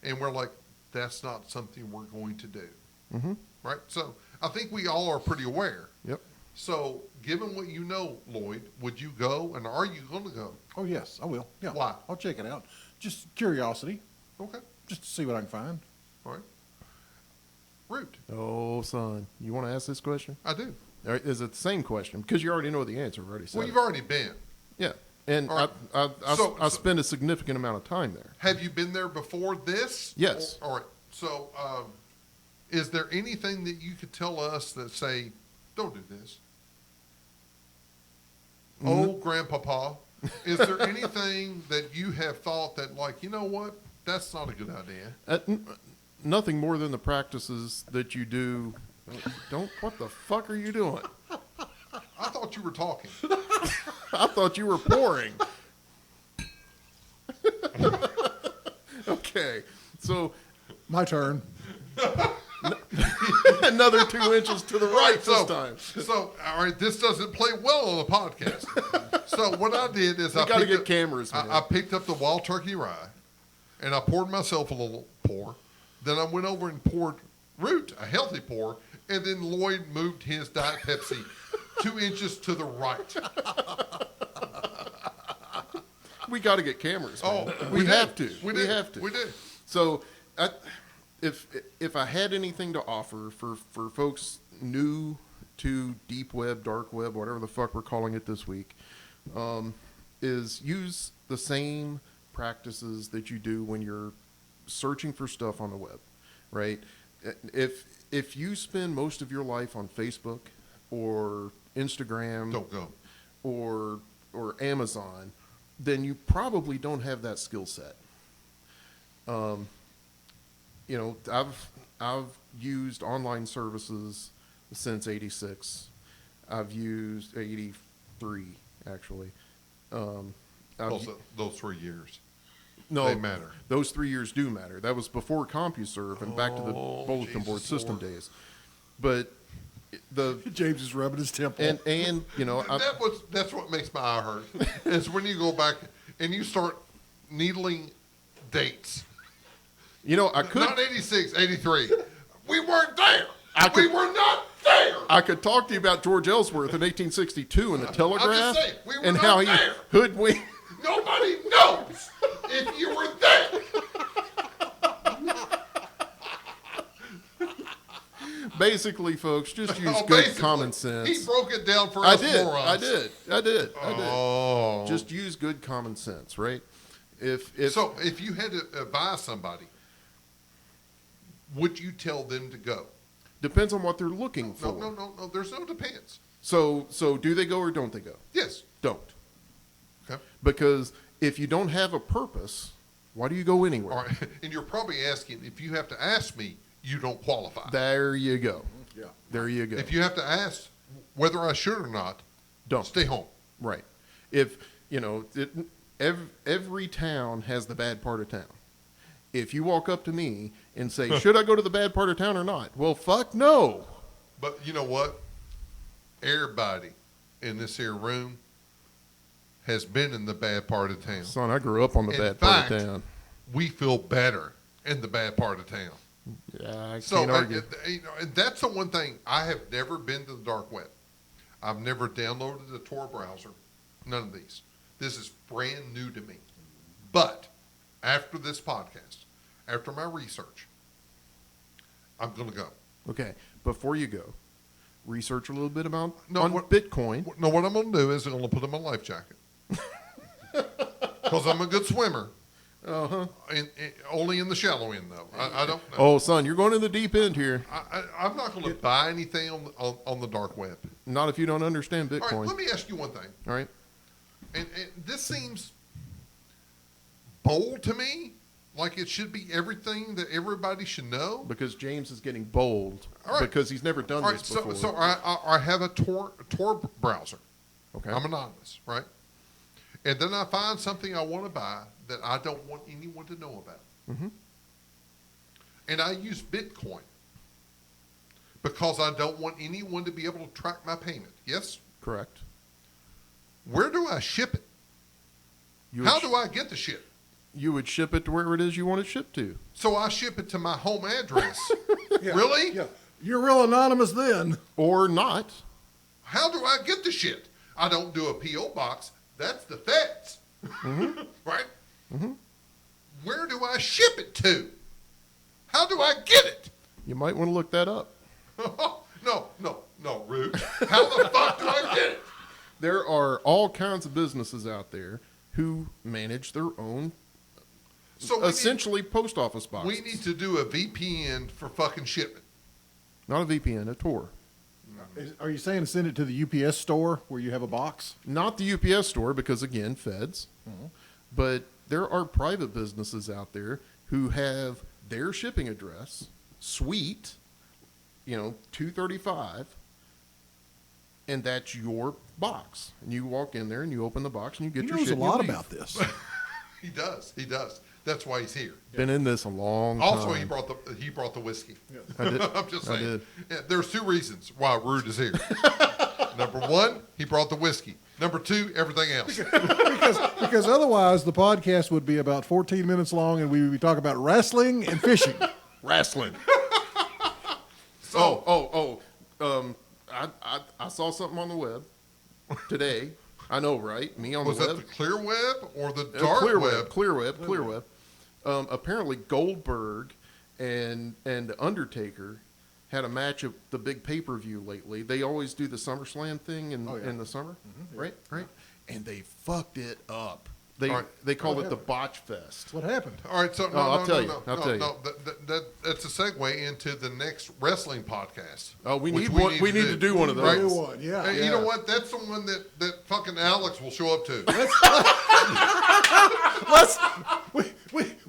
and we're like, that's not something we're going to do. Mm-hmm. Right? So I think we all are pretty aware. Yep. So given what you know, Lloyd, would you go, and are you going to go? Oh, yes, I will. Yeah. Why? I'll check it out. Just curiosity, Okay. just to see what I can find. All right. Root. Oh, son. You want to ask this question? I do. All right, is it the same question? Because you already know the answer. I've already said Well, it. you've already been. Yeah. And All right. I spend a significant amount of time there. Have you been there before this? Yes. All right. So is there anything that you could tell us that say, don't do this? Oh, Grandpapa, is there anything that you have thought that, like, you know what, that's not a good idea? Nothing more than the practices that you do. Don't. What the fuck are you doing? I thought you were talking. I thought you were pouring. Okay. So My turn. another 2 inches to the right this time. So, all right, this doesn't play well on the podcast. So what I did is We got to get cameras, man. I picked up the wild turkey rye, and I poured myself a little pour. Then I went over and poured Root, a healthy pour, and then Lloyd moved his Diet Pepsi 2 inches to the right. We got to get cameras, man. Oh, we did. have to. We We did. have to. We did. So, if I had anything to offer for folks new to deep web, dark web, whatever the fuck we're calling it this week, is use the same practices that you do when you're searching for stuff on the web, right? If you spend most of your life on Facebook or Instagram, Don't go. or Amazon, then you probably don't have that skill set. You know, I've used online services since '86. I've used '83 actually. Those 3 years. No, They matter. Those 3 years do matter. That was before CompuServe and back to the bulletin board Jesus system Lord. days. But the James is rubbing his temple. and you know That's what makes my eye hurt. Is when you go back and you start needling dates. I could Not 86, 83. We weren't there. We were not there. I could talk to you about George Ellsworth in 1862 in the Telegraph, saying, we were and not how he there. hoodwinked. Nobody knows if you were there. Basically, folks, just use Oh, good basically, common sense. He broke it down for I us did. morons. I did. Oh. Just use good common sense, right? If So if you had to advise somebody, would you tell them to go? depends on what they're looking for. No. There's no depends. So do they go or don't they go? Yes. Don't. Okay. Because if you don't have a purpose, why do you go anywhere? All right. And you're probably asking, if you have to ask me, you don't qualify. There you go. Yeah. There you go. If you have to ask whether I should or not, don't. stay home. Right. If, every town has the bad part of town. If you walk up to me and say, should I go to the bad part of town or not? Well, fuck no. But you know what? Everybody in this here room has been in the bad part of town. Son, I grew up on the In bad fact, part of town. We feel better in the bad part of town. Yeah, I So can't argue. and that's the one thing. I have never been to the dark web. I've never downloaded a Tor browser. None of these. This is brand new to me. But after this podcast, after my research, I'm going to go. Okay, before you go, research a little bit about No, Bitcoin. No, what I'm going to do is I'm going to put on my life jacket. Because I'm a good swimmer. Uh-huh. And only in the shallow end, though. I don't know. Oh, son, you're going in the deep end here. I'm not going to buy anything on the dark web. Not if you don't understand Bitcoin. All right, let me ask you one thing. All right. And this seems bold to me, like it should be everything that everybody should know. Because James is getting bold. All right. Because he's never done All this right, before. so I have a Tor browser. Okay. I'm anonymous, right? And then I find something I want to buy that I don't want anyone to know about. Mm-hmm. And I use Bitcoin because I don't want anyone to be able to track my payment. Yes? Correct. Where do I ship it? How do I get the shit? You would ship it to where it is you want it shipped to. So I ship it to my home address. Yeah. Really? Yeah. You're real anonymous then. Or not. How do I get the shit? I don't do a P.O. box. That's the feds. Mm-hmm. Right? Mm-hmm. Where do I ship it to? How do I get it? You might want to look that up. No, Root. How the fuck do I get it? There are all kinds of businesses out there who manage their own, So essentially, post office boxes. we need to do a VPN for fucking shipment. Not a VPN, a Tor. Are you saying to send it to the UPS store where you have a box? Not the UPS store, because again, feds. Mm-hmm. But there are private businesses out there who have their shipping address, suite, 235, and that's your box. And you walk in there and you open the box and you get He your knows shit. a and you lot leave. about this. He does. That's why he's here. Been in this a long time. Also, he brought the whiskey. I did. I'm just I saying. did. Yeah, there's two reasons why Rude is here. Number one, he brought the whiskey. Number two, everything else. because otherwise the podcast would be about 14 minutes long and we would be talking about wrestling and fishing. Wrestling. So, I saw something on the web today. I know, right? Me on was the that web. the clear web or the dark web? Clear web. Apparently, Goldberg and Undertaker had a match at the big pay-per-view lately. They always do the SummerSlam thing in the summer, right? And they fucked it up. They called it the Botch Fest. What happened? All right, so I'll tell you. That's a segue into the next wrestling podcast. Oh, we which need to do one of those. Right? New one, yeah. Hey, you know what? That's the one that fucking Alex will show up to.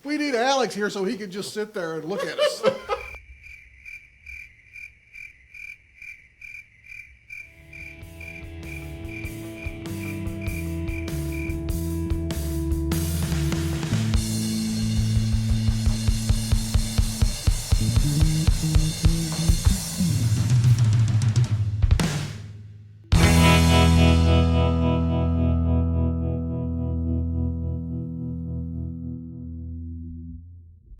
We need Alex here so he can just sit there and look at us.